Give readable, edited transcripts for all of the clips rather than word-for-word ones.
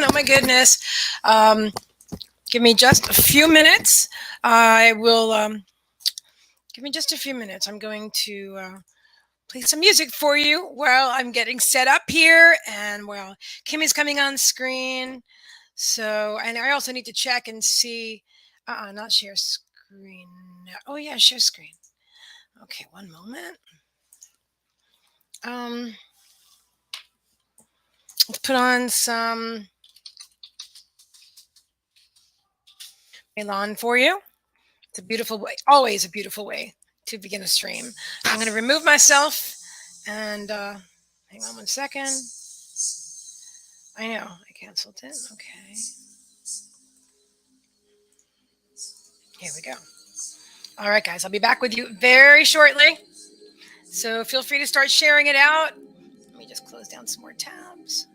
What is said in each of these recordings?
Oh my goodness. Um, Give me just a few minutes. I will. Give me just a few minutes. I'm going to play some music for you while I'm getting set up here and while Kimmie's coming on screen. So, and I also need to check and see. Not share screen. Oh yeah, share screen. Okay, one moment. Um, let's put on some Milan for you. It's a beautiful way, always a beautiful way to begin a stream. I'm going to remove myself and hang on one second. I know I canceled it. Okay, here we go. All right, guys, I'll be back with you very shortly. So feel free to start sharing it out. Let me just close down some more tabs.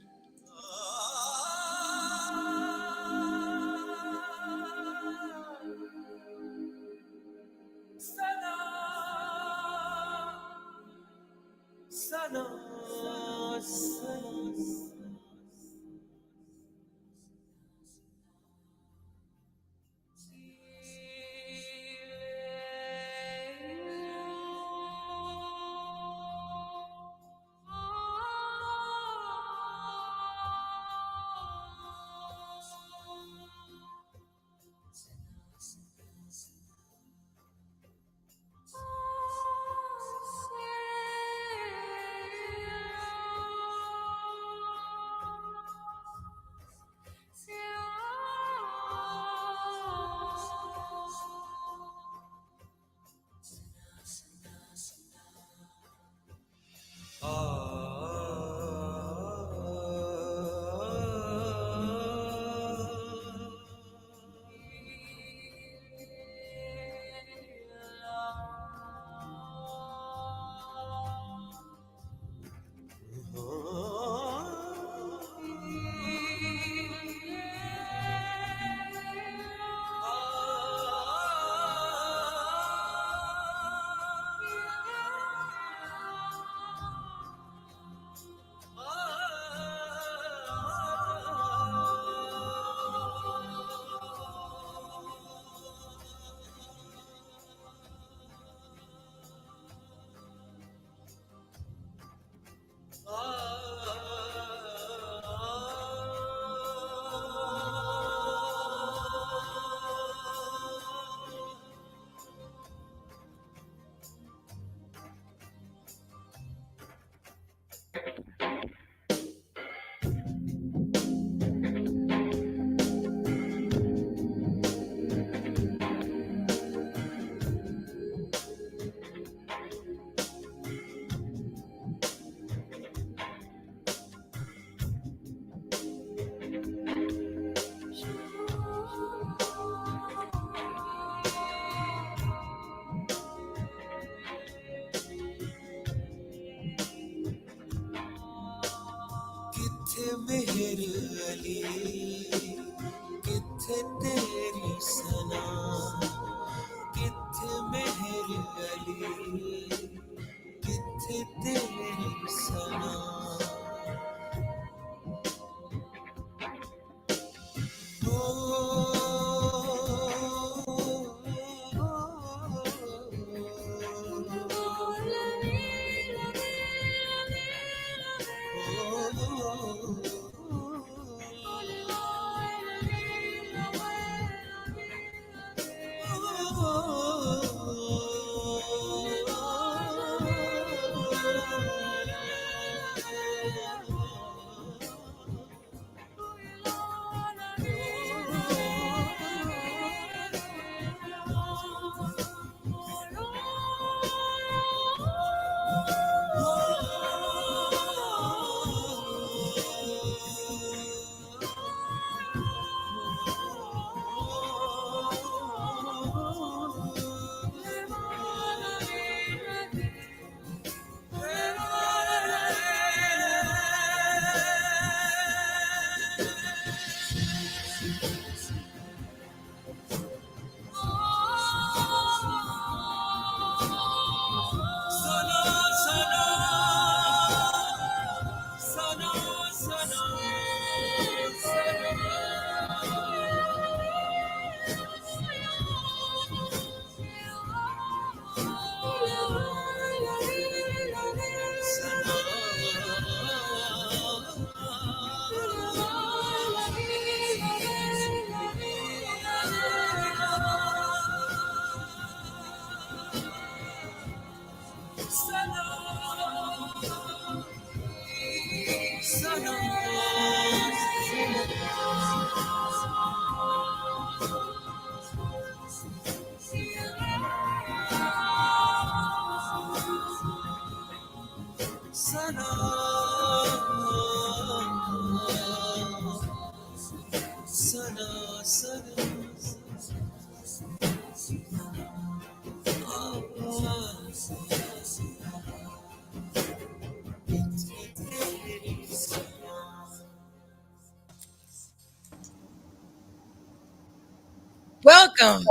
Welcome.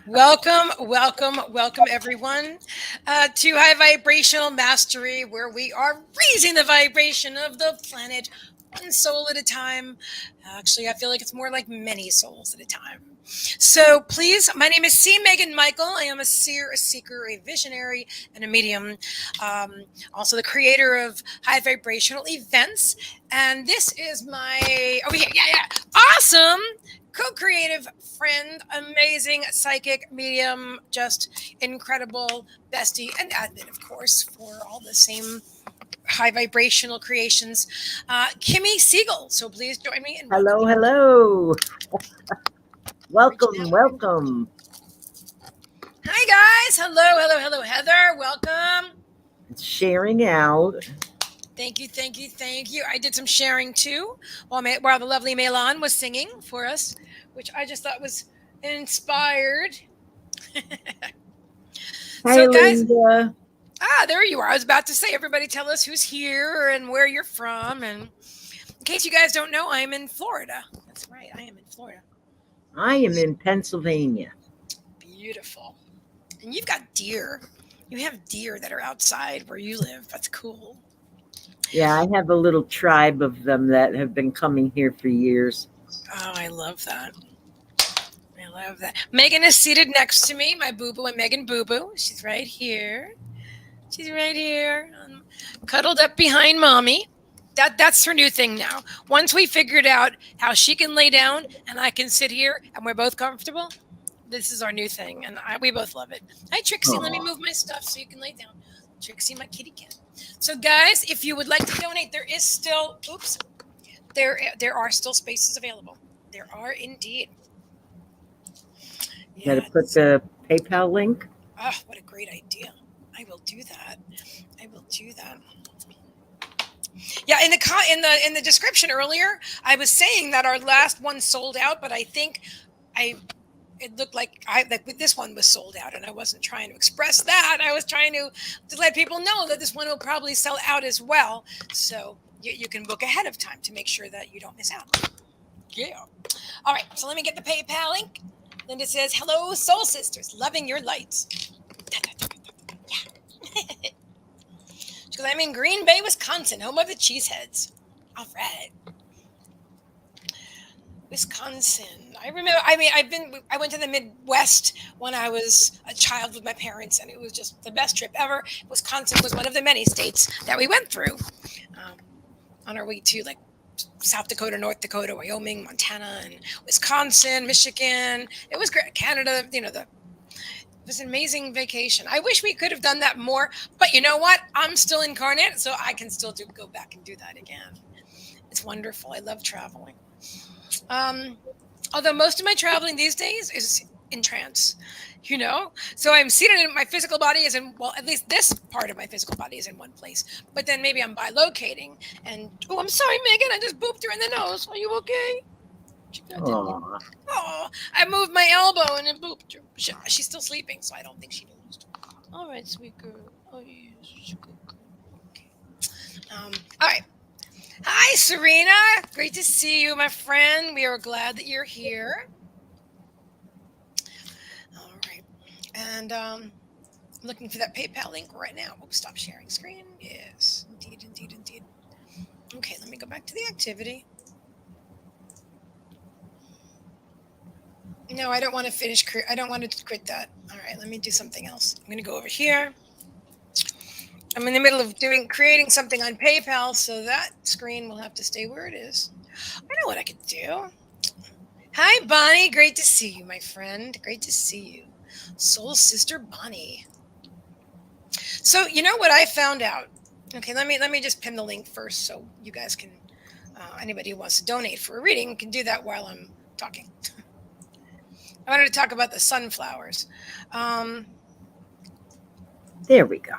Welcome, everyone, to High Vibrational Mastery, where we are raising the vibration of the planet one soul at a time. Actually, I feel like it's more like many souls at a time. So please, my name is Meagan Michael. I am a seer, a seeker, a visionary, and a medium. Also the creator of High Vibrational Events. And this is my, awesome co-creative friend, amazing psychic medium, just incredible bestie and admin, of course, for all the same high vibrational creations, Kimmie Siegl. So please join me. And hello. Welcome. Hi guys. Hello, Heather. Welcome. It's sharing out. Thank you. I did some sharing too while the lovely Meagan was singing for us, which I just thought was inspired. Hi, so guys, Linda. There you are. I was about to say, everybody tell us who's here and where you're from. And in case you guys don't know, I'm in Florida. That's right. I am in Florida. I am in Pennsylvania. Beautiful. And you've got deer. You have deer that are outside where you live. That's cool. Yeah, I have a little tribe of them that have been coming here for years. Oh, I love that. Meagan is seated next to me, my boo-boo and Meagan boo-boo. She's right here. Cuddled up behind mommy. That's her new thing now. Once we figured out how she can lay down and I can sit here and we're both comfortable, this is our new thing, and we both love it. Hi, Trixie. Aww. Let me move my stuff so you can lay down. Trixie, my kitty cat. So, guys, if you would like to donate, there is still, there are still spaces available. There are indeed. You got to put the PayPal link. Oh, what a great idea! I will do that. Yeah, in the description earlier, I was saying that our last one sold out, but I think it looked like this one was sold out, and I wasn't trying to express that. I was trying to let people know that this one will probably sell out as well. So you can book ahead of time to make sure that you don't miss out. Yeah. All right. So let me get the PayPal link. Linda says, "Hello, soul sisters, loving your lights." Yeah. Because I'm in Green Bay, Wisconsin, home of the Cheeseheads. All right. Wisconsin. I remember. I went to the Midwest when I was a child with my parents, and it was just the best trip ever. Wisconsin was one of the many states that we went through on our way to South Dakota, North Dakota, Wyoming, Montana, and Wisconsin, Michigan. It was great. Canada. It was an amazing vacation. I wish we could have done that more, but you know what? I'm still incarnate, so I can still go back and do that again. It's wonderful. I love traveling. Although most of my traveling these days is in trance, so I'm seated in my physical body at least this part of my physical body is in one place, but then maybe I'm bilocating and, I'm sorry, Meagan, I just booped her in the nose. Are you okay? Oh, I moved my elbow and it booped her. She's still sleeping, so I don't think she knows. All right, sweet girl. Oh, yes. Okay. All right. Hi, Serena. Great to see you, my friend. We are glad that you're here. All right. And I'm looking for that PayPal link right now. Oops, stop sharing screen. Yes, indeed. Okay, let me go back to the activity. No, I don't want to finish. I don't want to quit that. All right, let me do something else. I'm going to go over here. I'm in the middle of creating something on PayPal, so that screen will have to stay where it is. I know what I could do. Hi, Bonnie. Great to see you, my friend. Great to see you. Soul Sister Bonnie. So you know what I found out? Okay, let me just pin the link first so you guys can anybody who wants to donate for a reading can do that while I'm talking. I wanted to talk about the sunflowers. Um, There we go.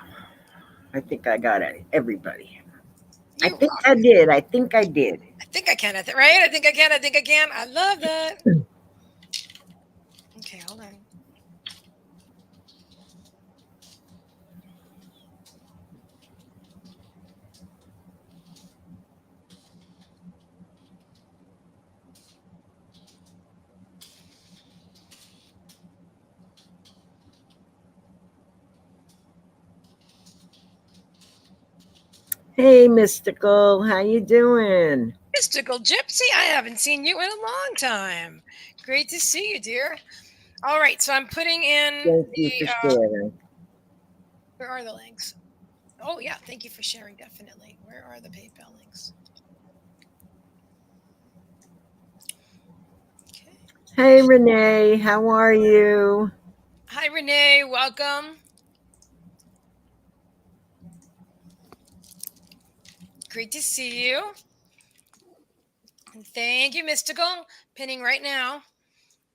I think I got it. Everybody. I you think rock. I did. I think I did. I think I can. Right? I think I can. I think I can. I love that. Okay, hold on. Hey, Mystical. How you doing? Mystical Gypsy, I haven't seen you in a long time. Great to see you, dear. All right, so I'm putting in Thank you the for sharing. where are the links? Oh yeah, thank you for sharing. Definitely. Where are the PayPal links? Okay. Hey, Renee. How are you? Hi Renee, welcome. Great to see you. And thank you, Mystical. Pinning right now.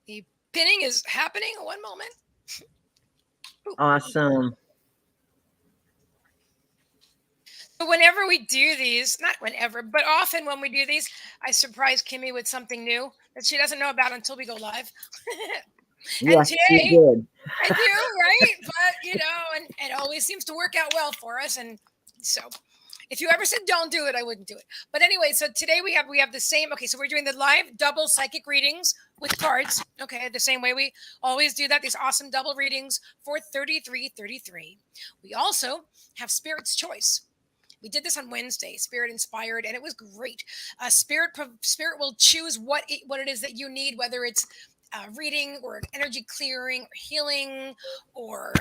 The pinning is happening. One moment. Ooh. Awesome. So whenever we do these, not whenever, but often when we do these, I surprise Kimmie with something new that she doesn't know about until we go live. And Yes, you today did. I do, right? But and it always seems to work out well for us. And so if you ever said don't do it, I wouldn't do it. But anyway, so today we have the same. Okay, so we're doing the live double psychic readings with cards. Okay, the same way we always do that. These awesome double readings for 3333. We also have Spirit's Choice. We did this on Wednesday, Spirit Inspired, and it was great. Spirit will choose what it is that you need, whether it's reading or energy clearing or healing or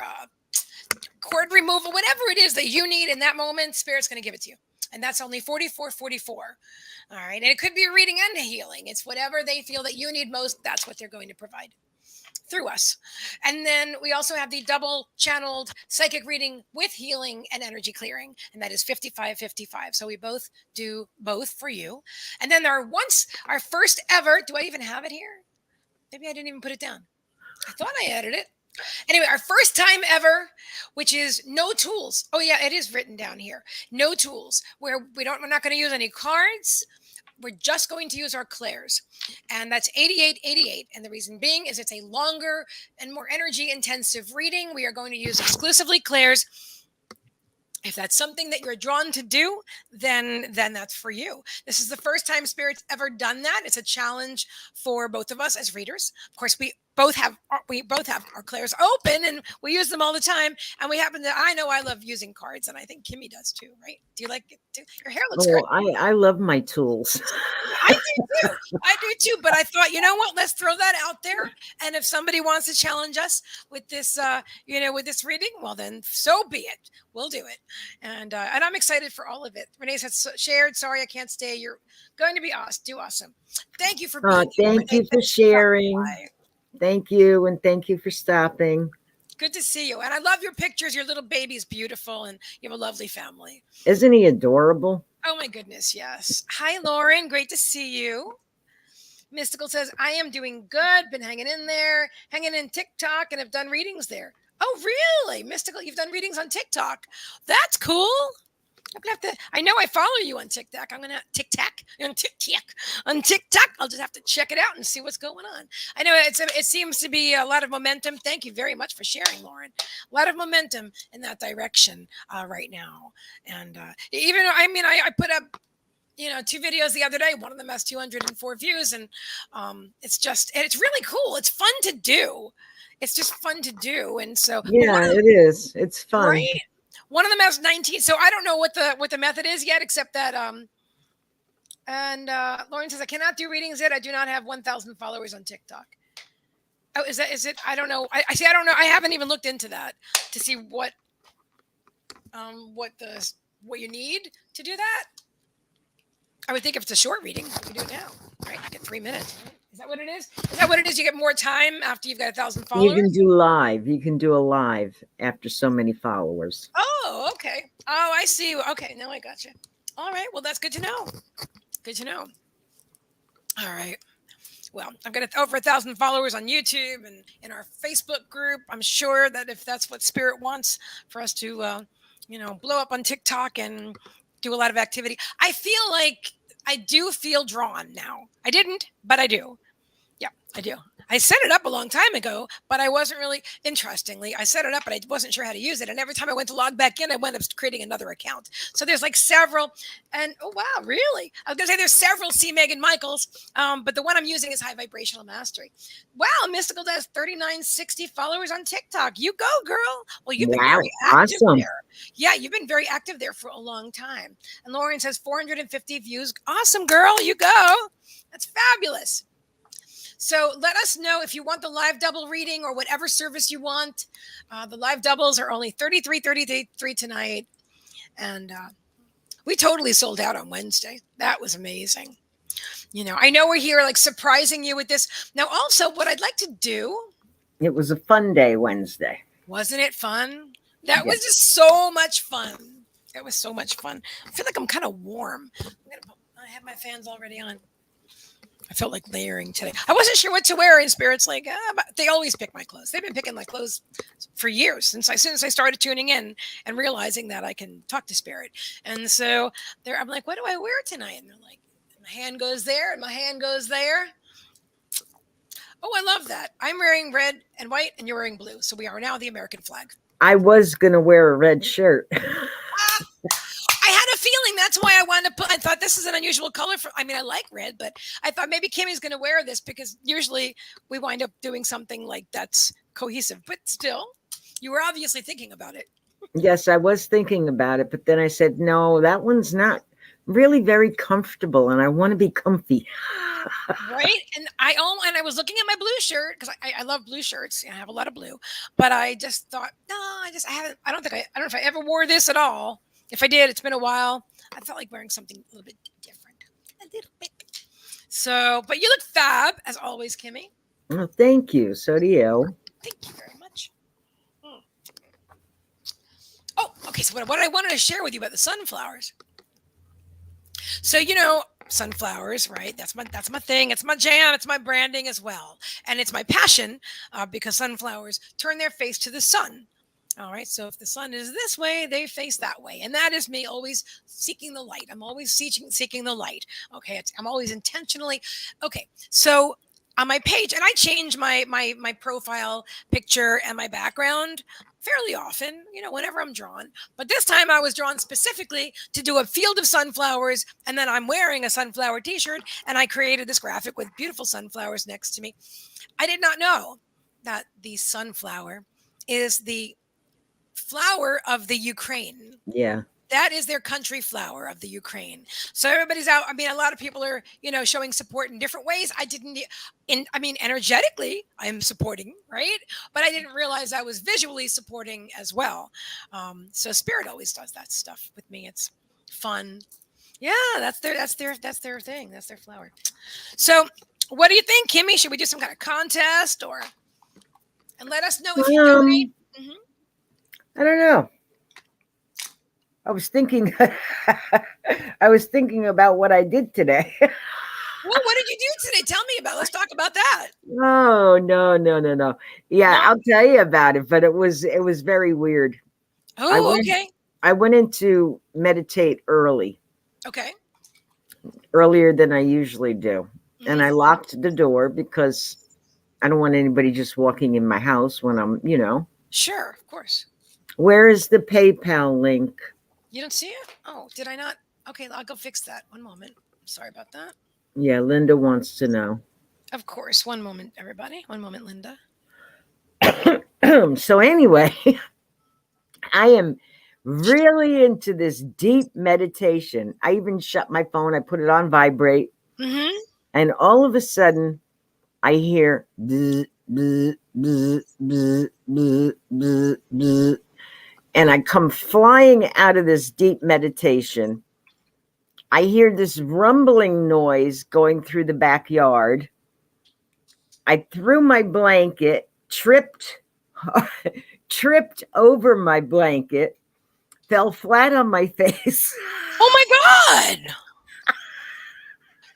cord removal, whatever it is that you need in that moment. Spirit's going to give it to you, and that's only 44.44. All right, and it could be a reading and a healing. It's whatever they feel that you need most. That's what they're going to provide through us. And then we also have the double channeled psychic reading with healing and energy clearing, and that is 5555. So we both do both for you. And then our first ever, do I even have it here? Maybe I didn't even put it down. I thought I added it. Anyway, our first time ever, which is no tools. Oh yeah, it is written down here. No tools, where we're not going to use any cards. We're just going to use our clairs. And that's 8888. And the reason being is it's a longer and more energy intensive reading. We are going to use exclusively clairs. If that's something that you're drawn to do, then that's for you. This is the first time Spirit's ever done that. It's a challenge for both of us as readers. Of course, we both have our clairs open and we use them all the time. And I know I love using cards, and I think Kimmie does too, right? Do you like it too? Your hair looks great. Oh, I love my tools. I do too. I do too. But I thought, you know what? Let's throw that out there. And if somebody wants to challenge us with this, with this reading, well, then so be it. We'll do it. And I'm excited for all of it. Renee says, shared. Sorry, I can't stay. You're going to be awesome. Do awesome. Thank you for being here. Thank Renee. you for sharing. Thank you. And thank you for stopping. Good to see you. And I love your pictures. Your little baby's beautiful, and you have a lovely family. Isn't he adorable? Oh, my goodness. Yes. Hi, Lauren. Great to see you. Mystical says, I am doing good. Been hanging in there, hanging in TikTok, and have done readings there. Oh, really? Mystical, you've done readings on TikTok. That's cool. I'm gonna have to. I know I follow you on TikTok. I'm gonna on TikTok. I'll just have to check it out and see what's going on. I know it seems to be a lot of momentum. Thank you very much for sharing, Lauren. A lot of momentum in that direction right now. And even I put up 2 videos the other day. One of them has 204 views, and it's really cool. It's fun to do. It's just fun to do, and so yeah, it is. It's fun. Right? One of them has 19. So I don't know what the method is yet, except that and Lauren says I cannot do readings yet. I do not have 1,000 followers on TikTok. Oh, is it? I don't know. I see. I don't know. I haven't even looked into that to see what you need to do that. I would think if it's a short reading, you can do it now, right? You get 3 minutes. Right? Is that what it is? Is that what it is? You get more time after you've got 1,000 followers? You can do live. You can do a live after so many followers. Oh, okay. Oh, I see. Okay, now I got you. All right. Well, that's good to know. Good to know. All right. Well, I've got over 1,000 followers on YouTube and in our Facebook group. I'm sure that if that's what Spirit wants for us to, blow up on TikTok and do a lot of activity, I feel like I do feel drawn now. I didn't, but I do. Yeah, I do. I set it up a long time ago, but I wasn't really, interestingly, I set it up, but I wasn't sure how to use it. And every time I went to log back in, I went up creating another account. So there's like several, and oh, wow, really? I was going to say there's several C. Meagan Michaels, but the one I'm using is High Vibrational Mastery. Wow, Mystical does 3960 followers on TikTok. You go, girl. Well, you've been Wow, very active awesome. there. Yeah, you've been very active there for a long time. And Lauren says 450 views. Awesome, girl. You go. That's fabulous. So let us know if you want the live double reading or whatever service you want. The live doubles are only $33 tonight. And we totally sold out on Wednesday. That was amazing. I know we're here like surprising you with this. Now, also, what I'd like to do. It was a fun day Wednesday. Wasn't it fun? That Yes. was just so much fun. It was so much fun. I feel like I'm kind of warm. I have my fans already on. I felt like layering today. I wasn't sure what to wear, and Spirit's like, but they always pick my clothes. They've been picking my clothes for years since I started tuning in and realizing that I can talk to Spirit. And so I'm like, what do I wear tonight? And they're like, my hand goes there and my hand goes there. Oh, I love that. I'm wearing red and white and you're wearing blue. So we are now the American flag. I was going to wear a red shirt. I had a feeling that's why I thought this is an unusual color I like red, but I thought maybe Kimmie's going to wear this because usually we wind up doing something like that's cohesive, but still, you were obviously thinking about it. Yes, I was thinking about it, but then I said, no, that one's not really very comfortable and I want to be comfy. Right. And I was looking at my blue shirt because I love blue shirts. I have a lot of blue, but I just thought, no, I don't know if I ever wore this at all. If I did, it's been a while. I felt like wearing something a little bit different. A little bit. So, but you look fab, as always, Kimmie. Oh, thank you. So do you. Thank you very much. Oh, okay. So what I wanted to share with you about the sunflowers. So, sunflowers, right? That's my thing. It's my jam. It's my branding as well. And it's my passion because sunflowers turn their face to the sun. All right. So if the sun is this way, they face that way. And that is me always seeking the light. I'm always seeking the light. Okay. I'm always intentionally. Okay. So on my page, and I change my profile picture and my background fairly often, whenever I'm drawn. But this time I was drawn specifically to do a field of sunflowers. And then I'm wearing a sunflower t-shirt. And I created this graphic with beautiful sunflowers next to me. I did not know that the sunflower is the flower of the Ukraine. Yeah. That is their country flower of the Ukraine. So everybody's out. A lot of people are, showing support in different ways. Energetically, I'm supporting, right? But I didn't realize I was visually supporting as well. So Spirit always does that stuff with me. It's fun. Yeah, that's their thing. That's their flower. So what do you think, Kimmie? Should we do some kind of contest and let us know if you donate? Mm-hmm. I don't know. I was thinking about what I did today. Well, what did you do today? Tell me about it. Let's talk about that. Oh, no. Yeah, No? I'll tell you about it, but it was very weird. Okay. I went in to meditate early. Okay. Earlier than I usually do. Mm-hmm. And I locked the door because I don't want anybody just walking in my house when I'm, Sure, of course. Where is the PayPal link? You don't see it? Oh, did I not? Okay, I'll go fix that. One moment. Sorry about that. Yeah, Linda wants to know. Of course. One moment, everybody. One moment, Linda. So anyway, I am really into this deep meditation. I even shut my phone. I put it on vibrate. Mm-hmm. And all of a sudden, I hear bzz, bzz, bzz, bzz, bzz, bzz, bzz. And I come flying out of this deep meditation. I hear this rumbling noise going through the backyard. I threw my blanket, tripped over my blanket, fell flat on my face. Oh my God.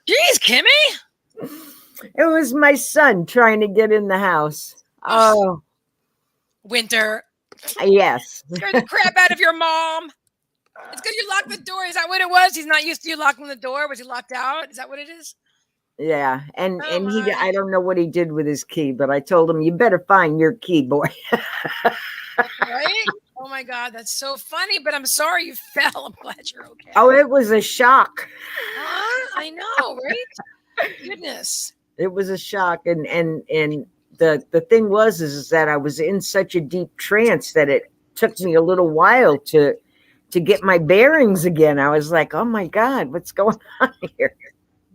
Jeez, Kimmie. It was my son trying to get in the house. Oh, Winter. yes. Scared the crap out of your mom. It's because you locked the door. Is that what it was? He's not used to you locking the door. Was he locked out? Is that what it is? Yeah. And Oh he, my. I don't know what he did with his key, but I told him, you better find your key, boy. Right? Oh my God, that's so funny. But I'm sorry you fell. I'm glad you're okay. Oh, it was a shock. I know, right? Goodness. It was a shock. And the thing was is that I was in such a deep trance that it took me a little while to get my bearings again. I was like, oh my God, what's going on here?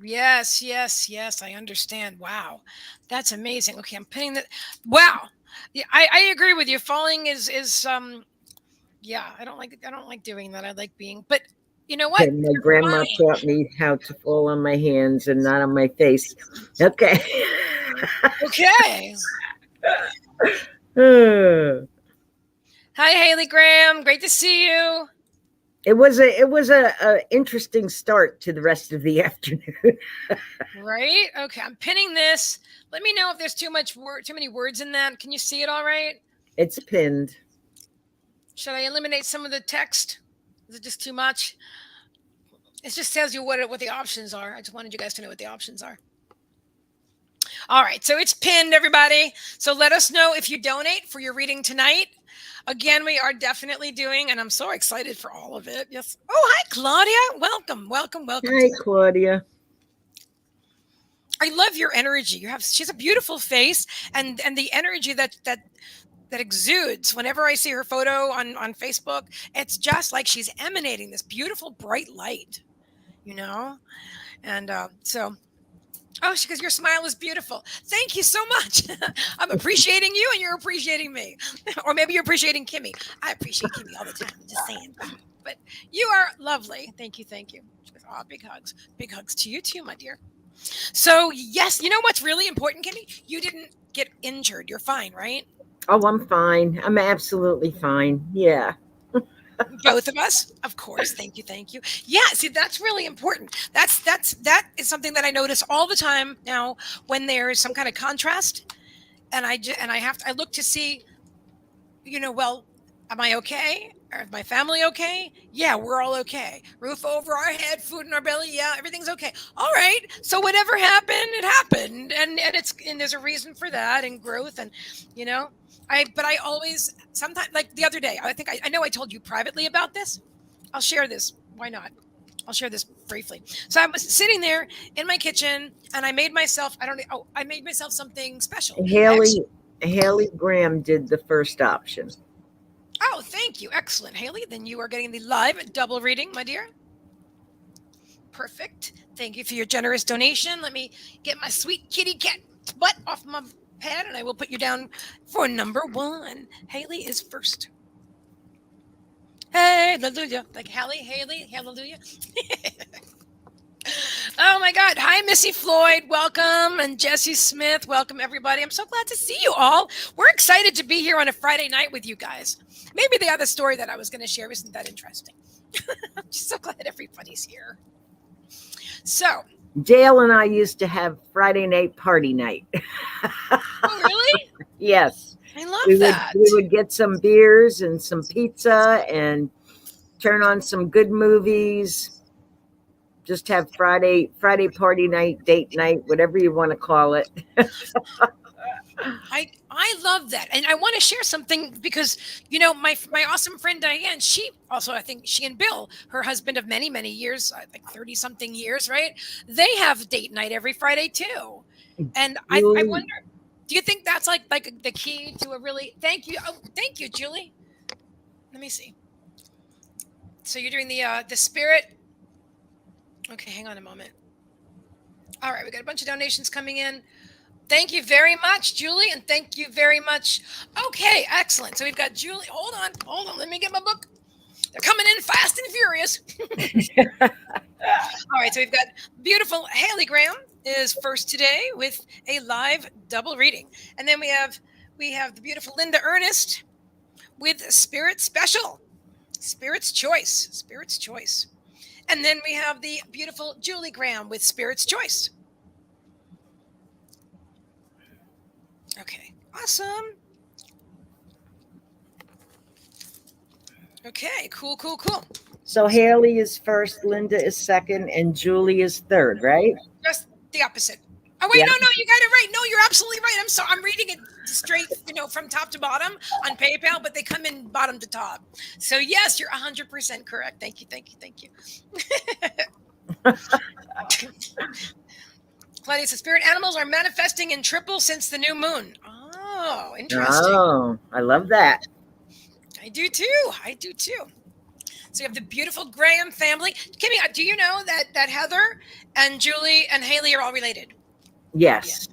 Yes, yes, yes. I understand. Wow, that's amazing. Okay, I'm putting that. Wow, yeah, I agree with you. Falling is yeah. I don't like doing that. I like being, but you know what? Okay, my You're grandma fine. taught me how to fall on my hands and not on my face. Okay. Okay. it Hi, Haley Graham. Great to see you. was a interesting start to the rest of the afternoon. Right. Okay, I'm pinning this. Let me know if there's too many words in that. Can you see it all right? It's pinned. Should I eliminate some of the text? Is it just too much? It just tells you what the options are. I just wanted you guys to know what the options are. All right, so it's pinned, everybody. So let us know if you donate for your reading tonight. Again, we are definitely doing, and I'm so excited for all of it. Yes. Oh, hi, Claudia. Welcome, welcome, welcome. Hi, Claudia. I love your energy. She's a beautiful face, and the energy that exudes whenever I see her photo on Facebook. It's just like she's emanating this beautiful bright light, you know. And so, oh, she goes, your smile is beautiful. Thank you so much. I'm appreciating you, and you're appreciating me, or maybe you're appreciating Kimmie. I appreciate Kimmie all the time. I'm just saying, but you are lovely. Thank you, thank you. She goes, oh, big hugs to you too, my dear. So yes, you know what's really important, Kimmie? You didn't get injured. You're fine, right? Oh, I'm fine. I'm absolutely fine. Yeah. Both of us, of course. Thank you, thank you. Yeah, see, that's really important. That is something that I notice all the time now when there is some kind of contrast, and I look to see, well, am I okay? Or is my family okay? Yeah, we're all okay. Roof over our head, food in our belly. Yeah, everything's okay. All right. So whatever happened, it happened, and there's a reason for that, and growth, and you know, but I always sometimes, like the other day, I think I know I told you privately about this. I'll share this. Why not? I'll share this briefly. So I was sitting there in my kitchen, and I made myself. I made myself something special. Haley Graham did the first option. Oh, thank you. Excellent, Haley. Then you are getting the live double reading, my dear. Perfect. Thank you for your generous donation. Let me get my sweet kitty cat butt off my pad, and I will put you down for number 1. Haley is first. Hallelujah. Like Haley, hallelujah. Oh my God. Hi, Missy Floyd. Welcome. And Jesse Smith. Welcome, everybody. I'm so glad to see you all. We're excited to be here on a Friday night with you guys. Maybe the other story that I was going to share isn't that interesting. I'm just so glad everybody's here. So, Dale and I used to have Friday night party night. oh, really? Yes. I love that. We would get some beers and some pizza and turn on some good movies. Just have Friday party night, date night, whatever you want to call it. I love that. And I want to share something because, my awesome friend Diane, she also, I think she and Bill, her husband of many, many years, like 30 something years, right? They have date night every Friday too. And I wonder, do you think that's like the key to a really, thank you, Julie. Let me see. So you're doing the spirit. Okay, hang on a moment. All right, we got a bunch of donations coming in. Thank you very much, Julie, and thank you very much. Okay, excellent. So we've got Julie. Hold on. Let me get my book. They're coming in fast and furious. All right, so we've got beautiful Haley Graham is first today with a live double reading, and then we have the beautiful Linda Ernest with Spirit Special. Spirit's Choice. Spirit's Choice. And then we have the beautiful Julie Graham with Spirit's Choice. Okay, awesome. Okay, cool, cool, cool. So Haley is first, Linda is second, and Julie is third, right? Just the opposite. Oh wait, Yeah. no, you got it right. No, you're absolutely right. I'm sorry. I'm reading it straight, from top to bottom on PayPal, but they come in bottom to top. So yes, you're 100% correct. Thank you. Claudia says spirit animals are manifesting in triple since the new moon. Oh, interesting. Oh, I love that. I do too. So you have the beautiful Graham family. Kimmie, do you know that Heather and Julie and Haley are all related? Yes.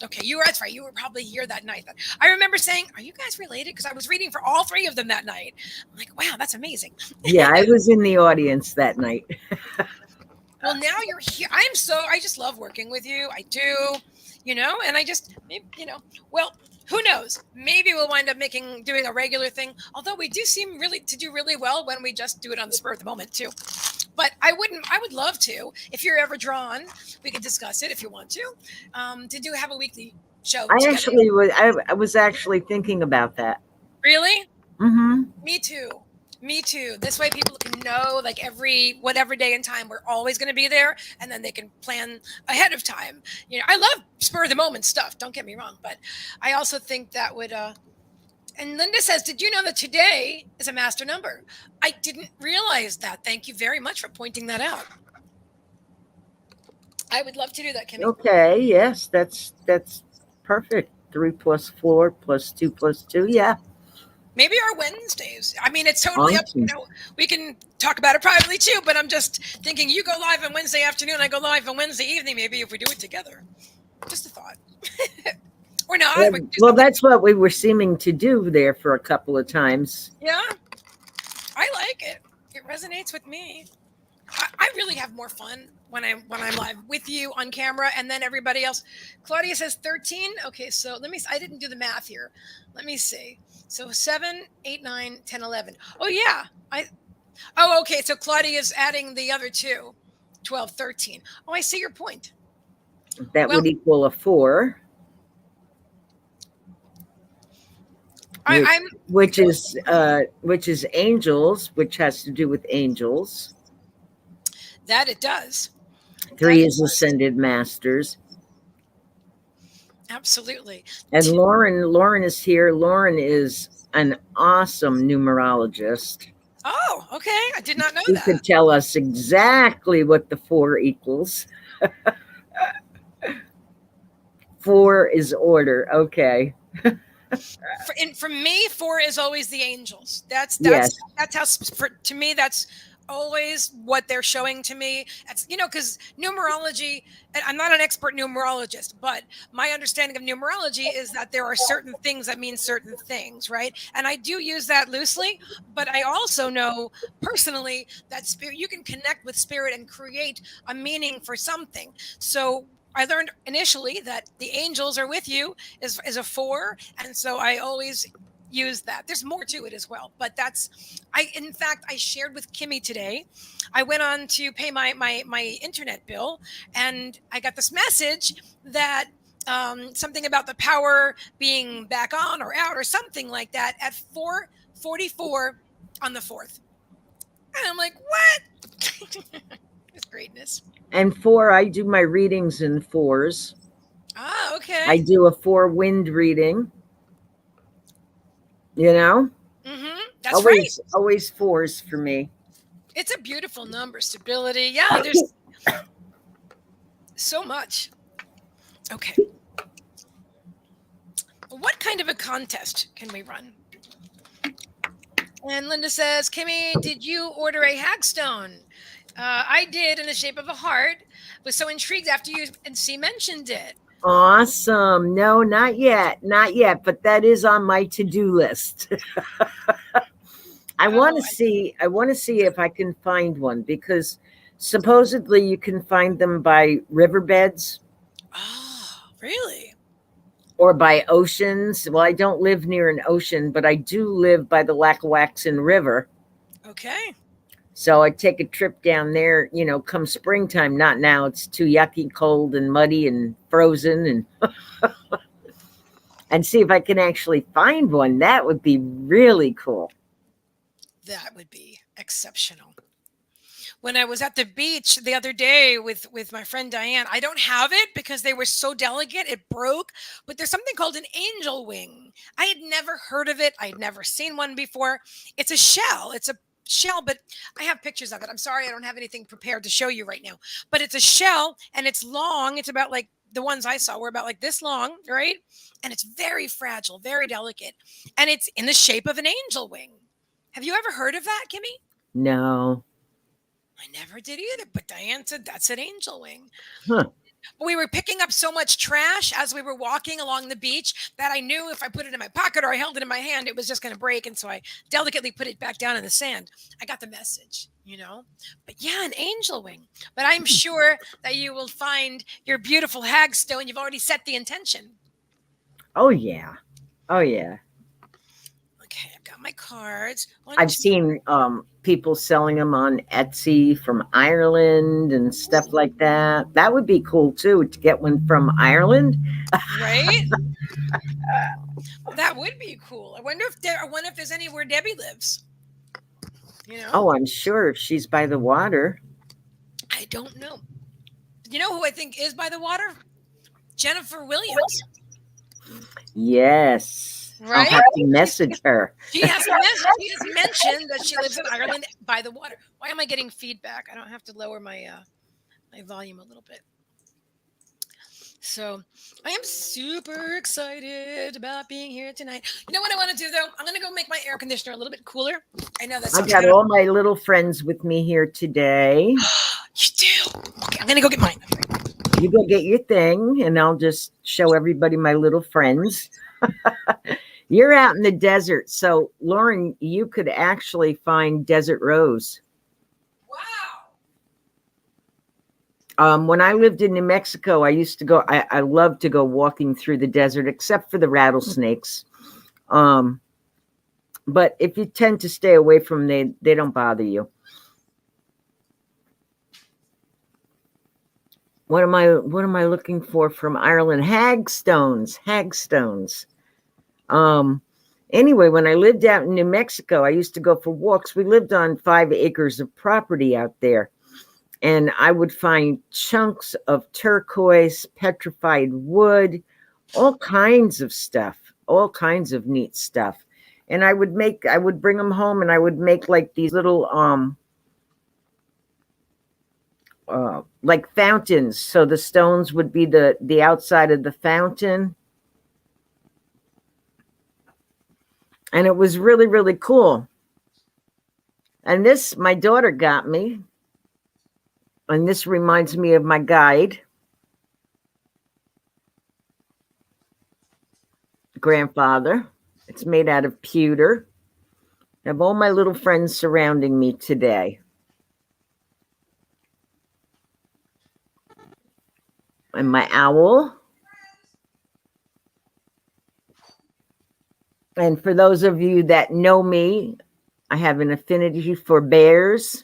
Okay, that's right. You were probably here that night. I remember saying, "Are you guys related?" Because I was reading for all three of them that night. I'm like, "Wow, that's amazing." Yeah, I was in the audience that night. Well, now you're here. I just love working with you. I do, and I just, well, who knows? Maybe we'll wind up doing a regular thing. Although we do seem to do really well when we just do it on the spur of the moment too. But I would love to. If you're ever drawn, we could discuss it if you want to do have a weekly show. I was actually thinking about that. Really? Mm-hmm. Me too. This way people can know, like, whatever day and time we're always going to be there, and then they can plan ahead of time. I love spur of the moment stuff. Don't get me wrong, but I also think that would. And Linda says, "Did you know that today is a master number?" I didn't realize that. Thank you very much for pointing that out. I would love to do that, Kimmie. Okay. Yes, that's perfect. 3 + 4 + 2 + 2. Yeah. Maybe our Wednesdays. I mean, it's totally up. We can talk about it privately too. But I'm just thinking, you go live on Wednesday afternoon, I go live on Wednesday evening. Maybe if we do it together, just a thought. Or not. Well, that's what we were seeming to do there for a couple of times. Yeah, I like it. It resonates with me. I really have more fun when I'm live with you on camera, and then everybody else. Claudia says 13. Okay, so I didn't do the math here. Let me see. So 7, 8, 9, 10, 11. Oh yeah. Okay. So Claudia is adding the other two, 12, 13. Oh, I see your point. That would equal a 4. Which is angels, which has to do with angels. That it does. 3 is ascended masters. Absolutely. And Lauren is here. Lauren is an awesome numerologist. Oh, okay. I did not know that. She could tell us exactly what the 4 equals. 4 is order. Okay. For me, 4 is always the angels. That's how, to me, that's always what they're showing to me. It's, because numerology, and I'm not an expert numerologist, but my understanding of numerology is that there are certain things that mean certain things, right? And I do use that loosely, but I also know personally that spirit, you can connect with spirit and create a meaning for something. So I learned initially that the angels are with you is a 4. And so I always use that. There's more to it as well, but in fact, I shared with Kimmie today. I went on to pay my internet bill, and I got this message that something about the power being back on or out or something like that at 4:44 on the 4th. And I'm like, what? It's greatness. And 4, I do my readings in 4s. Ah, okay. I do a 4 wind reading. Mm-hmm. That's always, right. Always 4s for me. It's a beautiful number. Stability. Yeah, there's so much. Okay. What kind of a contest can we run? And Linda says, Kimmie, did you order a hagstone? I did, in the shape of a heart. Was so intrigued after you and C mentioned it. Awesome. No, not yet. But that is on my to-do list. I want to see if I can find one, because supposedly you can find them by riverbeds. Oh, really? Or by oceans. Well, I don't live near an ocean, but I do live by the Lackawaxen River. Okay. So I take a trip down there, come springtime, not now. It's too yucky, cold and muddy and frozen, and see if I can actually find one. That would be really cool. That would be exceptional. When I was at the beach the other day with my friend Diane, I don't have it because they were so delicate it broke. But there's something called an angel wing. I had never heard of it. I had never seen one before. It's a shell. It's a shell, but I have pictures of it. I'm sorry I don't have anything prepared to show you right now. But it's a shell and it's long. It's about like the ones I saw were about like this long, right? And it's very fragile, very delicate, and it's in the shape of an angel wing. Have you ever heard of that, Kimmie? No. I never did either, but Diane said that's an angel wing. Huh. We were picking up so much trash as we were walking along the beach that I knew if I put it in my pocket or I held it in my hand, it was just going to break. And so I delicately put it back down in the sand. I got the message, you know? But yeah, an angel wing. But I'm sure that you will find your beautiful hagstone. You've already set the intention. Oh, yeah. Oh, yeah. Okay, I've got my cards. I've seen people selling them on Etsy from Ireland and stuff like that. That would be cool too, to get one from Ireland. Right? That would be cool. I wonder if there's anywhere Debbie lives. You know? Oh, I'm sure if she's by the water. I don't know. You know who I think is by the water? Jennifer Williams. Yes. Right? I'll have to message her. She has mentioned that she lives in Ireland by the water. Why am I getting feedback? I don't have to lower my my volume a little bit. So I am super excited about being here tonight. You know what I want to do though? I'm going to go make my air conditioner a little bit cooler. I know that's. I got all my little friends with me here today. You do? Okay, I'm going to go get mine. You go get your thing, and I'll just show everybody my little friends. You're out in the desert, so Lauren, you could actually find desert rose. Wow. When I lived in New Mexico, I used to go. I loved to go walking through the desert, except for the rattlesnakes. But if you tend to stay away from them, they don't bother you. What am I looking for from Ireland? Hagstones. Anyway, when I lived out in New Mexico, I used to go for walks. We lived on 5 acres of property out there. And I would find chunks of turquoise, petrified wood, all kinds of stuff, all kinds of neat stuff. And I would bring them home, and I would make like these little like fountains. So the stones would be the outside of the fountain. And it was really, really cool. And this, my daughter got me. And this reminds me of my guide, grandfather. It's made out of pewter. I have all my little friends surrounding me today. And my owl. And for those of you that know me, I have an affinity for bears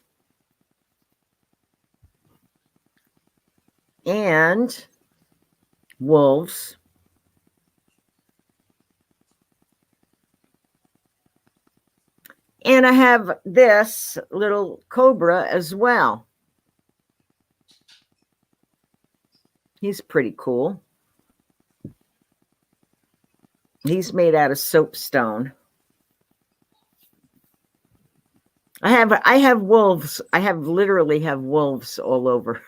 and wolves. And I have this little cobra as well. He's pretty cool. He's made out of soapstone. I have wolves. I literally have wolves all over.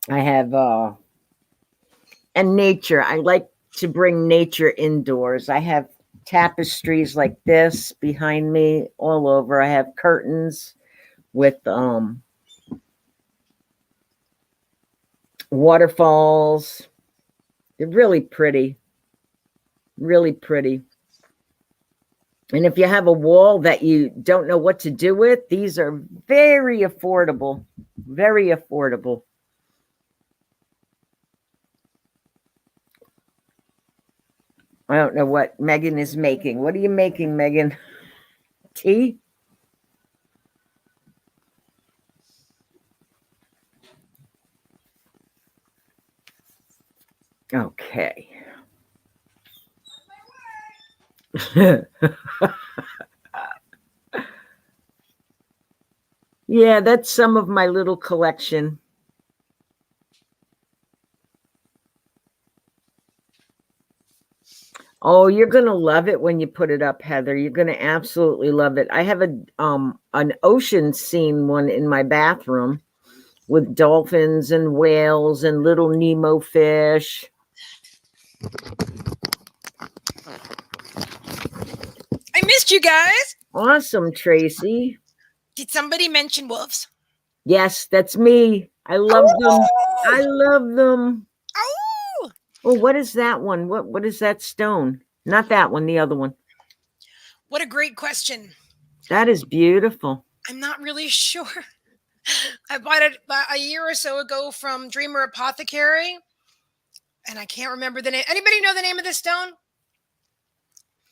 I have and nature. I like to bring nature indoors. I have tapestries like this behind me all over. I have curtains with waterfalls. They're really pretty. Really pretty. And if you have a wall that you don't know what to do with, these are very affordable. Very affordable. I don't know what Megan is making. What are you making, Megan? Tea? Okay. Yeah, that's some of my little collection. Oh, you're gonna love it when you put it up, Heather. You're gonna absolutely love it. I have an ocean scene one in my bathroom with dolphins and whales and little Nemo fish. I missed you guys. Awesome, Tracy. Did somebody mention wolves? Yes, that's me. I love them. I love them. Oh! Oh, what is that one? What is that stone? Not that one, the other one. What a great question. That is beautiful. I'm not really sure. I bought it a year or so ago from Dreamer Apothecary, and I can't remember the name. Anybody know the name of this stone?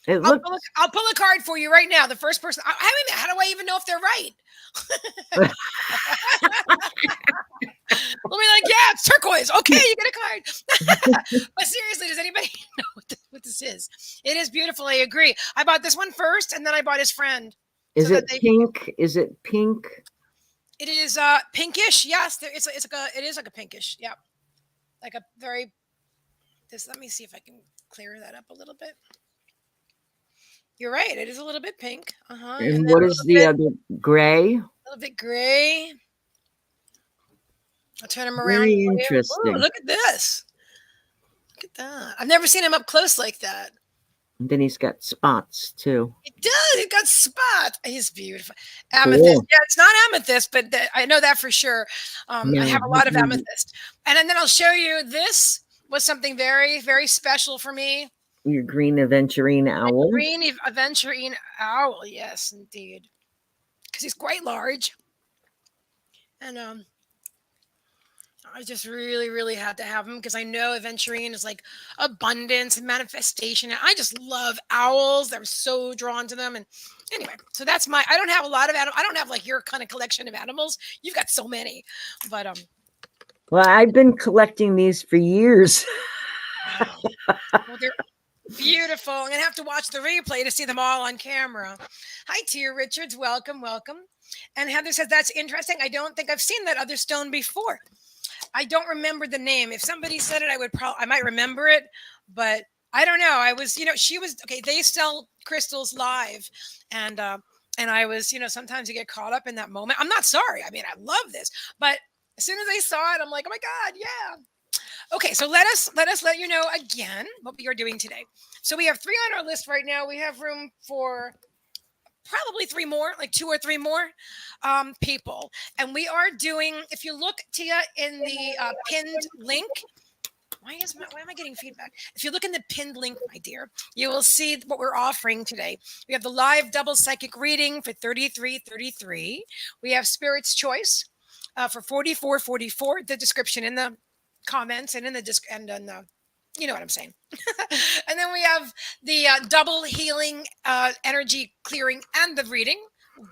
It looks. I'll pull a card for you right now. The first person. How do I even know if they're right? We'll be like, yeah, it's turquoise. Okay, you get a card. But seriously, does anybody know what this is? It is beautiful. I agree. I bought this one first, and then I bought his friend. Is it pink? Is it pink? It is pinkish. Yes, it is like a pinkish. Yeah, like a very. Let me see if I can clear that up a little bit. You're right. It is a little bit pink. And what is the other gray? A little bit gray. I'll turn him around. Very interesting. Ooh, look at this. Look at that. I've never seen him up close like that. And then he's got spots too. He does. He's got spots. He's beautiful. Amethyst. Cool. Yeah, it's not amethyst, but I know that for sure. I have a lot of amethyst. And then I'll show you. This was something very, very special for me. Your green aventurine owl. Green aventurine owl. Yes, indeed. Because he's quite large. And I just really, really had to have him because I know aventurine is like abundance and manifestation. And I just love owls. They're so drawn to them. And anyway, so that's I don't have a lot of animals. I don't have like your kind of collection of animals. You've got so many. But well, I've been collecting these for years. Wow. Well, they're beautiful. I'm gonna have to watch the replay to see them all on camera. Hi, Tia Richards. Welcome, welcome. And Heather says that's interesting. I don't think I've seen that other stone before. I don't remember the name. If somebody said it, I might remember it, but I don't know. I was, she was okay. They sell crystals live, and I was, sometimes you get caught up in that moment. I'm not sorry. I mean, I love this, but as soon as I saw it, I'm like, oh my God, yeah. Okay, so let us let you know again what we are doing today. So we have 3 on our list right now. We have room for probably 3 more, like 2 or 3 more people. And we are doing, if you look, Tia, in the pinned link, why am I getting feedback? If you look in the pinned link, my dear, you will see what we're offering today. We have the live double psychic reading for $33.33. We have Spirit's Choice for $44.44. The description in the comments and in the you know what I'm saying. And then we have the double healing, energy clearing, and the reading,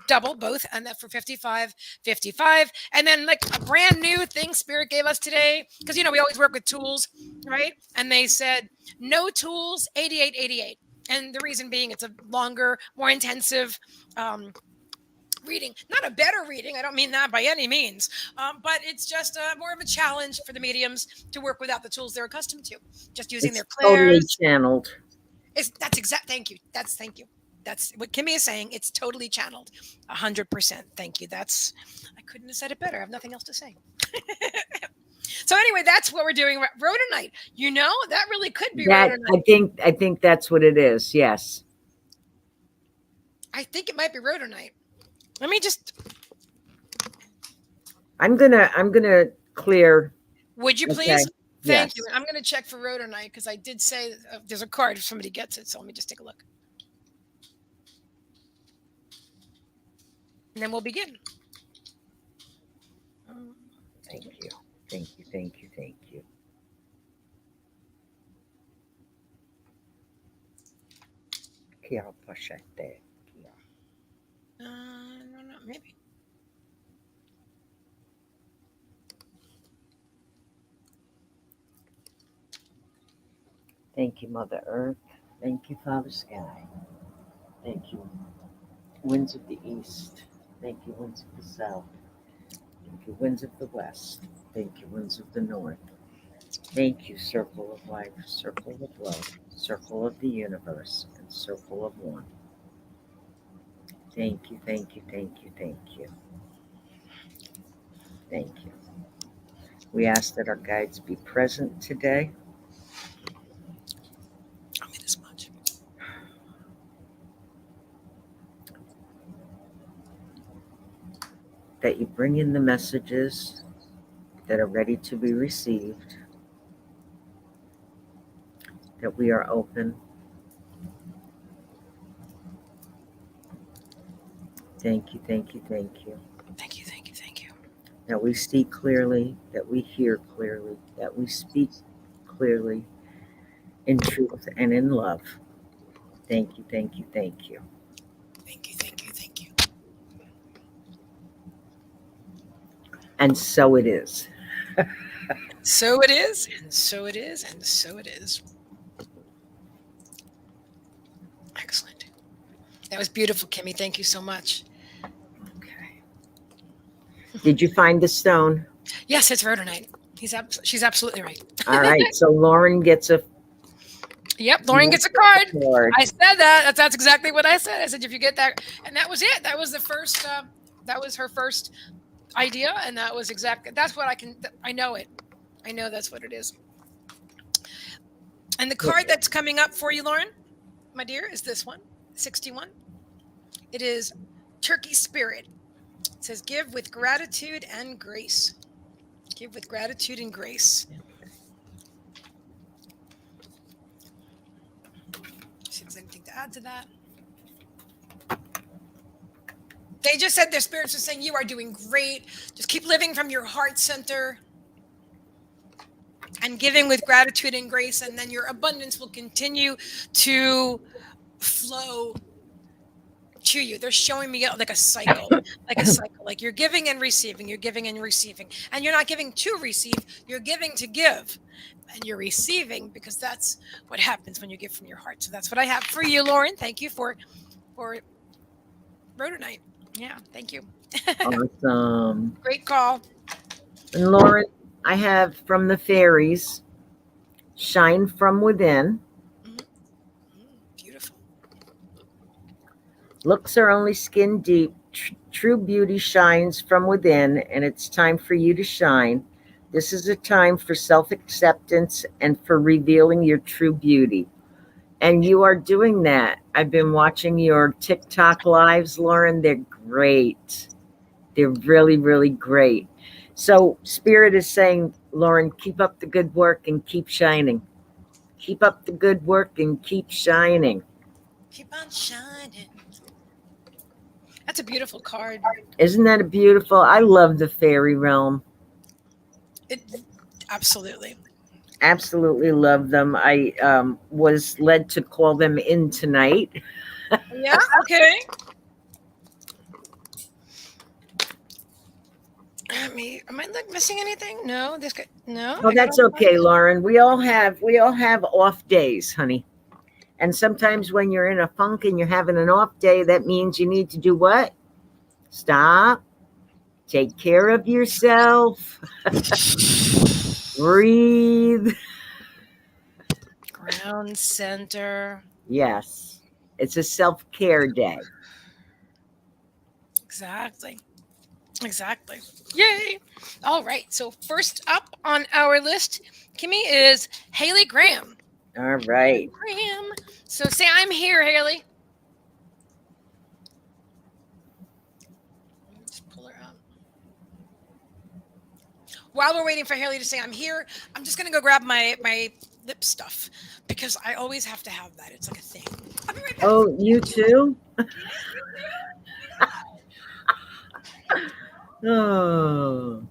double both, and that for $55.55. And then like a brand new thing Spirit gave us today, because we always work with tools, right? And they said no tools, $88.88. And the reason being, it's a longer, more intensive reading, not a better reading. I don't mean that by any means, but it's just more of a challenge for the mediums to work without the tools they're accustomed to, just using their clairs. Totally channeled. That's exact. Thank you. Thank you. That's what Kimmie is saying. It's totally channeled. 100%. Thank you. I couldn't have said it better. I have nothing else to say. So anyway, that's what we're doing. Rhodonite. That really could be rhodonite. I think that's what it is. Yes. I think it might be rhodonite. Let me just. I'm gonna clear. Would you please? Okay. Thank you. I'm gonna check for rhodonite because I did say there's a card if somebody gets it. So let me just take a look, and then we'll begin. Thank you. Thank you. Thank you. Thank you. No, maybe. Thank you, Mother Earth. Thank you, Father Sky. Thank you, winds of the east. Thank you, winds of the south. Thank you, winds of the west. Thank you, winds of the north. Thank you, circle of life, circle of love, circle of the universe, and circle of one. Thank you, thank you, thank you, thank you. Thank you. We ask that our guides be present today. Only this much. That you bring in the messages that are ready to be received. That we are open. Thank you, thank you, thank you. Thank you, thank you, thank you. That we see clearly, that we hear clearly, that we speak clearly in truth and in love. Thank you, thank you, thank you. Thank you, thank you, thank you. And so it is. So it is, and so it is, and so it is. Excellent. That was beautiful, Kimmie. Thank you so much. Okay. Did you find the stone? Yes, it's rhodonite. She's absolutely right. All right. So Lauren gets a Yep, Lauren gets a card. card. I said that. That's exactly what I said. I said if you get that, and that was it. That was the first. That was her first idea, and that was exactly. That's what I can. I know it. I know that's what it is. And the card that's coming up for you, Lauren, my dear, is this one, 61. It is Turkey Spirit. It says, "Give with gratitude and grace." Give with gratitude and grace. See if there's anything to add to that. They just said their spirits are saying you are doing great. Just keep living from your heart center and giving with gratitude and grace, and then your abundance will continue to flow to you. They're showing me like a cycle, like you're giving and receiving, you're giving and receiving, and you're not giving to receive, you're giving to give, and you're receiving because that's what happens when you give from your heart. So that's what I have for you, Lauren. Thank you for rhodonite. Yeah, thank you. Awesome. Great call. And Lauren, I have from the fairies, shine from within. Beautiful. Looks are only skin deep. True beauty shines from within, and it's time for you to shine. This is a time for self-acceptance and for revealing your true beauty. And you are doing that. I've been watching your TikTok lives, Lauren. They're great. They're really, really great. So Spirit is saying, Lauren, keep up the good work and keep shining. Keep up the good work and keep shining. Keep on shining. That's a beautiful card. Isn't that a beautiful? I love the fairy realm. Absolutely. Absolutely love them. I was led to call them in tonight. Yeah. Okay. Am I like missing anything? No. This guy. No. Oh, that's okay, Lauren. We all have off days, honey. And sometimes when you're in a funk and you're having an off day, that means you need to do what? Stop. Take care of yourself. Breathe. Ground center. Yes. It's a self-care day. Exactly. Exactly. Yay. All right. So first up on our list, Kimmie, is Haley Graham. All right. Graham. So say I'm here, Haley. Let me just pull her up. While we're waiting for Haley to say I'm here, I'm just gonna go grab my lip stuff because I always have to have that. It's like a thing. I'll be right back. Oh, you too? Oh.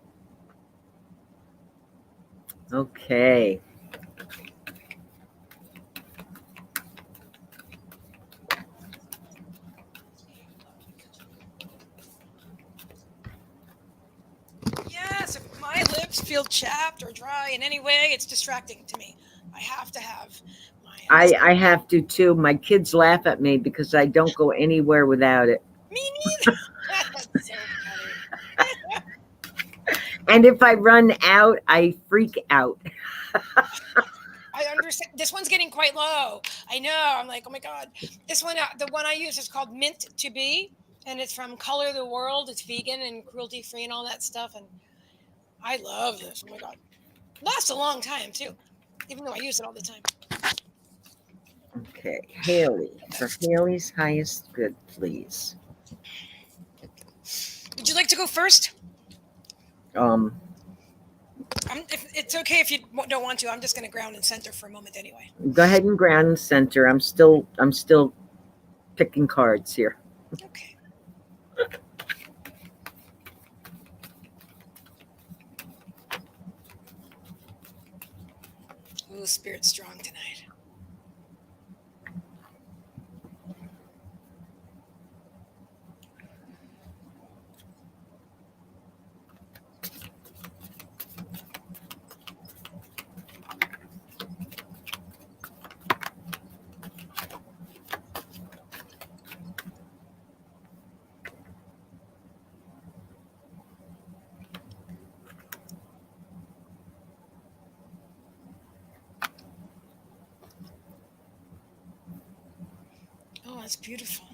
Okay. feel chapped or dry in any way, it's distracting to me. I have to have my I have to too. My kids laugh at me because I don't go anywhere without it. me neither. That's so funny. And if I run out, I freak out. I understand. This one's getting quite low. I know. I'm like, oh my god. This one, the one I use is called Mint to Be, and it's from Color the World. It's vegan and cruelty free and all that stuff. And I love this. Oh my god, lasts a long time too, even though I use it all the time. Okay, Haley. For Haley's highest good, please. Would you like to go first? Um, If it's okay if you don't want to. I'm just going to ground and center for a moment anyway. go ahead and ground and center. I'm still picking cards here. Okay. Ooh, spirit's strong tonight. Oh, that's beautiful.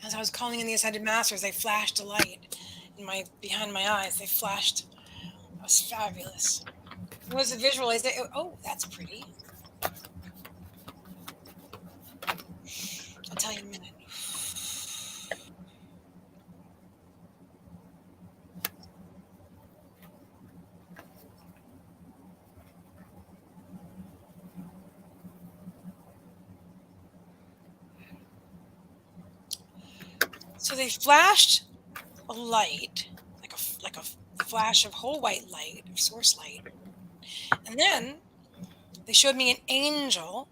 As I was calling in the ascended masters, they flashed a light in my behind my eyes. They flashed. It was fabulous. It was a visual. Oh, that's pretty. I'll tell you in a minute. So they flashed a light, like a flash of whole white light, of source light, and then they showed me an angel,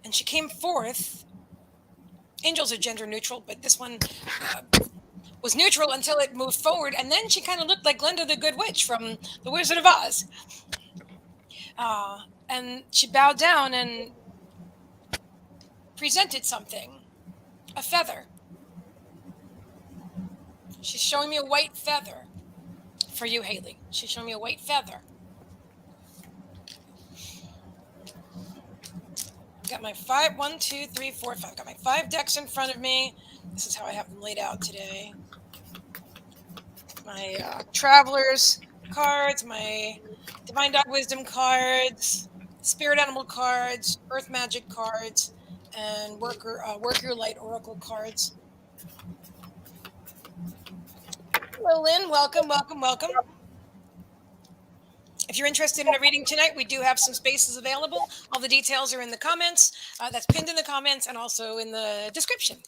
and she came forth. Angels are gender neutral, but this one uh, was neutral until it moved forward, and then she kind of looked like Glinda the Good Witch from The Wizard of Oz. And she bowed down and presented something, a feather. She's showing me a white feather for you, Haley. She's showing me a white feather. I've got my 5, 1, 2, 3, 4, 5. I've got my 5 decks in front of me. This is how I have them laid out today. My Travelers cards, my Divine Dog Wisdom cards, Spirit Animal cards, Earth Magic cards, and Work Your Light Oracle cards. Hello, Lynn. Welcome, welcome, welcome. If you're interested in a reading tonight, we do have some spaces available. All the details are in the comments. That's pinned in the comments and also in the description.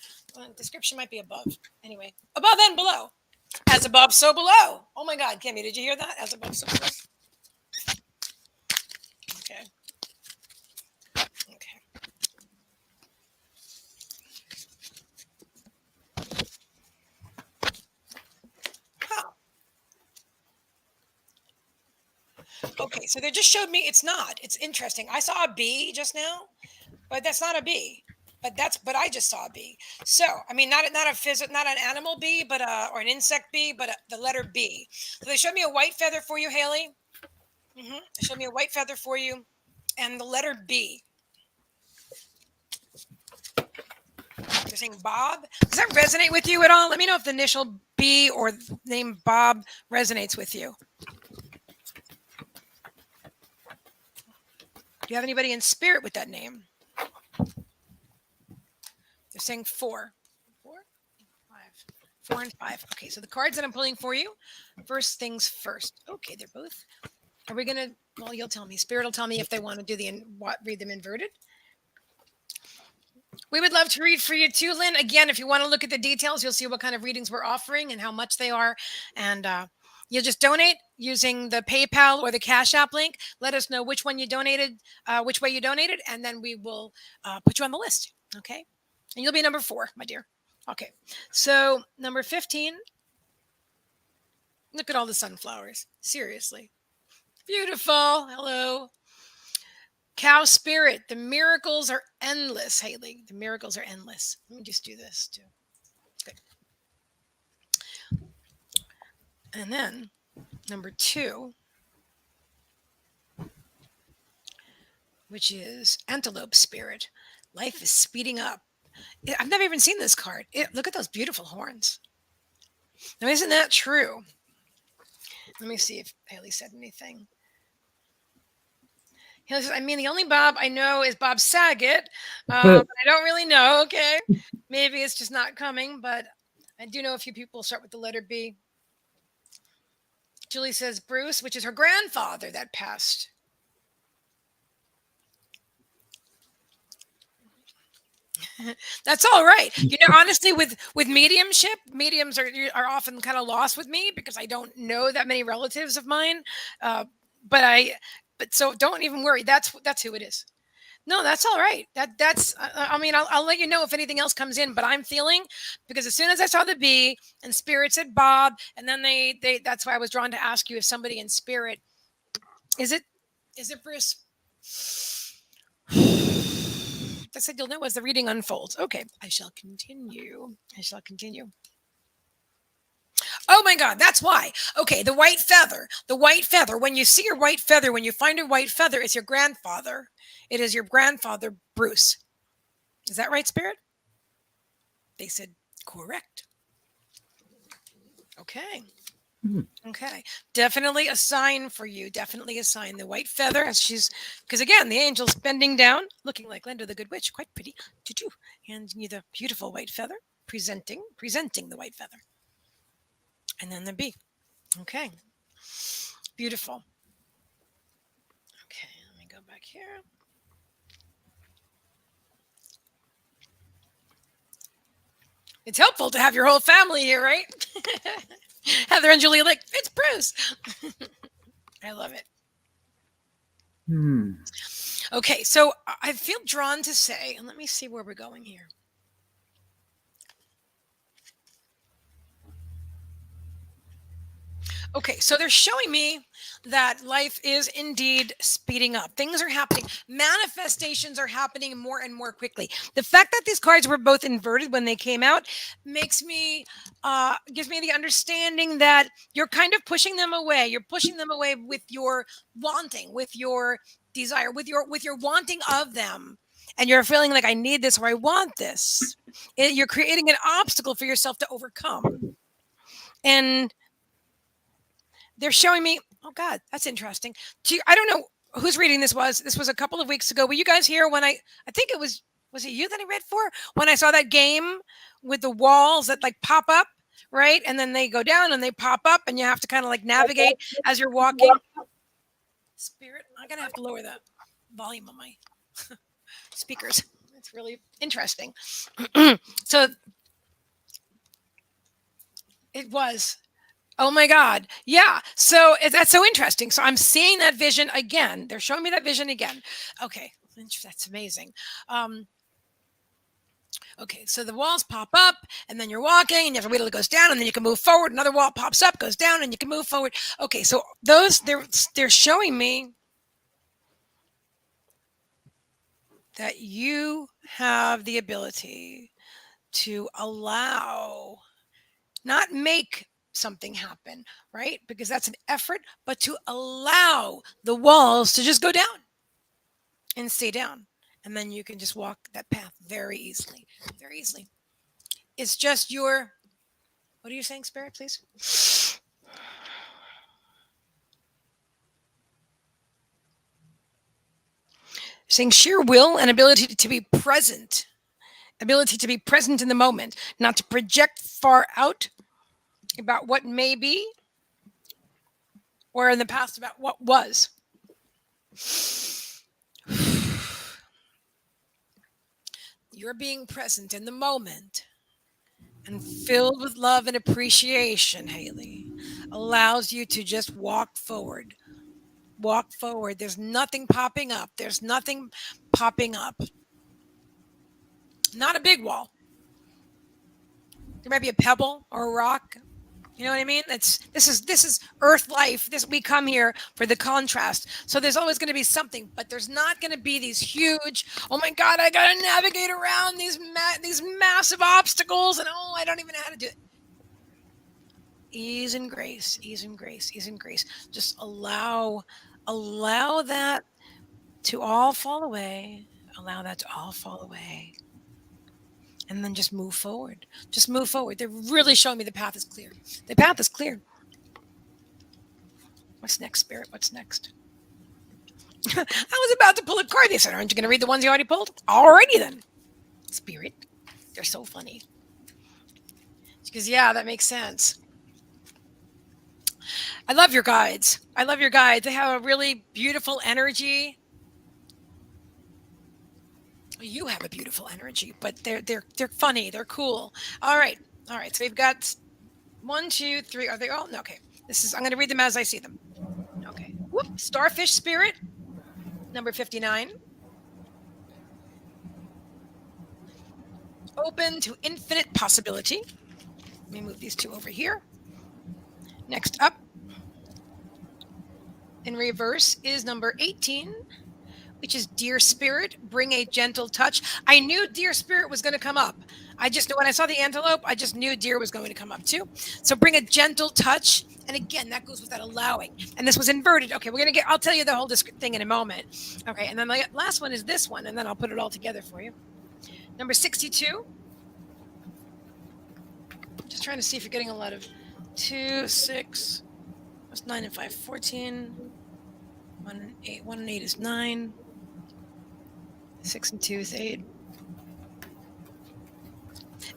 Description might be above. Anyway, above and below. As above, so below. Oh my God, Kimmie, did you hear that? As above, so below. Okay. Okay. Huh. Okay, so they just showed me it's not. It's interesting. I saw a bee just now, but that's not a bee. But I just saw a bee. So I mean, not an animal bee, but or an insect bee, but the letter B. So they showed me a white feather for you, Haley. They showed me a white feather for you, and the letter B. They're saying Bob. Does that resonate with you at all? Let me know if the initial B or the name Bob resonates with you. Do you have anybody in spirit with that name? They're saying 4. 4? 5. 4 and 5. Okay, so the cards that I'm pulling for you, first things first. Okay, they're both. Are we going to, well, you'll tell me. Spirit will tell me if they want to do read them inverted. We would love to read for you too, Lynn. Again, if you want to look at the details, you'll see what kind of readings we're offering and how much they are. And you'll just donate using the PayPal or the Cash App link. Let us know which one you donated, which way you donated, and then we will put you on the list. Okay? And you'll be number 4, my dear. Okay. So number 15. Look at all the sunflowers. Seriously. Beautiful. Hello. Cow spirit. The miracles are endless, Haley. The miracles are endless. Let me just do this too. Good. And then number 2, which is antelope spirit. Life is speeding up. I've never even seen this card. Look at those beautiful horns. Now, isn't that true? Let me see if Haley said anything. Haley says, I mean, the only Bob I know is Bob Saget. I don't really know. Okay. Maybe it's just not coming, but I do know a few people start with the letter B. Julie says Bruce, which is her grandfather that passed. That's all right. Honestly, with mediumship, mediums are often kind of lost with me because I don't know that many relatives of mine. But so don't even worry. That's who it is. No, that's all right. That's. I mean, I'll let you know if anything else comes in. But I'm feeling, because as soon as I saw the B and spirit said Bob, and then they that's why I was drawn to ask you if somebody in spirit is it Bruce. I said you'll know as the reading unfolds. Okay, I shall continue. Oh my God, that's why. Okay, the white feather. The white feather. When you see your white feather, when you find a white feather, it's your grandfather. It is your grandfather, Bruce. Is that right, Spirit? They said correct. Okay. Okay. Definitely a sign for you. Definitely a sign. The white feather, as because again, the angel's bending down, looking like Linda the Good Witch, quite pretty. And you the beautiful white feather, presenting the white feather. And then the B. Okay. Beautiful. Okay, let me go back here. It's helpful to have your whole family here, right? Heather and Julie like, it's Bruce. I love it. Okay, so I feel drawn to say, and let me see where we're going here. Okay, so they're showing me that life is indeed speeding up. Things are happening. Manifestations are happening more and more quickly. The fact that these cards were both inverted when they came out gives me the understanding that you're kind of pushing them away. You're pushing them away with your wanting, with your desire, with your wanting of them. And you're feeling like I need this or I want this. You're creating an obstacle for yourself to overcome. And they're showing me, oh God, that's interesting. I don't know whose reading this was. This was a couple of weeks ago. Were you guys here when I think it was it you that I read for? When I saw that game with the walls that like pop up, right? And then they go down and they pop up and you have to kind of like navigate as you're walking. Spirit, I'm going to have to lower the volume on my speakers. It's really interesting. So it was. Oh my God. Yeah. So that's so interesting. So I'm seeing that vision again. They're showing me that vision again. Okay. That's amazing. Okay. So the walls pop up and then you're walking and you have to wait till it goes down and then you can move forward. Another wall pops up, goes down and you can move forward. Okay. So they're showing me that you have the ability to allow, not make something happen, right? Because that's an effort, but to allow the walls to just go down and stay down. And then you can just walk that path very easily, very easily. It's just what are you saying, Spirit, please? Saying sheer will and ability to be present in the moment, not to project far out about what may be or in the past about what was. You're being present in the moment and filled with love and appreciation, Haley, allows you to just walk forward. Walk forward. There's nothing popping up. Not a big wall. There might be a pebble or a rock, You know what I mean? This is Earth life. This we come here for the contrast. So there's always going to be something, but there's not going to be these huge. Oh my God! I got to navigate around these massive obstacles, and I don't even know how to do it. Ease and grace, ease and grace, ease and grace. Just allow that to all fall away. Allow that to all fall away, and then just move forward. Just move forward. They're really showing me the path is clear. The path is clear. What's next, Spirit? What's next? I was about to pull a card. They said, aren't you going to read the ones you already pulled? Alrighty then. Spirit. They're so funny. Because, yeah, that makes sense. I love your guides. I love your guides. They have a really beautiful energy. You have a beautiful energy, but they're funny. They're cool. All right. So we've got 1, 2, 3. Are they all? No, okay. I'm going to read them as I see them. Okay. Whoop. Starfish Spirit, number 59. Open to infinite possibility. Let me move these two over here. Next up, in reverse, is number 18, which is Dear Spirit, bring a gentle touch. I knew Dear Spirit was going to come up. I just knew when I saw the antelope, I just knew deer was going to come up too. So bring a gentle touch. And again, that goes with that allowing. And this was inverted. Okay, I'll tell you the whole thing in a moment. Okay, and then my last one is this one, and then I'll put it all together for you. Number 62. Just trying to see if you're getting a lot of 2, 6, that's 9 and 5, 14. 1 and 8. 1 and 8 is 9. 6 and 2 is 8.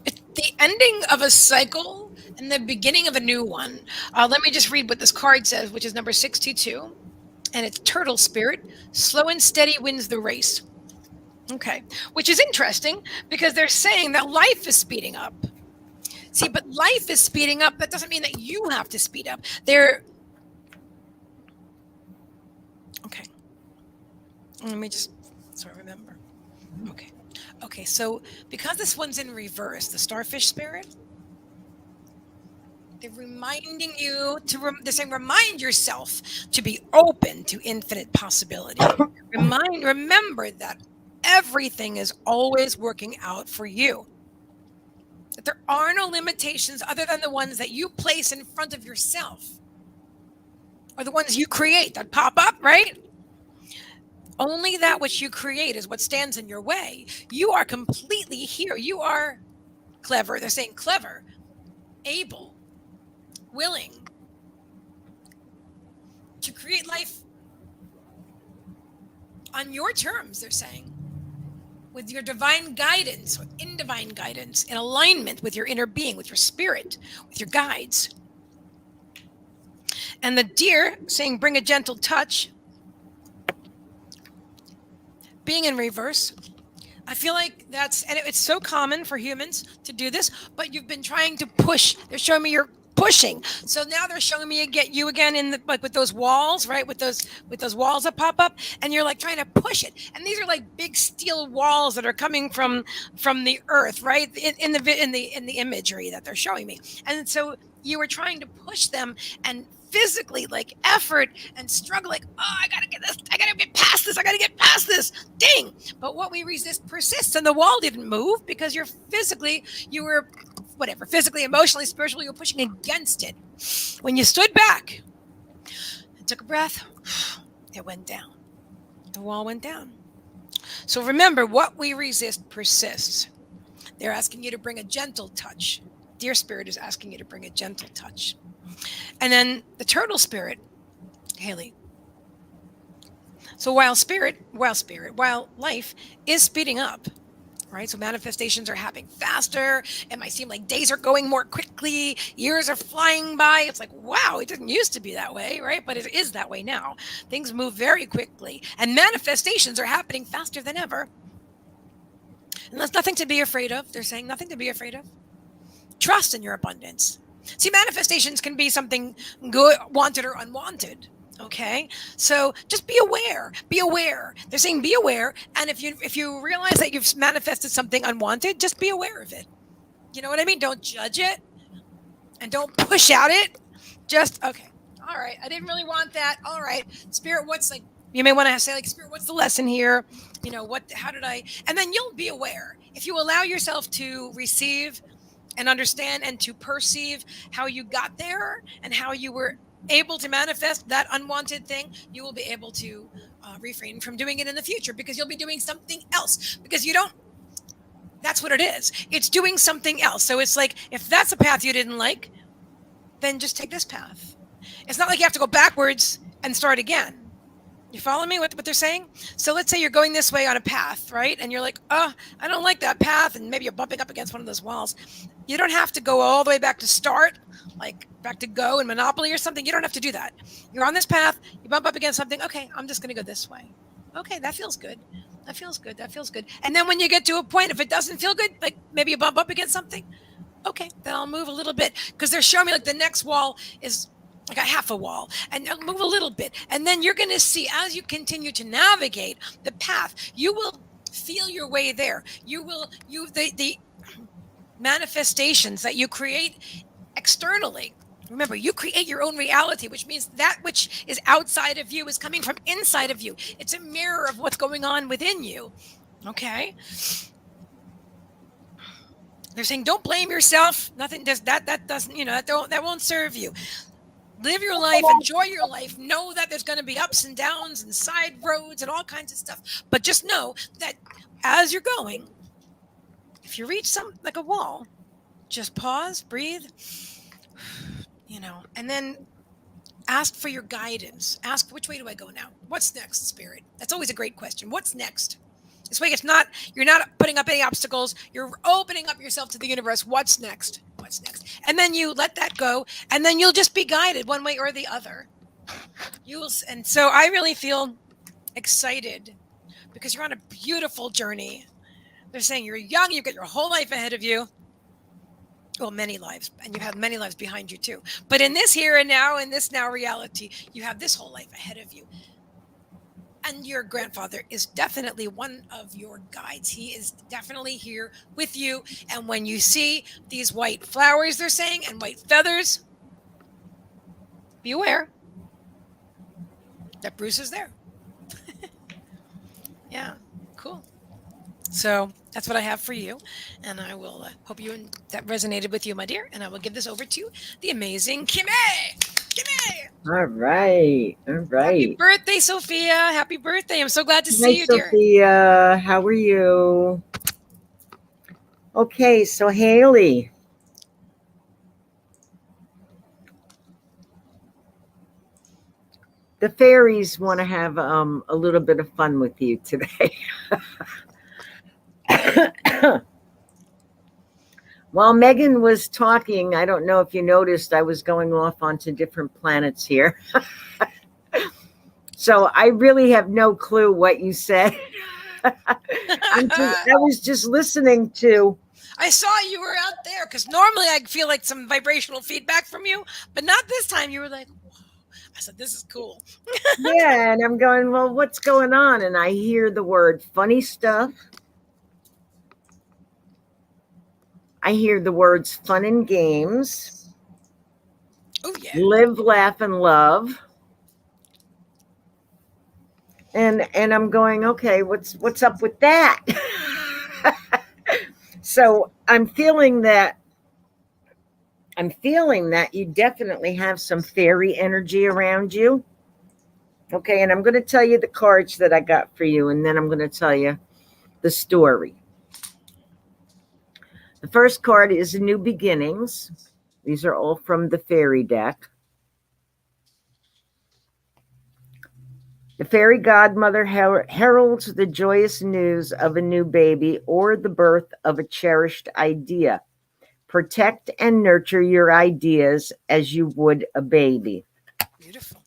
It's the ending of a cycle and the beginning of a new one. Let me just read what this card says, which is number 62. And it's Turtle Spirit. Slow and steady wins the race. Okay. Which is interesting because they're saying that life is speeding up. See, but life is speeding up. That doesn't mean that you have to speed up. Okay. Let me just remember. Okay. So because this one's in reverse, the Starfish Spirit, they're reminding you they're saying remind yourself to be open to infinite possibility. Remember that everything is always working out for you. That there are no limitations other than the ones that you place in front of yourself, or the ones you create that pop up, right? Only that which you create is what stands in your way. You are completely here. You are clever. They're saying clever, able, willing to create life on your terms, they're saying. With your divine guidance, or in divine guidance, in alignment with your inner being, with your spirit, with your guides. And the deer saying, bring a gentle touch. Being in reverse. I feel like it's so common for humans to do this, but you've been trying to push. They're showing me you're pushing. So now they're showing me you again in with those walls, right? With those walls that pop up, and you're like trying to push it. And these are like big steel walls that are coming from the earth, right? In the imagery that they're showing me. And so you were trying to push them and physically like effort and struggle, like, oh, I gotta get get past this, dang. But what we resist persists, and the wall didn't move because you were physically, emotionally, spiritually, you're pushing against it. When you stood back and took a breath, it went down. The wall went down. So remember, what we resist persists. They're asking you to bring a gentle touch. Dear Spirit is asking you to bring a gentle touch. And then the Turtle Spirit, Haley. So while life is speeding up, right? So manifestations are happening faster. It might seem like days are going more quickly. Years are flying by. It's like, wow, it didn't used to be that way, right? But it is that way now. Things move very quickly. And manifestations are happening faster than ever. And there's nothing to be afraid of. They're saying nothing to be afraid of. Trust in your abundance. See, manifestations can be something good, wanted or unwanted. Okay, so just be aware. Be aware. They're saying be aware, and if you realize that you've manifested something unwanted, just be aware of it. You know what I mean? Don't judge it. and don't push out it. Just okay. All right. I didn't really want that. All right. Spirit, what's like you may want to say like Spirit, what's the lesson here? What how did I and then you'll be aware. If you allow yourself to receive and understand and to perceive how you got there and how you were able to manifest that unwanted thing, you will be able to refrain from doing it in the future because you'll be doing something else because you don't that's what it is. It's doing something else. So it's like if that's a path you didn't like, then just take this path. It's not like you have to go backwards and start again. You follow me what they're saying? So let's say you're going this way on a path, right? And you're like, oh, I don't like that path. And maybe you're bumping up against one of those walls. You don't have to go all the way back to start, like back to go in Monopoly or something. You don't have to do that. You're on this path. You bump up against something. Okay, I'm just going to go this way. Okay, that feels good. That feels good. That feels good. And then when you get to a point, if it doesn't feel good, like maybe you bump up against something. Okay, then I'll move a little bit because they're showing me like the next wall is like a half a wall and I'll move a little bit. And then you're going to see as you continue to navigate the path, you will feel your way there. The manifestations that you create externally. Remember, you create your own reality, which means that which is outside of you is coming from inside of you. It's a mirror of what's going on within you. Okay? They're saying don't blame yourself. Nothing does that doesn't, that won't serve you. Live your life, enjoy your life. Know that there's going to be ups and downs and side roads and all kinds of stuff. But just know that as you're going, if you reach like a wall, just pause, breathe, and then ask for your guidance. Ask, which way do I go now? What's next, Spirit? That's always a great question. What's next? This way you're not putting up any obstacles. You're opening up yourself to the universe. What's next? What's next? And then you let that go, and then you'll just be guided one way or the other. And so I really feel excited because you're on a beautiful journey. They're saying you're young, you've got your whole life ahead of you. Well, many lives, and you have many lives behind you too. But in this here and now, in this now reality, you have this whole life ahead of you. And your grandfather is definitely one of your guides. He is definitely here with you. And when you see these white flowers, they're saying, and white feathers, be aware that Bruce is there. Yeah, cool. So that's what I have for you. And I will hope that resonated with you, my dear. And I will give this over to the amazing Kimmie. Kimmie! All right. Happy birthday, Sophia. Happy birthday. I'm so glad to see you, dear. Sophia, how are you? Okay, so Haley. The fairies want to have a little bit of fun with you today. While Meagan was talking, I don't know if you noticed, I was going off onto different planets here. So I really have no clue what you said. I was just listening to. I saw you were out there because normally I feel like some vibrational feedback from you, but not this time. You were like, whoa. I said, this is cool. Yeah, and I'm going, well, what's going on? And I hear the word funny stuff. I hear the words fun and games. Oh, yeah. Live, laugh, and love. And I'm going, okay, what's up with that? So I'm feeling that you definitely have some fairy energy around you. Okay, and I'm going to tell you the cards that I got for you, and then I'm going to tell you the story. The first card is New Beginnings. These are all from the fairy deck. The fairy godmother heralds the joyous news of a new baby or the birth of a cherished idea. Protect and nurture your ideas as you would a baby. Beautiful.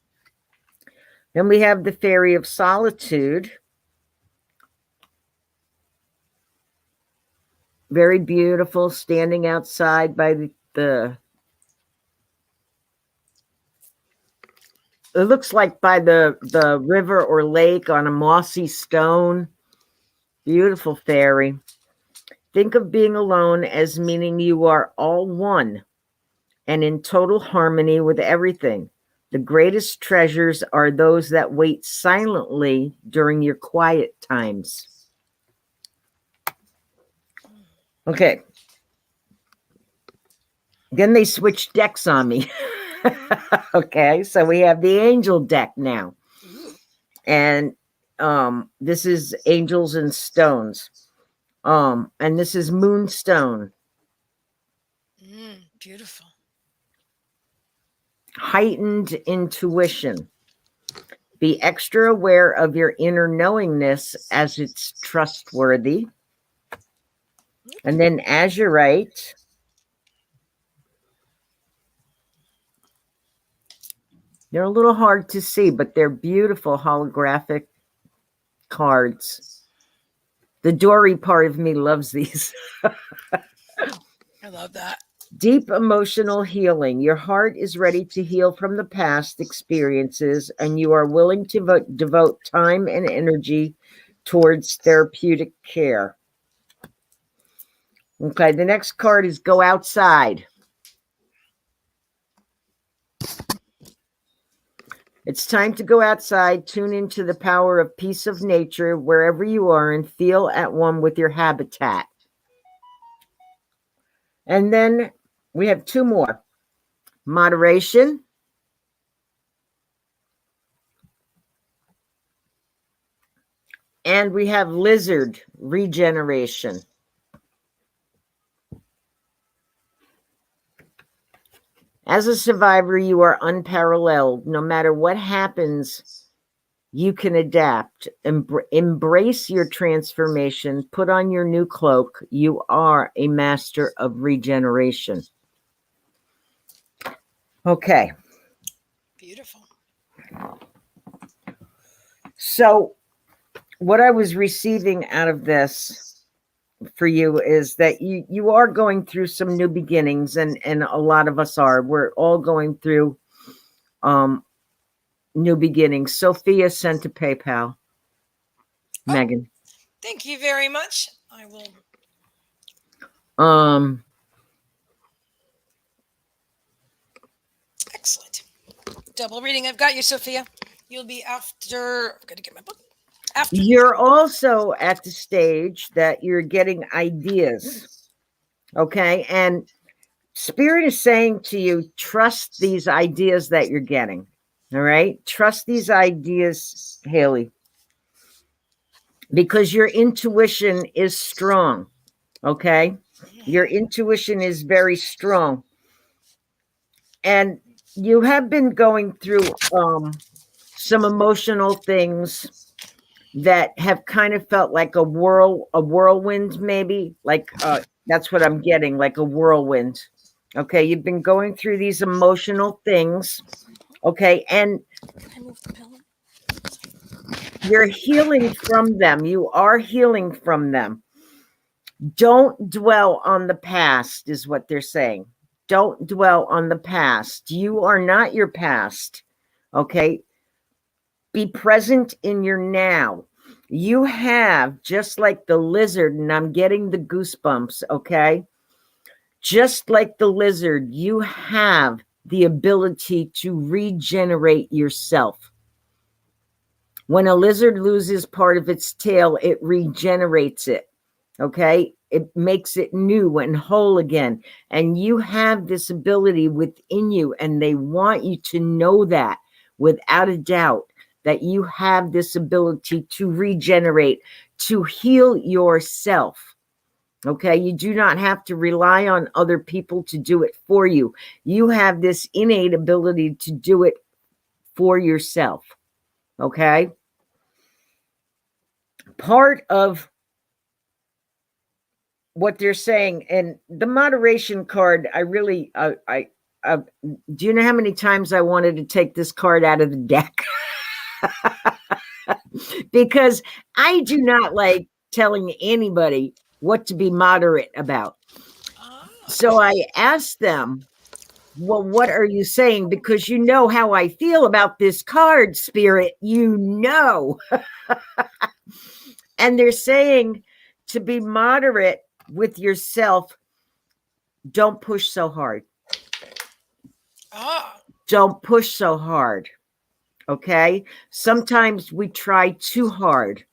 Then we have the fairy of solitude. Very beautiful, standing outside by the it looks like by the river or lake on a mossy stone. Beautiful fairy. Think of being alone as meaning you are all one. and in total harmony with everything. The greatest treasures are those that wait silently during your quiet times. Okay. Then they switched decks on me. Okay, so we have the angel deck now. And this is angels and stones. And this is moonstone. Beautiful. Heightened intuition. Be extra aware of your inner knowingness as it's trustworthy. And then azurite. They're a little hard to see, but they're beautiful holographic cards. The Dory part of me loves these. I love that. Deep emotional healing. Your heart is ready to heal from the past experiences, and you are willing to devote time and energy towards therapeutic care. Okay, the next card is go outside. It's time to go outside, tune into the power of peace of nature wherever you are, and feel at one with your habitat. And then we have two more. Moderation. And we have lizard, regeneration. As a survivor, you are unparalleled. No matter what happens, you can adapt. Embrace your transformation. Put on your new cloak. You are a master of regeneration. Okay. Beautiful. So what I was receiving out of this for you is that you are going through some new beginnings, and a lot of us are. We're all going through new beginnings. Sophia sent a PayPal. Megan. Thank you very much. I will. Excellent. Double reading. I've got you, Sophia. You'll be after. I'm going to get my book. After. You're also at the stage that you're getting ideas. Okay. And Spirit is saying to you, trust these ideas that you're getting. All right. Trust these ideas, Haley, because your intuition is strong. Okay. Your intuition is very strong. And you have been going through some emotional things that have kind of felt like a whirlwind, maybe. Like that's what I'm getting, like a whirlwind. Okay, you've been going through these emotional things. Okay, and you're healing from them. You are healing from them. Don't dwell on the past, is what they're saying. Don't dwell on the past. You are not your past. Okay, be present in your now. You have, just like the lizard, and I'm getting the goosebumps, okay? Just like the lizard, you have the ability to regenerate yourself. When a lizard loses part of its tail, it regenerates it, okay? It makes it new and whole again. And you have this ability within you, and they want you to know that without a doubt, that you have this ability to regenerate, to heal yourself. Okay, you do not have to rely on other people to do it for you. You have this innate ability to do it for yourself. Okay, part of what they're saying, and the moderation card, I really, do you know how many times I wanted to take this card out of the deck? Because I do not like telling anybody what to be moderate about. So I asked them, well, what are you saying? Because you know how I feel about this card, Spirit, you know. And they're saying to be moderate with yourself. Don't push so hard. Ah. Don't push so hard. Okay. Sometimes we try too hard.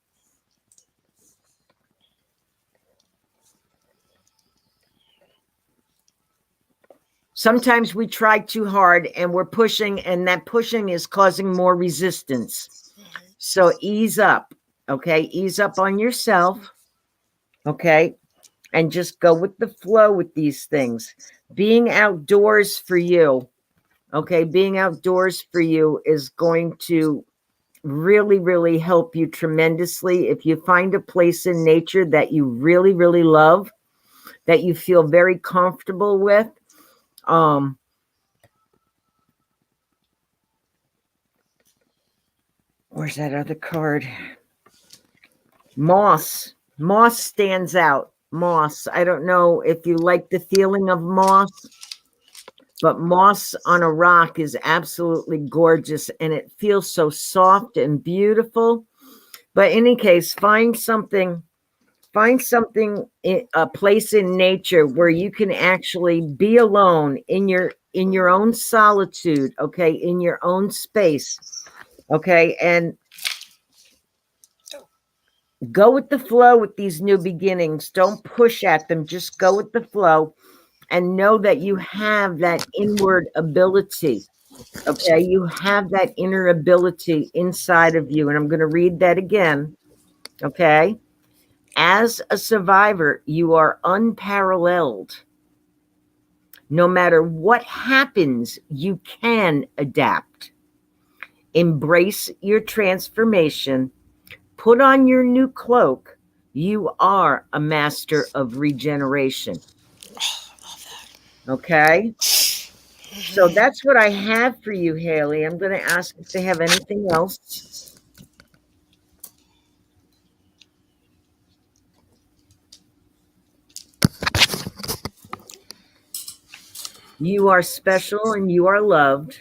Sometimes we try too hard and we're pushing, and that pushing is causing more resistance. So ease up. Okay. Ease up on yourself. Okay. And just go with the flow with these things. Being outdoors for you. Okay. Being outdoors for you is going to really, really help you tremendously. If you find a place in nature that you really, really love, that you feel very comfortable with, where's that other card? Moss. Moss stands out. Moss. I don't know if you like the feeling of moss, but moss on a rock is absolutely gorgeous, and it feels so soft and beautiful. But in any case, find something, a place in nature where you can actually be alone in your own solitude, okay, in your own space, okay, and go with the flow with these new beginnings. Don't push at them, just go with the flow, and know that you have that inward ability. Okay, you have that inner ability inside of you, and I'm going to read that again. Okay. As a survivor, you are unparalleled. No matter what happens, you can adapt. Embrace your transformation. Put on your new cloak. You are a master of regeneration. Okay? So that's what I have for you, Haley. I'm going to ask if they have anything else. You are special and you are loved.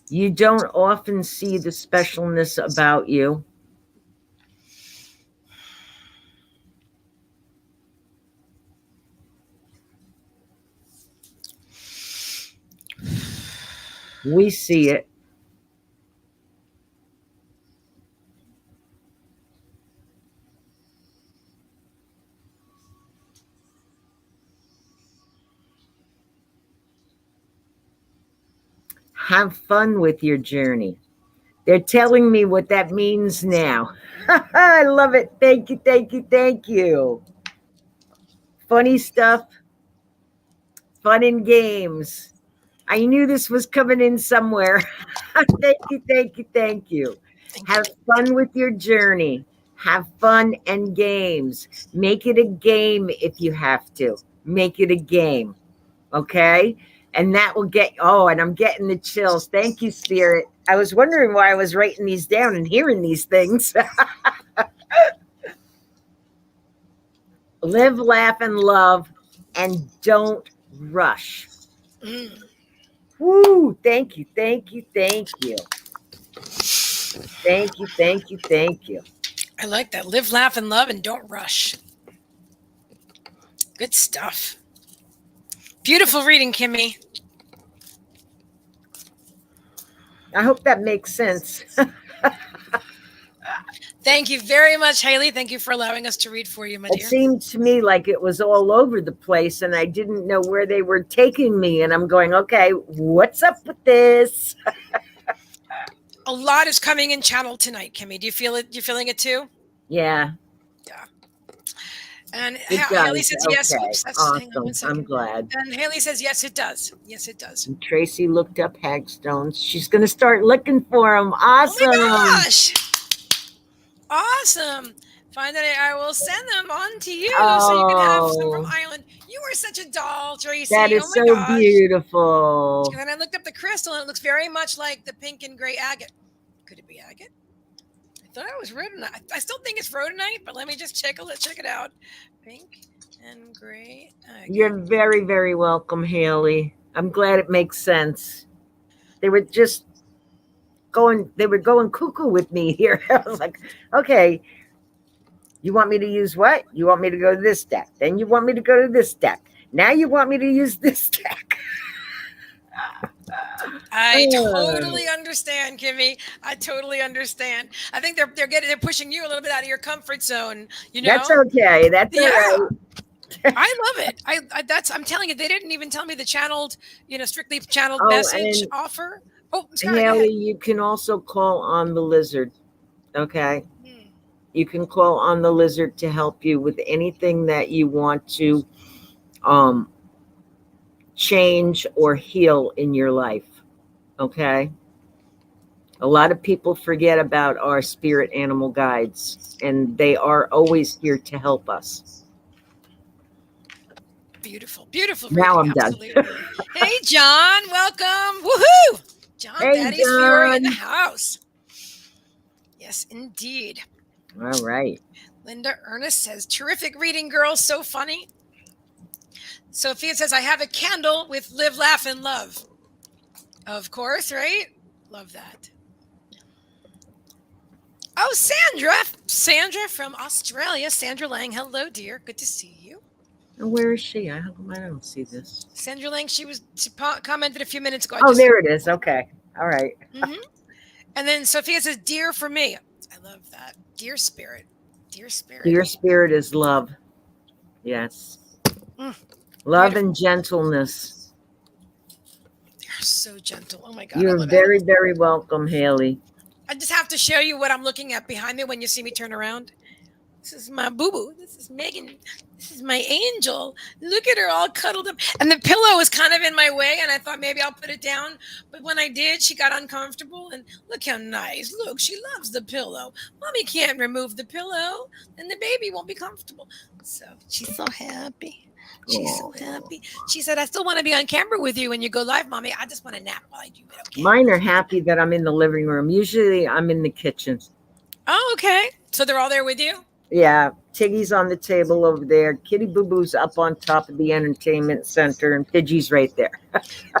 You don't often see the specialness about you. We see it. Have fun with your journey. They're telling me what that means now. I love it. Thank you, thank you, thank you. Funny stuff, fun and games. I knew this was coming in somewhere. Thank you, thank you, thank you. Have fun with your journey. Have fun and games. Make it a game if you have to. Make it a game. Okay? And that will get, oh, and I'm getting the chills. Thank you, Spirit. I was wondering why I was writing these down and hearing these things. Live, laugh, and love, and don't rush. Woo! Thank you, thank you, thank you. Thank you, thank you, thank you. I like that. Live, laugh, and love, and don't rush. Good stuff. Beautiful reading, Kimmie. I hope that makes sense. Thank you very much, Haley. Thank you for allowing us to read for you, my dear. It seemed to me like it was all over the place, and I didn't know where they were taking me. And I'm going, okay, what's up with this? A lot is coming in channel tonight, Kimmie. Do you feel it? You feeling it too? Yeah. Yeah. And It Haley does. says yes. Okay. Oops, that's Awesome. hang on one second. I'm glad. And Haley says yes, it does. Yes, it does. And Tracy looked up hagstones. She's going to start looking for them. Awesome. Oh my gosh. Awesome. Find that I will send them on to you so you can have some from Ireland. You are such a doll, Tracy. That is so beautiful. And then I looked up the crystal and it looks very much like the pink and gray agate. Could it be agate? I thought it was rhodonite. I still think it's rhodonite, but let me just check it out. Pink and gray agate. You're very, very welcome, Haley. I'm glad it makes sense. They were just going cuckoo with me here. I was like, okay, you want me to use what? You want me to go to this deck. Then you want me to go to this deck. Now you want me to use this deck? I totally understand, Kimmie. I totally understand. I think they're pushing you a little bit out of your comfort zone. You know, That's okay. That's all yeah. right. I love it. I'm telling you, they didn't even tell me the channeled, strictly channeled Oh, message and offer. Oh, Scott, go Haley, ahead. you can also call on the lizard. Okay. Hmm. You can call on the lizard to help you with anything that you want to um, change or heal in your life. Okay. A lot of people forget about our spirit animal guides, and they are always here to help us. Beautiful, beautiful Now reading. I'm done. Absolutely. Hey, John, welcome. Woohoo! John, Hey, Daddy's Fury in the John. house. Yes, indeed. All right. Linda Ernest says, terrific reading, girls. So funny. Sophia says, I have a candle with live, laugh, and love. Of course, right? Love that. Oh, Sandra from Australia. Sandra Lang. Hello, dear. Good to see you. And where is she? I don't see this. Sandra Lang, she commented a few minutes ago. There it is. Okay. All right. Mm-hmm. And then Sophia says, dear for me. I love that. Dear spirit. Dear spirit. Dear spirit is love. Yes. Love and gentleness. They're so gentle. Oh my God. You're very, very welcome, Haley. I just have to show you what I'm looking at behind me when you see me turn around. This is my boo-boo. This is Meagan. This is my angel. Look at her all cuddled up. And the pillow was kind of in my way, and I thought maybe I'll put it down. But when I did, she got uncomfortable. And look how nice. Look, she loves the pillow. Mommy can't remove the pillow, and the baby won't be comfortable. So she's so happy. She's so happy. She said, I still want to be on camera with you when you go live, Mommy. I just want to nap while I do it. Okay? Mine are happy that I'm in the living room. Usually I'm in the kitchen. Oh, okay. So they're all there with you? Yeah. Tiggy's on the table over there. Kitty Boo Boo's up on top of the entertainment center, and Pidgey's right there.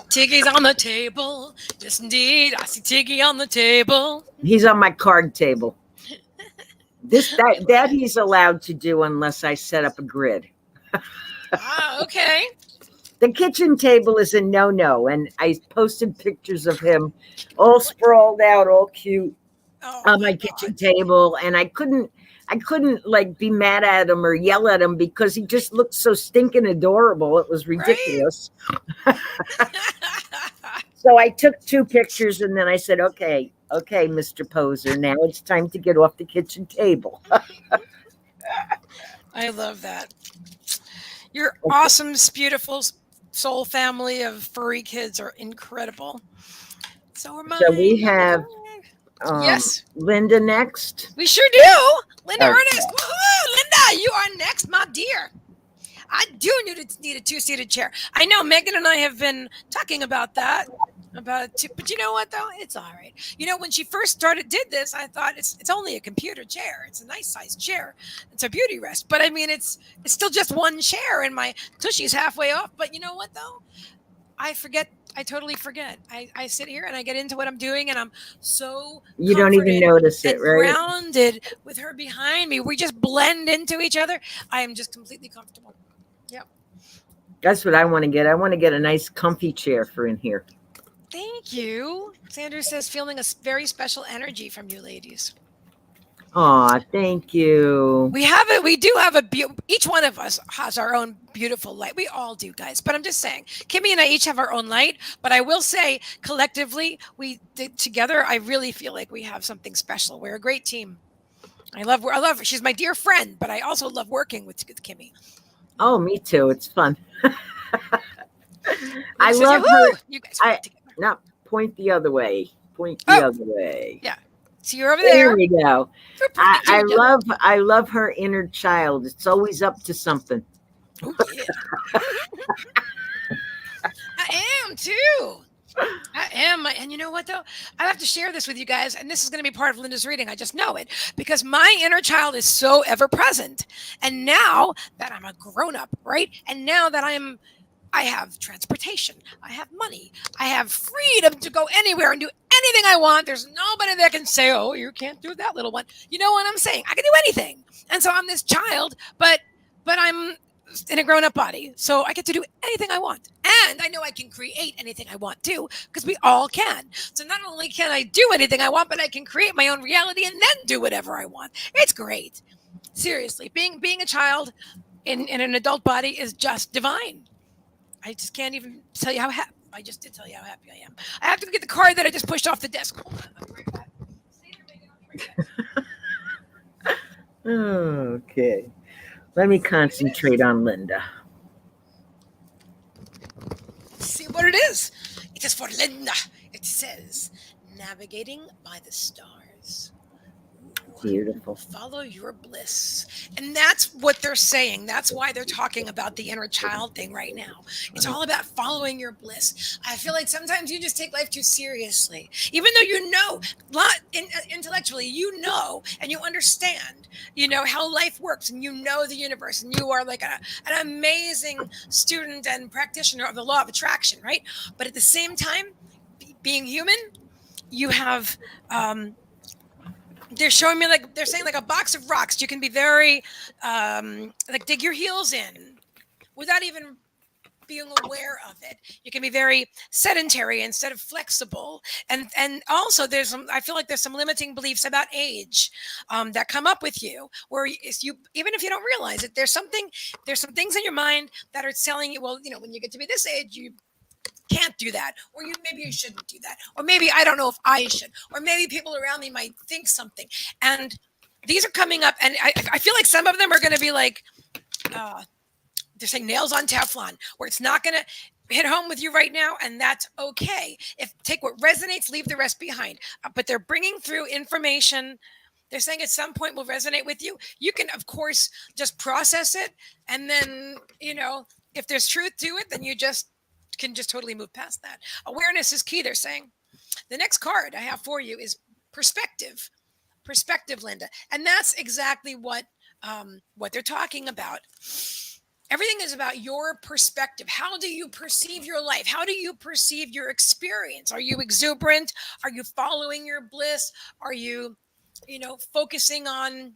Tiggy's on the table. Yes, indeed. I see Tiggy on the table. He's on my card table. That he's allowed to do unless I set up a grid. Ah, okay. The kitchen table is a no-no, and I posted pictures of him all sprawled out, all cute on my kitchen table, and I couldn't like be mad at him or yell at him because he just looked so stinking adorable. It was ridiculous. Right? So I took 2 pictures, and then I said, okay, Mr. Poser, now it's time to get off the kitchen table. I love that. Your awesome, beautiful soul family of furry kids are incredible. So are mine. So we have yes, Linda next. We sure do. Linda Ernest. Woohoo! Linda, you are next, my dear. I do need a 2-seated chair. I know Megan and I have been talking about that. But you know what though? It's all right. When she first did this, I thought it's only a computer chair. It's a nice sized chair. It's a beauty rest. But I mean, it's still just one chair, and my tushy's halfway off. But you know what though? I forget. I totally forget. I sit here and I get into what I'm doing, and I'm so you don't even notice it, right? Grounded with her behind me. We just blend into each other. I am just completely comfortable. Yep. That's what I want to get. I want to get a nice comfy chair for in here. Thank you. Sandra says, feeling a very special energy from you ladies. Aw, thank you. We do have each one of us has our own beautiful light. We all do, guys. But I'm just saying, Kimmie and I each have our own light. But I will say, collectively, together, I really feel like we have something special. We're a great team. I love her. She's my dear friend, but I also love working with Kimmie. Oh, me too. It's fun. I love her. You guys work together. No, point the other way. Point the other way. Yeah. So you're over there. There we go. I love her inner child. It's always up to something. Oh, yeah. I am too. I am. And you know what though? I have to share this with you guys. And this is going to be part of Linda's reading. I just know it because my inner child is so ever present. And now that I'm a grown up, right? And now that I have transportation. I have money. I have freedom to go anywhere and do anything I want. There's nobody that can say, oh, you can't do that, little one. You know what I'm saying? I can do anything. And so I'm this child, but I'm in a grown-up body, so I get to do anything I want, and I know I can create anything I want too, because we all can. So not only can I do anything I want, but I can create my own reality and then do whatever I want. It's great. Seriously, being a child in an adult body is just divine. I just can't even tell you how happy. I just did tell you how happy I am. I have to go get the card that I just pushed off the desk. Hold on, I'll be right back. Stay there, Megan. I'll be right back. Okay. Let me concentrate on Linda. See what it is. It is for Linda. It says, navigating by the stars. Beautiful. Follow your bliss. And that's what they're saying. That's why they're talking about the inner child thing right now. It's all about following your bliss. I feel like sometimes you just take life too seriously. Even though you know, intellectually, you know, and you understand, how life works, and you know the universe, and you are like an amazing student and practitioner of the law of attraction, right? But at the same time, being human, you have they're showing me, like they're saying, like a box of rocks. You can be very like dig your heels in without even being aware of it. You can be very sedentary instead of flexible, and also I feel like there's some limiting beliefs about age that come up with you, where you even if you don't realize it, there's some things in your mind that are telling you, well, when you get to be this age, you can't do that, or maybe you shouldn't do that, or maybe I don't know if I should, or maybe people around me might think something. And these are coming up, and I feel like some of them are going to be like they're saying nails on Teflon, where it's not going to hit home with you right now, and that's okay. If take what resonates, leave the rest behind. But they're bringing through information. They're saying at some point will resonate with you. You can, of course, just process it, and then if there's truth to it, then you can just totally move past that. Awareness is key, they're saying. The next card I have for you is perspective. Perspective, Linda. And that's exactly what they're talking about. Everything is about your perspective. How do you perceive your life? How do you perceive your experience? Are you exuberant? Are you following your bliss? Are you, focusing on?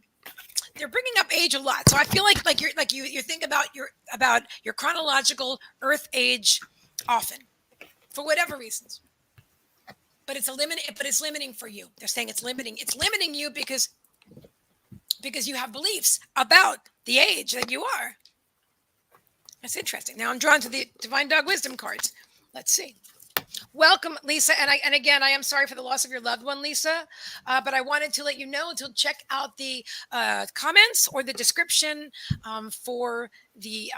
They're bringing up age a lot, so I feel like you think about your chronological Earth age often, for whatever reasons. But it's limiting for you. They're saying it's limiting. It's limiting you because you have beliefs about the age that you are. That's interesting. Now I'm drawn to the Divine Dog Wisdom cards. Let's see. Welcome, Lisa. And again, I am sorry for the loss of your loved one, Lisa. But I wanted to let you know to check out the comments or the description for the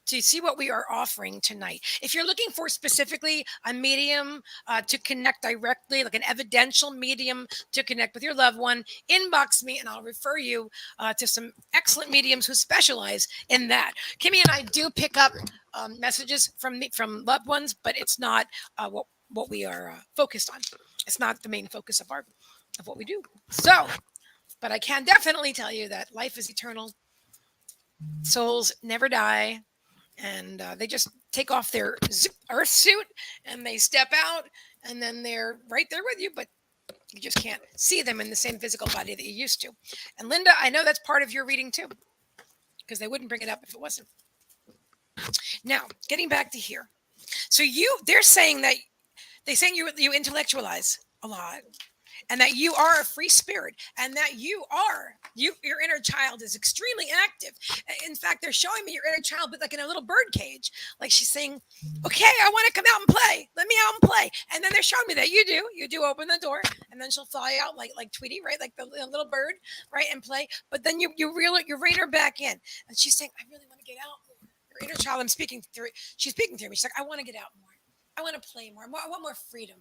to see what we are offering tonight. If you're looking for specifically a medium to connect directly, like an evidential medium to connect with your loved one, inbox me and I'll refer you to some excellent mediums who specialize in that. Kimmie and I do pick up messages from loved ones, but it's not what we are focused on. It's not the main focus of what we do. So, but I can definitely tell you that life is eternal. Souls never die. And they just take off their earth suit and they step out, and then they're right there with you, but you just can't see them in the same physical body that you used to. And Linda, I know that's part of your reading too, because they wouldn't bring it up if it wasn't. Now, getting back to here. So they're saying that you intellectualize a lot, and that you are a free spirit, and that your inner child is extremely active. In fact, they're showing me your inner child, but like in a little bird cage. Like she's saying, okay, I want to come out and play. Let me out and play. And then they're showing me that you do open the door, and then she'll fly out like Tweety, right? Like the little bird, right? And play. But then you rein her back in. And she's saying, I really want to get out more. Your inner child, she's speaking through me. She's like, I want to get out more. I want to play more. I want more freedom.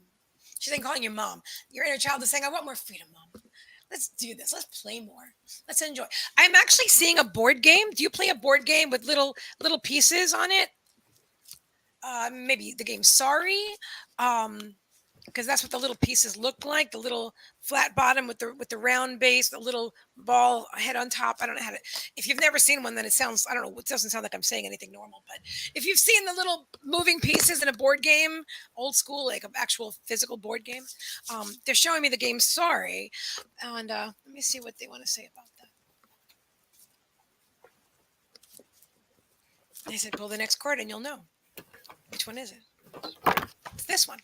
She's ain't calling you mom. Your inner child is saying, I want more freedom, mom. Let's do this. Let's play more. Let's enjoy. I'm actually seeing a board game. Do you play a board game with little pieces on it? Maybe the game Sorry. Because that's what the little pieces look like. The little flat bottom with the round base, the little ball head on top. I don't know how to. If you've never seen one, then it sounds. I don't know. It doesn't sound like I'm saying anything normal. But if you've seen the little moving pieces in a board game, old school, like an actual physical board game, they're showing me the game Sorry, and let me see what they want to say about that. They said, pull the next card and you'll know. Which one is it? It's this one.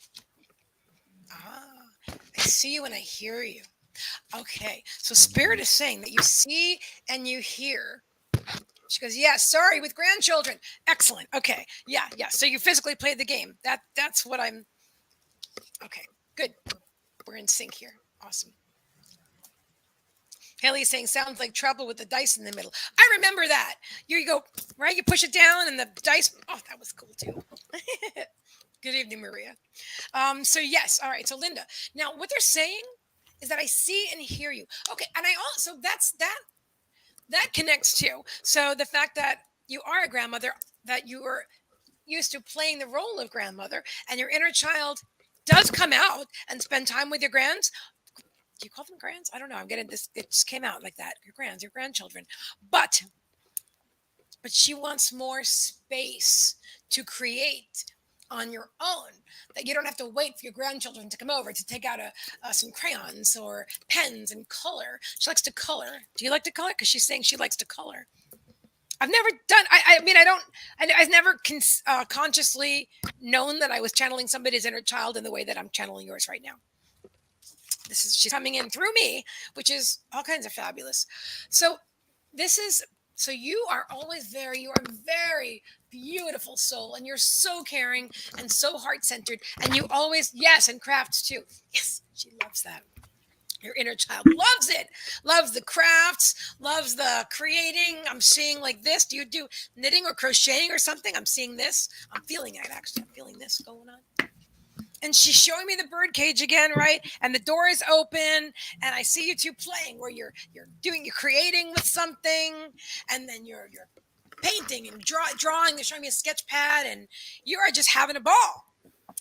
Ah, I see you and I hear you. Okay. So Spirit is saying that you see and you hear. She goes, yeah, sorry, with grandchildren. Excellent. Okay. Yeah, yeah. So you physically played the game. That's what I'm. Okay. Good. We're in sync here. Awesome. Haley's saying sounds like trouble with the dice in the middle. I remember that. Here you go, right? You push it down and the dice. Oh, that was cool too. Good evening, Maria. So yes, all right. So Linda, now what they're saying is that I see and hear you. Okay, and I also that connects too. So the fact that you are a grandmother, that you are used to playing the role of grandmother, and your inner child does come out and spend time with your grands. Do you call them grands? I don't know. I'm getting this. It just came out like that. Your grands, your grandchildren. But she wants more space to create on your own, that you don't have to wait for your grandchildren to come over to take out some crayons or pens and color. She likes to color. Do you like to color? Because she's saying she likes to color. I've never done. I mean, I don't. I've never consciously known that I was channeling somebody's inner child in the way that I'm channeling yours right now. She's coming in through me, which is all kinds of fabulous. So so you are always you are very beautiful soul, and you're so caring and so heart-centered, and you always, yes, and crafts too. Yes, she loves that. Your inner child loves it, loves the crafts, loves the creating. I'm seeing like this. Do you do knitting or crocheting or something? I'm seeing this. I'm feeling it, actually. I'm feeling this going on. And she's showing me the bird cage again, right? And the door is open, and I see you two playing where you're creating with something, and then you're painting and drawing. They're showing me a sketch pad, and you are just having a ball.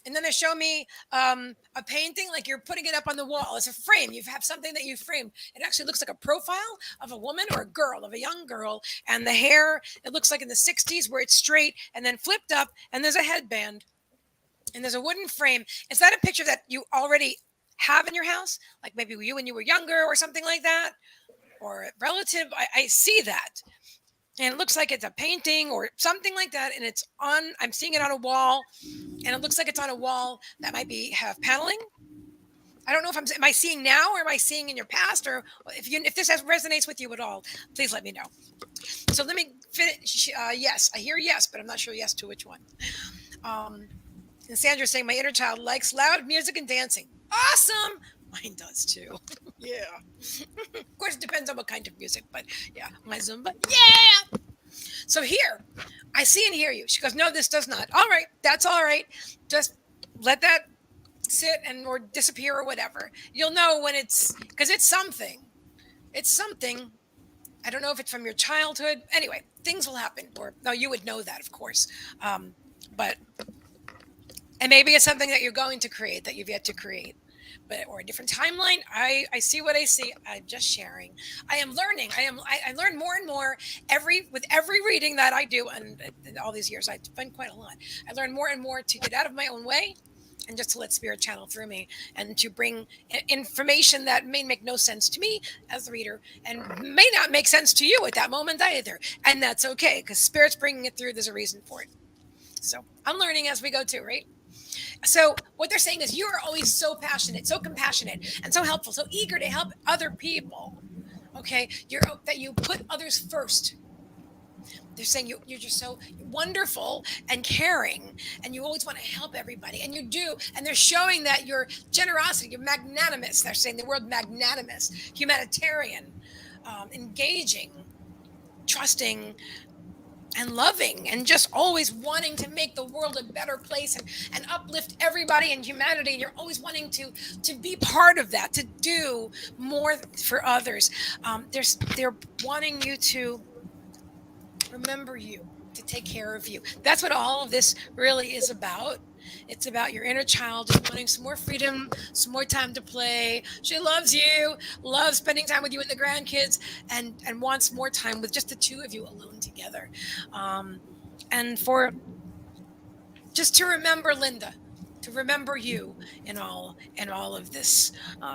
And then they show me a painting, like you're putting it up on the wall. It's a frame. You have something that you framed. It actually looks like a profile of a woman or a girl, of a young girl. And the hair, it looks like in the 60s where it's straight and then flipped up, and there's a headband. And there's a wooden frame. Is that a picture that you already have in your house? Like maybe you when you were younger or something like that? Or a relative? I see that. And it looks like it's a painting or something like that. And I'm seeing it on a wall. And it looks like it's on a wall that might have paneling. I don't know if am I seeing now, or am I seeing in your past, or if this resonates with you at all, please let me know. So let me finish. Yes, I hear yes, but I'm not sure yes to which one. And Sandra's saying my inner child likes loud music and dancing. Awesome. Mine does too. Yeah. Of course, it depends on what kind of music, but yeah, my Zumba. Yeah. So here, I see and hear you. She goes, no, this does not. All right, that's all right. Just let that sit or disappear or whatever. You'll know when because it's something. It's something. I don't know if it's from your childhood. Anyway, things will happen. Or no, you would know that, of course. But and maybe it's something that you're going to create that you've yet to create, or a different timeline. I see what I see. I'm just sharing. I am learning. I learn more and more with every reading that I do, and all these years I've done quite a lot. I learn more and more to get out of my own way, and just to let spirit channel through me, and to bring information that may make no sense to me as the reader, and may not make sense to you at that moment either, and that's okay, because spirit's bringing it through. There's a reason for it. So I'm learning as we go too, right? So what they're saying is you are always so passionate, so compassionate, and so helpful, so eager to help other people. Okay, that you put others first. They're saying you're just so wonderful and caring, and you always want to help everybody, and you do. And they're showing that your generosity, you're magnanimous. They're saying the word magnanimous, humanitarian, engaging, trusting, and loving, and just always wanting to make the world a better place, and uplift everybody in humanity. And you're always wanting to be part of that, to do more for others. They're wanting you to remember you, to take care of you. That's what all of this really is about. It's about your inner child just wanting some more freedom, some more time to play. She loves you, loves spending time with you and the grandkids, and wants more time with just the two of you alone together. And for just to remember Linda, to remember you in all of this,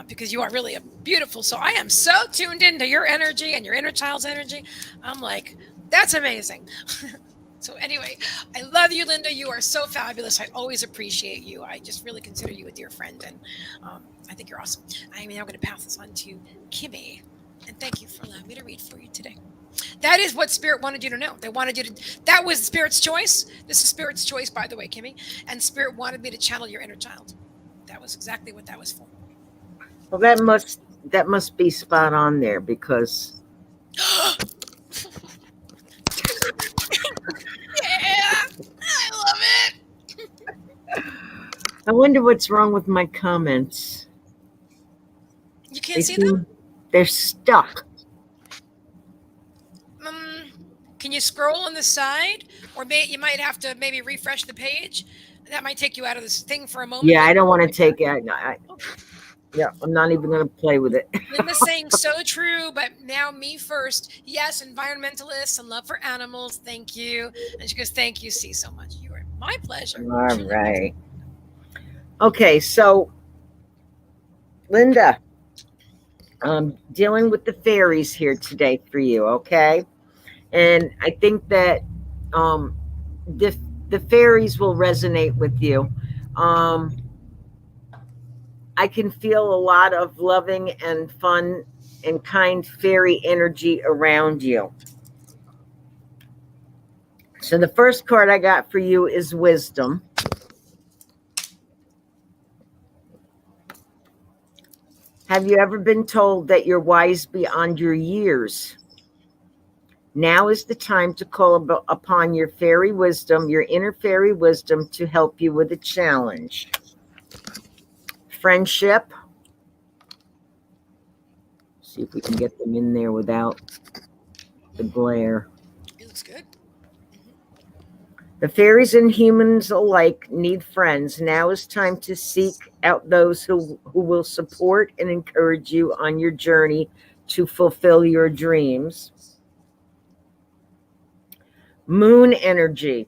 because you are really a beautiful soul. I am so tuned into your energy and your inner child's energy. I'm like, that's amazing. So anyway, I love you, Linda. You are so fabulous. I always appreciate you. I just really consider you a dear friend, and I think you're awesome. I am now going to pass this on to Kimmie, and thank you for allowing me to read for you today. That is what Spirit wanted you to know. They wanted you to. That was Spirit's choice. This is Spirit's choice, by the way, Kimmie. And Spirit wanted me to channel your inner child. That was exactly what that was for. Well, that must be spot on there because Yeah, I love it. I wonder what's wrong with my comments. You They can't see them? seem they're stuck. Um, can you scroll on the side, or you might have to maybe refresh the page? That might take you out of this thing for a moment. Yeah, I Maybe don't want to right take back. it. Yeah, I'm not even going to play with it. Linda's saying so true, but now me first. Yes, environmentalists and love for animals. Thank you. And she goes, "Thank you, C, so much. You are my pleasure." All right. Okay, so Linda, I'm dealing with the fairies here today for you, okay? And I think that um, the fairies will resonate with you. Um, I can feel a lot of loving and fun and kind fairy energy around you. So the first card I got for you is wisdom. Have you ever been told that you're wise beyond your years? Now is the time to call upon your fairy wisdom, your inner fairy wisdom, to help you with a challenge. Friendship. See if we can get them in there without the glare. It looks good. The fairies and humans alike need friends. Now is time to seek out those who will support and encourage you on your journey to fulfill your dreams. Moon energy.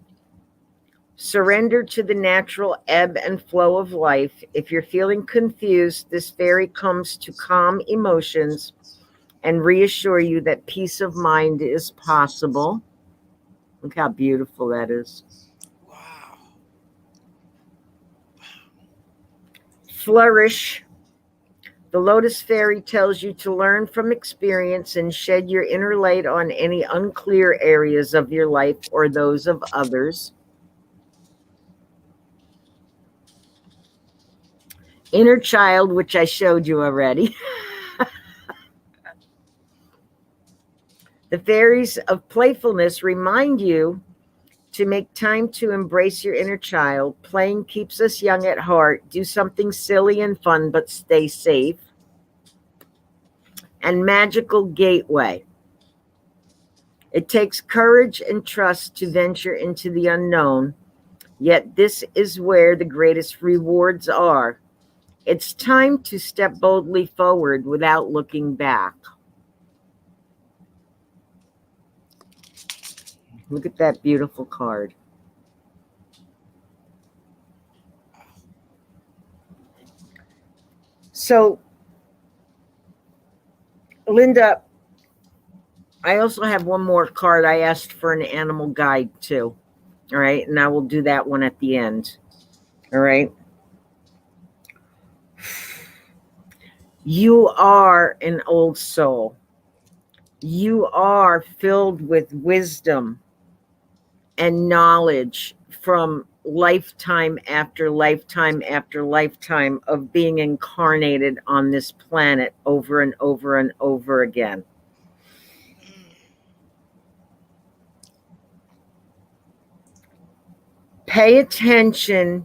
Surrender to the natural ebb and flow of life. If you're feeling confused, this fairy comes to calm emotions and reassure you that peace of mind is possible. Look how beautiful that is. Wow. Flourish. The Lotus Fairy tells you to learn from experience and shed your inner light on any unclear areas of your life or those of others. Inner child, which I showed you already. The fairies of playfulness remind you to make time to embrace your inner child. Playing keeps us young at heart. Do something silly and fun, but stay safe. And magical gateway. It takes courage and trust to venture into the unknown, yet this is where the greatest rewards are. It's time to step boldly forward without looking back. Look at that beautiful card. So, Linda, I also have one more card. I asked for an animal guide too. All right. And I will do that one at the end. All right. You are an old soul. You are filled with wisdom and knowledge from lifetime after lifetime after lifetime of being incarnated on this planet over and over and over again. Pay attention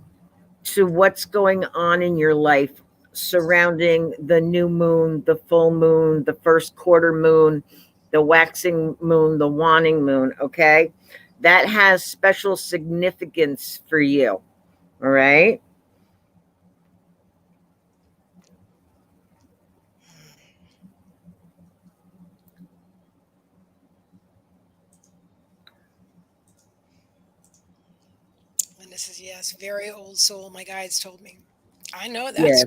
to what's going on in your life surrounding the new moon, the full moon, the first quarter moon, the waxing moon, the waning moon, okay? That has special significance for you, all right? And this is, yes, very old soul. My guides told me. I know that's Yes,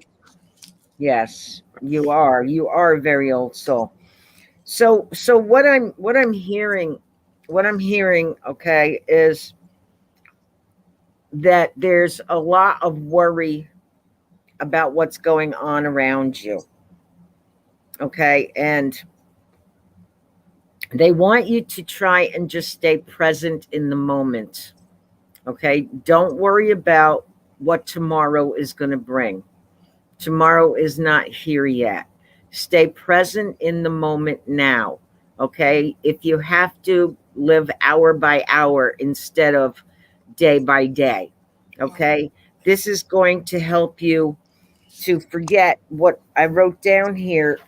yes, you are. You are a very old soul. So what I'm hearing, what I'm hearing, okay, is that there's a lot of worry about what's going on around you. Okay. And they want you to try and just stay present in the moment. Okay. Don't worry about what tomorrow is going to bring. Tomorrow is not here yet. Stay present in the moment now. Okay. If you have to, live hour by hour instead of day by day. Okay. This is going to help you to forget what I wrote down here,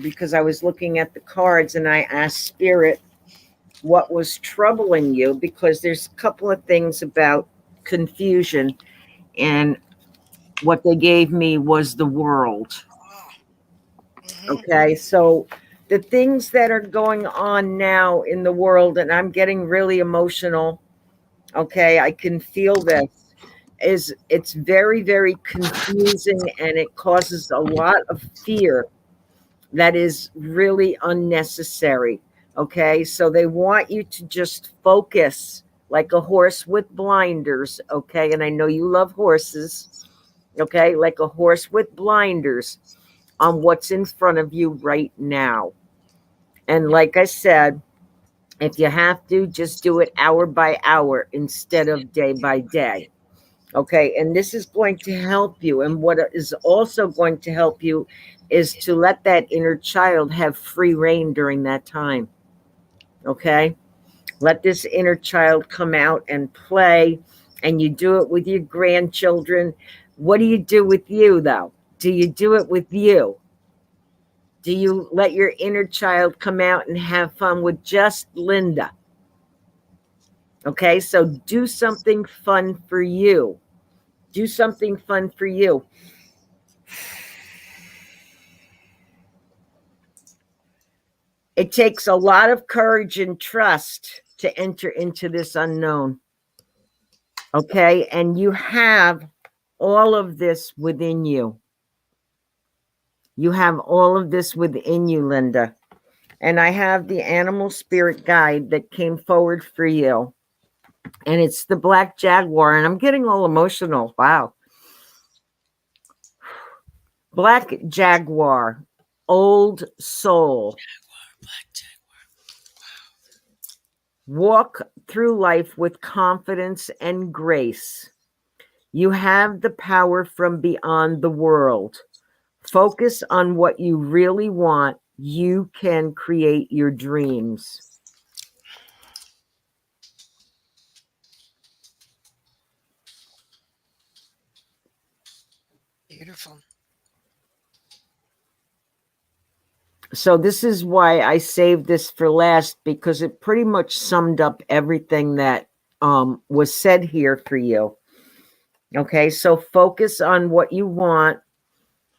because I was looking at the cards and I asked Spirit what was troubling you, because there's a couple of things about confusion, and what they gave me was the world. Okay, so the things that are going on now in the world, and I'm getting really emotional. Okay, I can feel this. It's very, very confusing, and it causes a lot of fear that is really unnecessary. Okay, so they want you to just focus like a horse with blinders. Okay, and I know you love horses. Okay, like a horse with blinders on what's in front of you right now. And like I said, if you have to, just do it hour by hour instead of day by day. Okay, and this is going to help you. And what is also going to help you is to let that inner child have free reign during that time. Okay, let this inner child come out and play, and you do it with your grandchildren. What do you do with you, though? Do you do it with you? Do you let your inner child come out and have fun with just Linda? Okay, so do something fun for you. Do something fun for you. It takes a lot of courage and trust to enter into this unknown. Okay, and you have all of this within you. You have all of this within you, Linda. And I have the animal spirit guide that came forward for you. And it's the black jaguar. And I'm getting all emotional. Wow. Black jaguar, old soul. Black jaguar. Walk through life with confidence and grace. You have the power from beyond the world. Focus on what you really want. You can create your dreams. Beautiful. So this is why I saved this for last, because it pretty much summed up everything that was said here for you. Okay, so focus on what you want.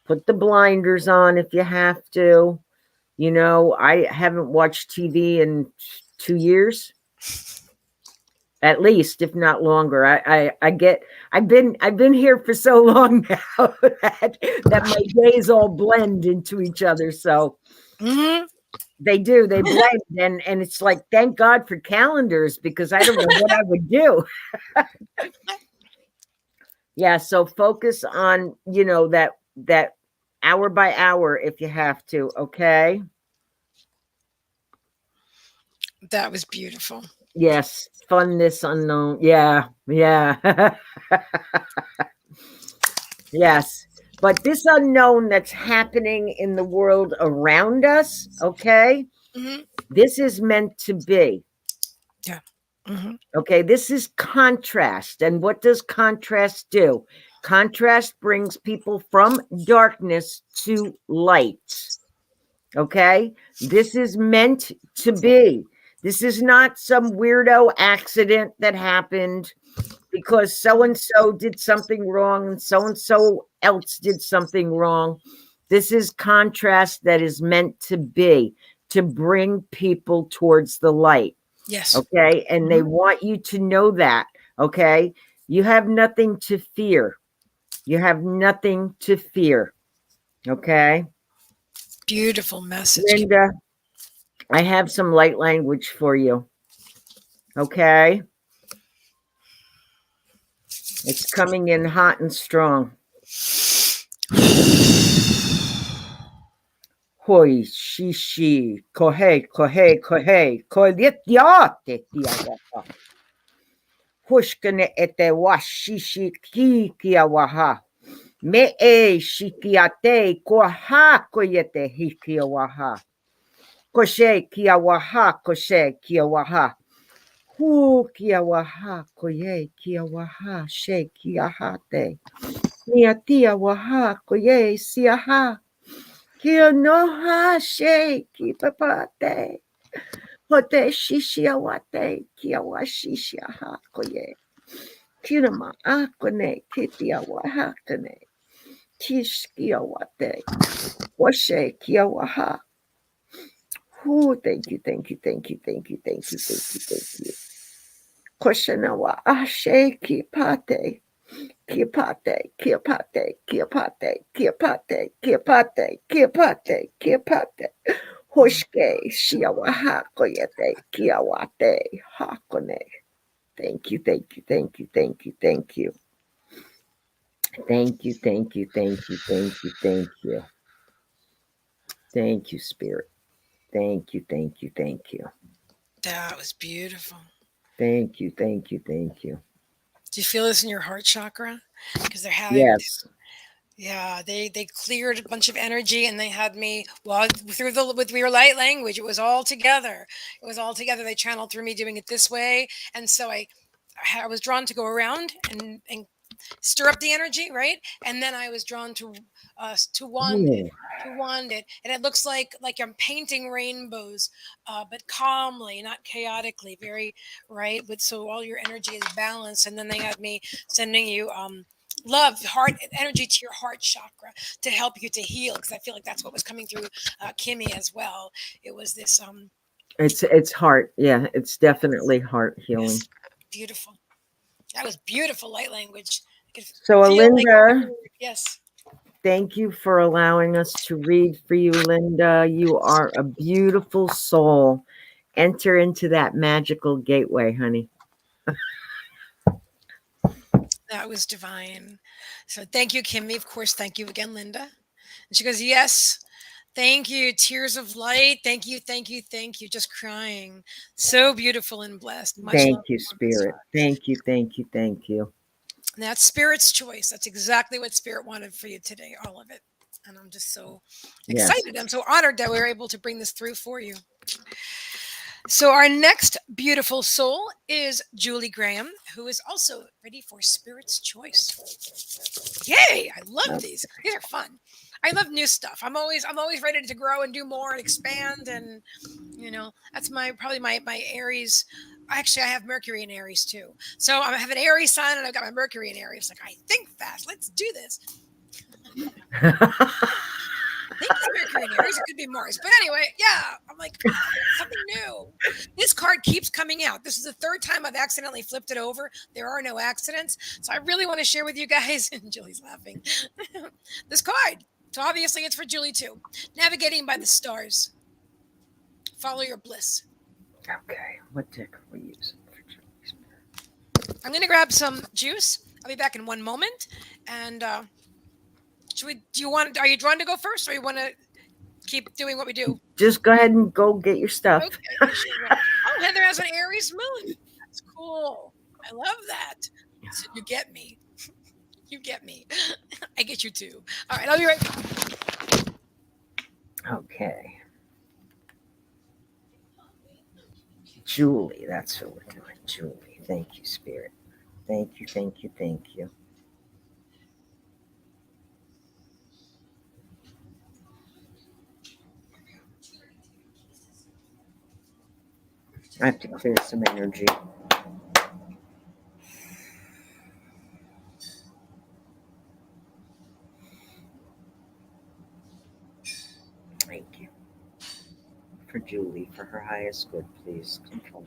Put the blinders on if you have to. You know, I haven't watched TV in 2 years, at least, if not longer. I've been here for so long now that my days all blend into each other. So they do, they blend, and it's like, thank God for calendars, because I don't know what I would do. Yeah, so focus on, you know, that hour by hour if you have to, okay? That was beautiful. Yes, fun this unknown. Yeah, yeah. Yes. But this unknown that's happening in the world around us, okay? This is meant to be. Yeah. Okay, this is contrast. And what does contrast do? Contrast brings people from darkness to light. Okay, this is meant to be. This is not some weirdo accident that happened because so and so did something wrong and so else did something wrong. This is contrast that is meant to be, to bring people towards the light. Yes. Okay, and they want you to know that. Okay, you have nothing to fear. You have nothing to fear. Okay. Beautiful message. Linda, I have some light language for you. Okay? It's coming in hot and strong. Hoi, shishi, kohe, kohe, kohe, kolyetiate, tiawaha. Hushkane ete washishi ki kiawaha. Me e shikiate, koha, koyete hikiawaha. Koshe kiawaha, koshe kiawaha. Hu kiawaha, koye kiawaha, she kiahate. Niatia waha, koye siaha. Kia noha she ki papate. Hote shishia wate kia wa shishia ha koye. Kina ma akone kitia wa hakane. Tishkia wate. Washe kia waha. Who thank you, thank you, thank you, thank you, thank you, thank you, thank you. Koshana wa ashe ki pate. Kiapate, kiapate, kiapate, kiapate, kiapate, kiapate, kiapate. Hoshke, shiawaha, koyete, kiawate, hakone. Thank you, thank you, thank you, thank you, thank you. Thank you, thank you, thank you, thank you, thank you. Thank you, Spirit. Thank you, thank you, thank you. That was beautiful. Thank you, thank you, thank you. Do you feel this in your heart chakra? Because they're having, Yes. yeah, they cleared a bunch of energy and they had me, well, through the with your light language. It was all together. It was all together. They channeled through me doing it this way, and so I was drawn to go around and stir up the energy, right? And then I was drawn to wand it, Oh, to wand it, and it looks like I'm painting rainbows, but calmly, not chaotically, very right. But so all your energy is balanced, and then they had me sending you love, heart energy to your heart chakra to help you to heal, because I feel like that's what was coming through Kimmie as well. It was this it's heart. Yeah, it's definitely heart healing. yes, beautiful. That was beautiful light language. I could So, feel like every Alinda, word. Yes. thank you for allowing us to read for you, Linda. You are a beautiful soul. Enter into that magical gateway, honey. That was divine. So thank you, Kimmie. Of course, thank you again, Linda. And she goes, yes, thank you. Tears of light. Thank you, thank you, thank you. Just crying. So beautiful and blessed. Much love Thank you, from this Spirit. heart. Thank you, thank you, thank you. And that's Spirit's choice. That's exactly what Spirit wanted for you today, all of it. And I'm just so Yes. excited. I'm so honored that we were able to bring this through for you. So, our next beautiful soul is Julie Graham, who is also ready for Spirit's Choice. Yay! I love Oh, these. These are fun. I love new stuff. I'm always ready to grow and do more and expand, and that's probably my Aries. Actually, I have Mercury in Aries too. So I have an Aries sign and I've got my Mercury in Aries. Like, I think fast. Let's do this. I think it's Mercury in Aries. It could be Mars. But anyway, yeah, I'm like, something new. This card keeps coming out. This is the third time I've accidentally flipped it over. There are no accidents. So I really want to share with you guys. And Julie's laughing. This card. So obviously it's for Julie too. Navigating by the stars. Follow your bliss. okay. What deck are we using for Julie's? I'm going to grab some juice. I'll be back in one moment. And are you drawn to go first, or you want to keep doing what we do? Just go ahead and go get your stuff. Okay, I sure will. Oh, Heather has an Aries moon. That's cool. I love that. So you get me. You get me. I get you too. All right, I'll be right back. Okay. Julie, that's who we're doing. Julie. Thank you, Spirit. Thank you, thank you, thank you. I have to clear some energy. Thank you. For Julie, for her highest good, please come forward.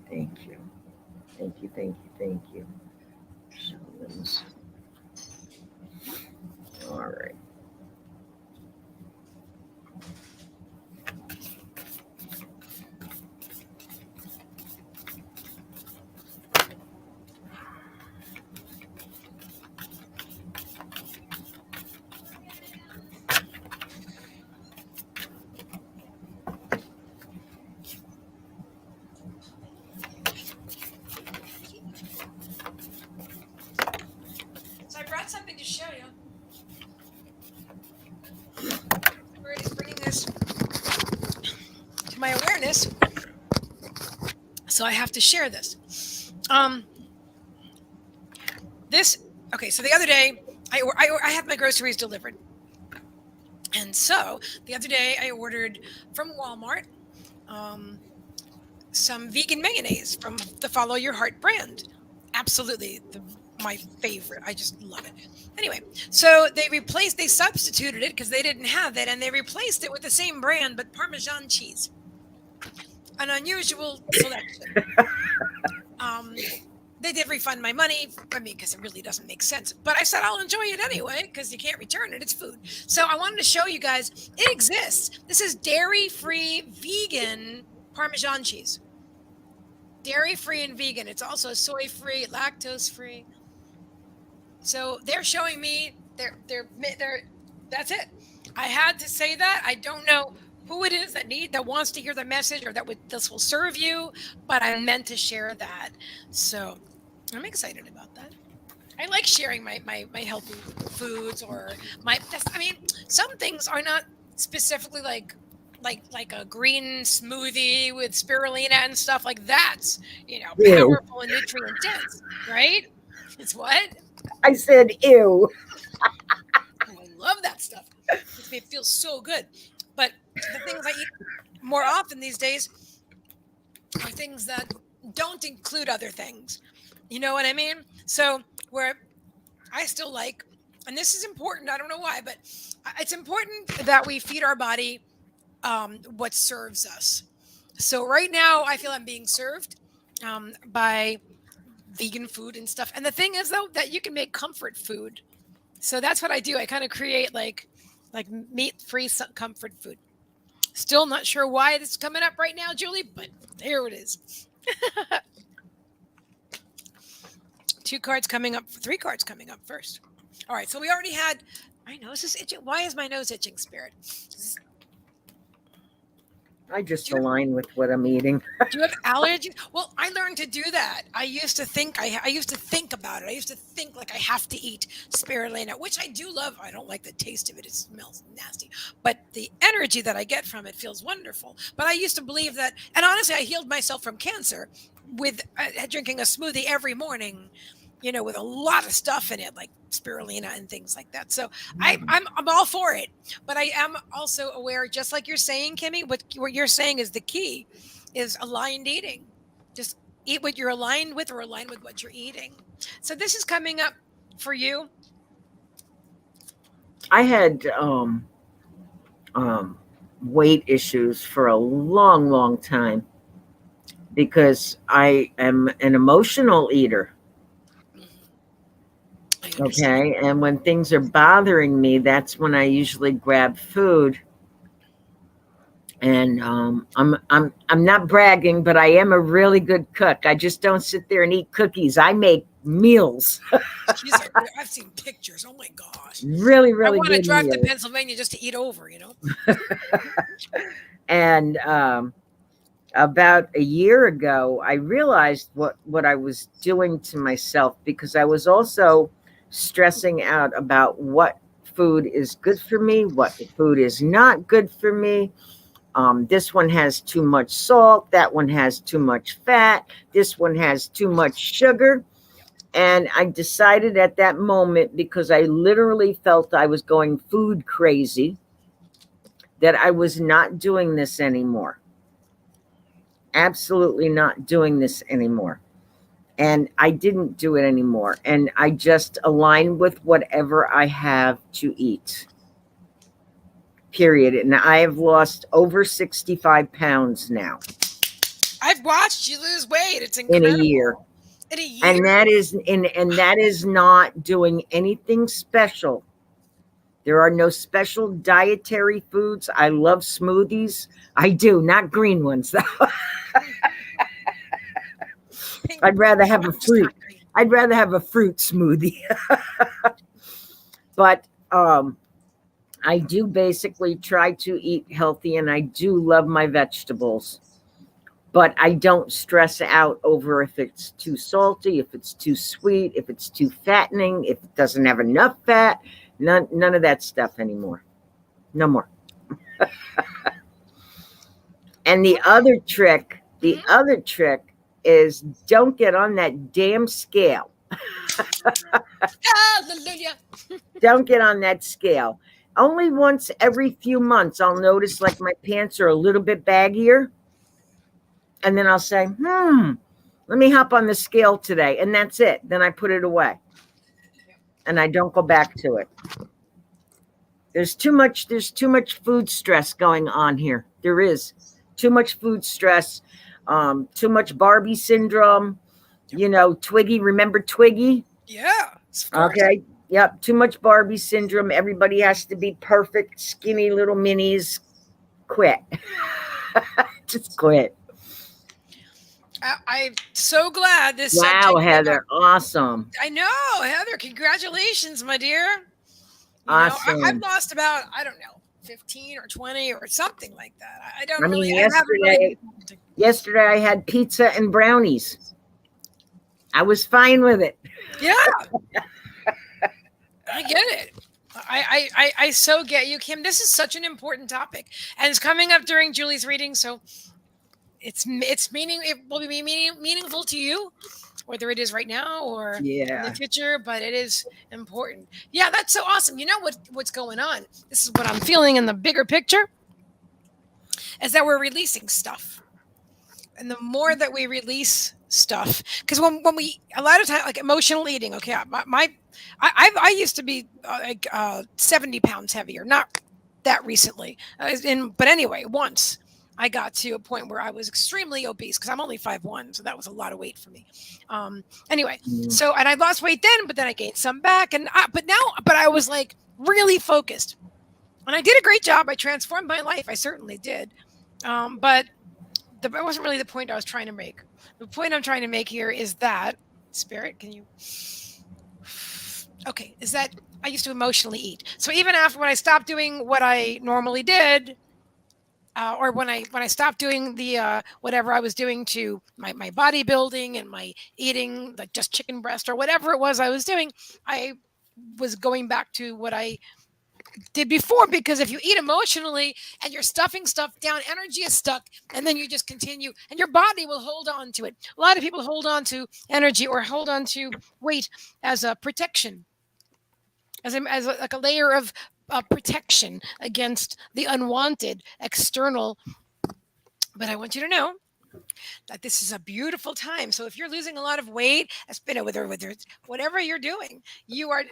Thank you. Thank you, thank you, thank you. Shamans. right. So I brought something to show you. Spirit is bringing this to my awareness, so I have to share this. Okay. So the other day, I had my groceries delivered, and so the other day I ordered from Walmart some vegan mayonnaise from the Follow Your Heart brand. Absolutely my favorite. I just love it. Anyway, so they substituted it because they didn't have it, and they replaced it with the same brand but Parmesan cheese. An unusual selection. They did refund my money. I mean, because it really doesn't make sense. But I said I'll enjoy it anyway because you can't return it. It's food. So I wanted to show you guys it exists. This is dairy-free vegan Parmesan cheese. Dairy-free and vegan. It's also soy-free, lactose-free. So they're showing me they're that's it. I had to say that. I don't know who it is that wants to hear the message or this will serve you, but I meant to share that. So I'm excited about that. I like sharing my healthy foods or some things are not specifically like a green smoothie with spirulina and stuff like that's powerful and nutrient dense, right? It's what? I said ew. Oh, I love that stuff. It feels so good. But the things I eat more often these days are things that don't include other things. You know what I mean? So where I still like, and this is important, I don't know why, but it's important that we feed our body what serves us. So right now I feel I'm being served by vegan food and stuff. And the thing is though, that you can make comfort food. So that's what I do. I kind of create like meat-free comfort food. Still not sure why this is coming up right now, Julie, but here it is. 3 cards coming up first. All right, so we already had, my nose is itching. Why is my nose itching, Spirit? I just align with what I'm eating. Do you have allergies? Well, I learned to do that. I used to think about it. I used to think like I have to eat spirulina, which I do love. I don't like the taste of it. It smells nasty. But the energy that I get from it feels wonderful. But I used to believe that, and honestly, I healed myself from cancer with drinking a smoothie every morning, with a lot of stuff in it, like spirulina and things like that. So I'm all for it, but I am also aware, just like you're saying, Kimmie, what you're saying is the key is aligned eating. Just eat what you're aligned with or align with what you're eating. So this is coming up for you. I had weight issues for a long, long time because I am an emotional eater. Okay. And when things are bothering me, that's when I usually grab food. And I'm not bragging, but I am a really good cook. I just don't sit there and eat cookies. I make meals. I've seen pictures. Oh my gosh. Really, really good. I want to drive to Pennsylvania just to eat over, And about a year ago, I realized what I was doing to myself, because I was also stressing out about what food is good for me, what food is not good for me. This one has too much salt. That one has too much fat. This one has too much sugar. And I decided at that moment, because I literally felt I was going food crazy, that I was not doing this anymore. Absolutely not doing this anymore. And I didn't do it anymore. And I just aligned with whatever I have to eat. Period. And I have lost over 65 pounds now. I've watched you lose weight. It's incredible. In a year. And that is not doing anything special. There are no special dietary foods. I love smoothies. I do, not green ones though. I'd rather have a fruit. I'd rather have a fruit smoothie. But I do basically try to eat healthy, and I do love my vegetables. But I don't stress out over if it's too salty, if it's too sweet, if it's too fattening, if it doesn't have enough fat. None of that stuff anymore. No more. And the other trick is don't get on that damn scale. Hallelujah. Don't get on that scale. Only once every few months I'll notice like my pants are a little bit baggier. And then I'll say, let me hop on the scale today. And that's it. Then I put it away. And I don't go back to it. There's too much food stress going on here. There is too much food stress, too much Barbie syndrome. You know, Twiggy, remember Twiggy? Yeah. Okay. Yep. Too much Barbie syndrome. Everybody has to be perfect, skinny little minis. Quit. Just quit. I'm so glad this. Wow, Heather. Awesome. I know, Heather. Congratulations, my dear. Awesome. I've lost about, I don't know, 15 or 20 or something like that. I don't really. Yesterday I had pizza and brownies. I was fine with it. Yeah. I get it. I so get you, Kim. This is such an important topic, and it's coming up during Julie's reading, so it will be meaningful to you, whether it is right now or in the future. But it is important. Yeah, that's so awesome. You know what's going on? This is what I'm feeling in the bigger picture, is that we're releasing stuff, and the more that we release stuff, because when we a lot of time, like emotional eating. Okay, I used to be 70 pounds heavier, not that recently, but anyway, once I got to a point where I was extremely obese because I'm only 5'1", so that was a lot of weight for me. Anyway, so and I lost weight then, but then I gained some back, but I was like really focused, and I did a great job. I transformed my life. I certainly did, but that wasn't really the point I was trying to make. The point I'm trying to make here is that, Spirit, can you? Okay, is that I used to emotionally eat. So even after when I stopped doing what I normally did, or when I stopped doing the whatever I was doing to my bodybuilding and my eating, like just chicken breast or whatever it was I was doing, I was going back to what I did before, because if you eat emotionally and you're stuffing stuff down, energy is stuck, and then you just continue, and your body will hold on to it. A lot of people hold on to energy or hold on to weight as a protection, as like a layer of protection against the unwanted external. But I want you to know that this is a beautiful time. So if you're losing a lot of weight, whether it's whatever you're doing, you are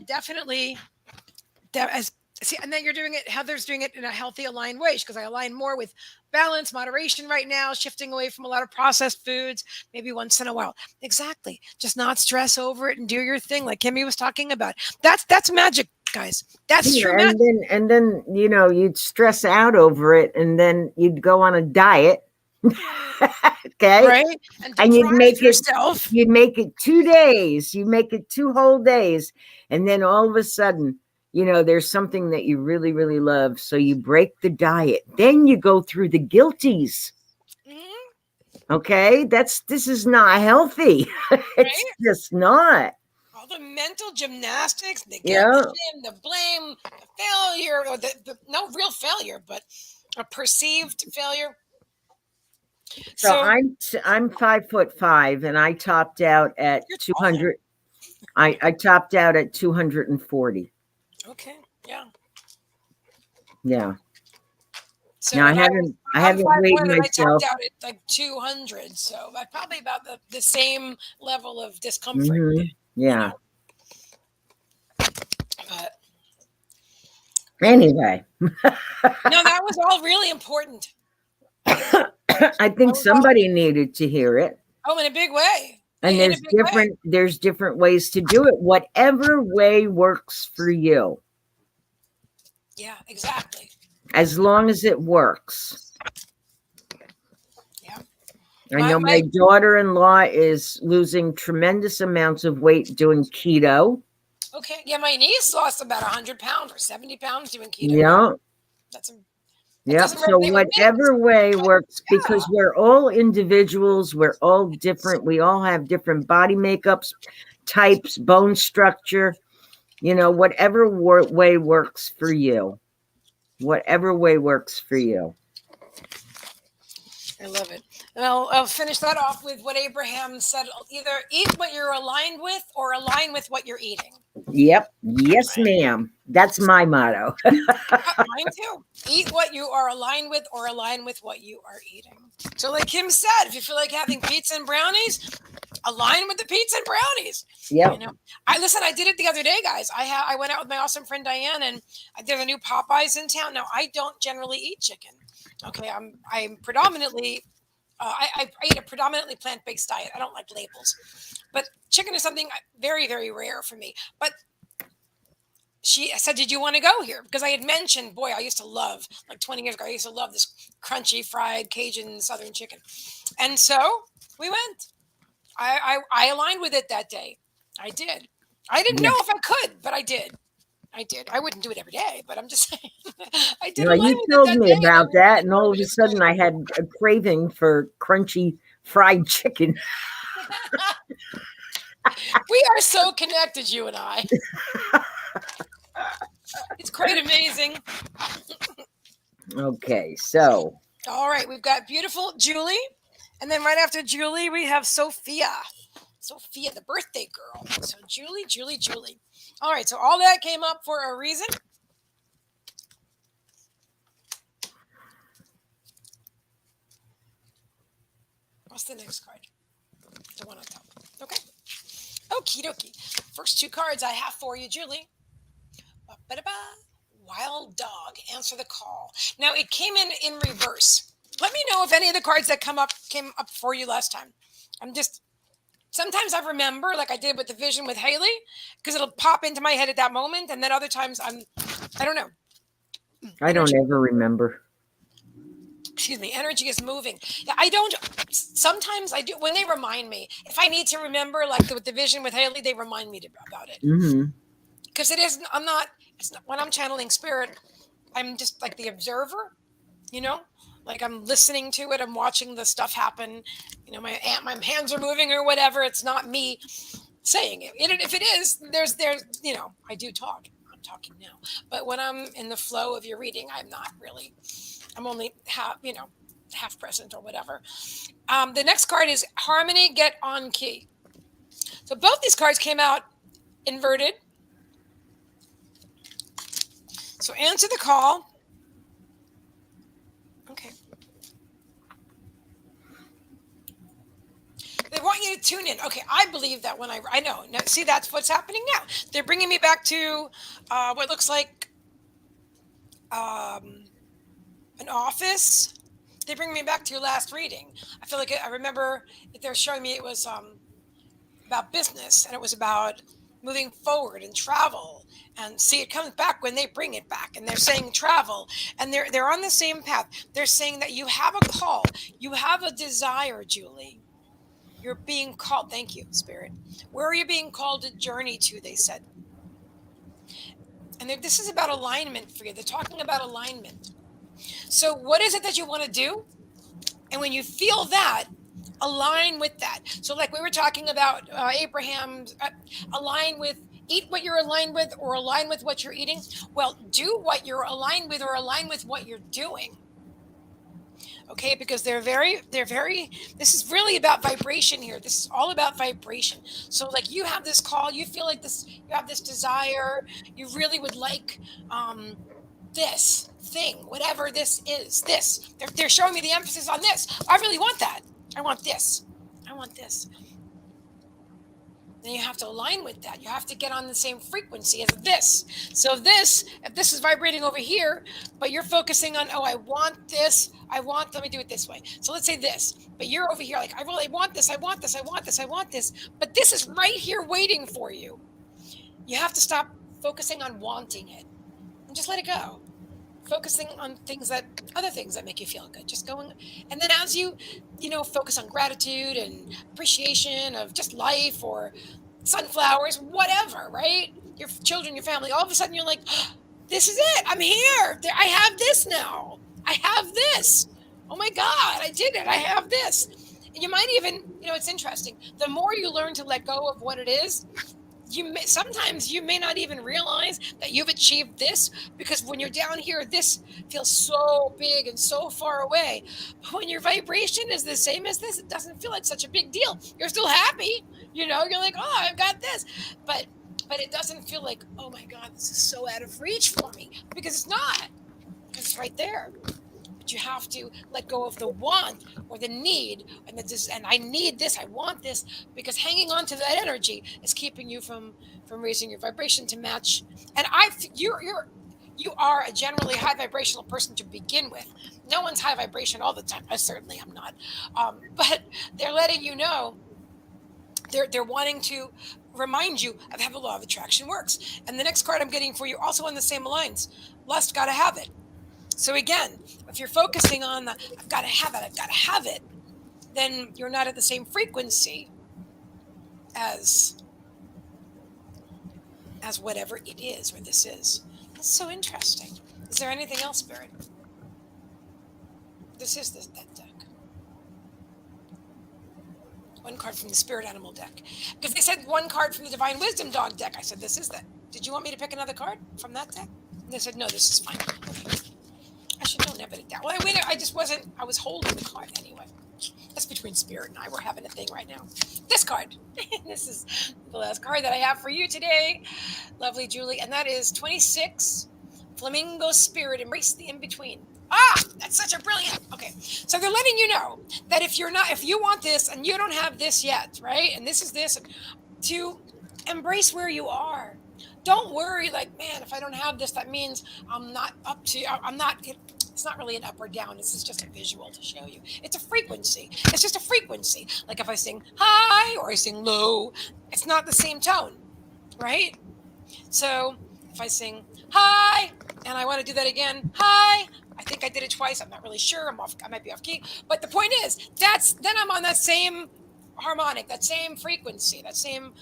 definitely. And then you're doing it, Heather's doing it in a healthy, aligned way, because I align more with balance, moderation right now, shifting away from a lot of processed foods, maybe once in a while. Exactly. Just not stress over it and do your thing, like Kimmie was talking about. That's magic, guys. That's true magic. And then you'd stress out over it, and then you'd go on a diet. Okay, right, and you'd make it 2 days, you make it 2 whole days, and then all of a sudden there's something that you really, really love. So you break the diet. Then you go through the guilties. Okay. This is not healthy. It's just not. All the mental gymnastics, the guilt, the blame, the failure, or the no real failure, but a perceived failure. So I'm 5'5", and I topped out at 200. I topped out at 240. Okay. Yeah. Yeah. So now I haven't weighed myself. I topped out at like 200, so I'm probably about the same level of discomfort. Yeah. But anyway. No, that was all really important. I think somebody needed to hear it. Oh, in a big way. And there's different ways to do it. Whatever way works for you. Yeah, exactly. as long as it works. Yeah. I know my daughter-in-law is losing tremendous amounts of weight doing keto. Okay. Yeah, my niece lost about 100 pounds or 70 pounds doing keto. Yeah. That's a, that Yep. doesn't So resonate with me. whatever way But works, yeah. because we're all individuals, we're all different. We all have different body makeups, types, bone structure. Whatever way works for you. Whatever way works for you. I love it. And I'll finish that off with what Abraham said: either eat what you're aligned with, or align with what you're eating. Yep. Yes, Right. ma'am. That's my motto. Mine too. Eat what you are aligned with, or align with what you are eating. So, like Kim said, if you feel like having pizza and brownies, align with the pizza and brownies. Yep. I listen. I did it the other day, guys. I went out with my awesome friend Diane, and there's a new Popeyes in town. Now, I don't generally eat chicken. Okay, I'm predominantly I eat a predominantly plant based diet. I don't like labels, but chicken is something very very rare for me. But she said, "Did you want to go here?" Because I had mentioned, boy, I used to love, like 20 years ago, I used to love this crunchy fried Cajun Southern chicken, and so we went. I aligned with it that day. I did. I didn't know Yeah. if I could, but I did. I did. I wouldn't do it every day, but I'm just saying I did No, align you with it told that me day, and I about that, really and all enjoyed of it. a It's sudden I had a craving for crunchy fried chicken. good. We are so connected, you and I. It's quite amazing. Okay, so All right, we've got beautiful Julie, and then right after Julie, we have Sophia. Sophia, the birthday girl. So Julie, Julie, Julie. All right, so all that came up for a reason. What's the next card? The one on top. Okay. Okie dokie. First two cards I have for you, Julie. Ba-ba-da-ba. Wild dog. Answer the call. Now it came in reverse. Let me know if any of the cards that came up for you last time. I'm just sometimes I remember, like I did with the vision with Haley, because it'll pop into my head at that moment, and then other times I don't know. I don't Energy. ever remember. Excuse me. Energy is moving. Yeah, I don't. Sometimes I do when they remind me. If I need to remember, like with the vision with Haley, they remind me about it. Mm-hmm. Because it isn't. I'm not. It's not when I'm channeling spirit. I'm just like the observer. You know, like I'm listening to it. I'm watching the stuff happen. My hands are moving or whatever. It's not me saying it. If it is, there's I do talk. I'm talking now. But when I'm in the flow of your reading, I'm not really. I'm only half present or whatever. The next card is Harmony Get On Key. So both these cards came out inverted. So answer the call. Okay. They want you to tune in. Okay, I believe that when I know. Now, see, that's what's happening now. They're bringing me back to what looks like an office. They bring me back to your last reading. I feel like I remember they're showing me it was about business, and it was about moving forward and travel. And see, it comes back when they bring it back, and they're saying travel, and they're on the same path. They're saying that you have a call, you have a desire, Julie. You're being called. Thank you, Spirit. Where are you being called to journey to? They said. And this is about alignment for you. They're talking about alignment. So, what is it that you want to do? And when you feel that, align with that. So, like we were talking about Abraham's, align with, eat what you're aligned with, or align with what you're eating. Well, do what you're aligned with, or align with what you're doing. Okay, because this is really about vibration here. This is all about vibration. So like you have this call, you feel like this, you have this desire, you really would like this thing, whatever this is. They're showing me the emphasis on this. I really want that. I want this. I want this. Then you have to align with that. You have to get on the same frequency as this. So if this is vibrating over here, but you're focusing on, oh, I want this. Let me do it this way. So let's say this, but you're over here like, I really want this. I want this. I want this. I want this. But this is right here waiting for you. You have to stop focusing on wanting it and just let it go. focusing on other things that make you feel good. Just going, and then as focus on gratitude and appreciation of just life or sunflowers, whatever, right? Your children, your family, all of a sudden you're like, this is it. I'm here. I have this now. I have this. Oh my God, I did it. I have this. And you might even, it's interesting. The more you learn to let go of what it is, sometimes you may not even realize that you've achieved this, because when you're down here, this feels so big and so far away. But when your vibration is the same as this, it doesn't feel like such a big deal. You're still happy, you're like, oh, I've got this, but it doesn't feel like, oh my God, this is so out of reach for me, because it's not, because it's right there. But you have to let go of the want or the need, and I need this, I want this, because hanging on to that energy is keeping you from raising your vibration to match. And you are a generally high vibrational person to begin with. No one's high vibration all the time. I certainly am not. But they're letting you know. They're wanting to remind you of how the law of attraction works. And the next card I'm getting for you, also on the same lines, lust, gotta have it. So again, if you're focusing on the I've got to have it, then you're not at the same frequency as whatever it is or this is. That's so interesting. Is there anything else, Spirit? This is that deck. One card from the Spirit Animal deck. Because they said one card from the Divine Wisdom Dog deck. I said, this is that. Did you want me to pick another card from that deck? And they said, no, this is fine. Okay. I should know never did that. Well, I just wasn't. I was holding the card anyway. That's between Spirit and I. We're having a thing right now. This card. This is the last card that I have for you today, lovely Julie, and that is 26. Flamingo Spirit, embrace the in between. Ah, that's such a brilliant. Okay, so they're letting you know that if you want this and you don't have this yet, right? And this is this, to embrace where you are. Don't worry, like, man, if I don't have this, that means I'm not up to. I'm not. It's not really an up or down. This is just a visual to show you. It's a frequency. It's just a frequency. Like if I sing high or I sing low, it's not the same tone, right? So if I sing high and I want to do that again, high. I think I did it twice. I'm not really sure. I might be off key. But the point is, then I'm on that same harmonic, that same frequency, that same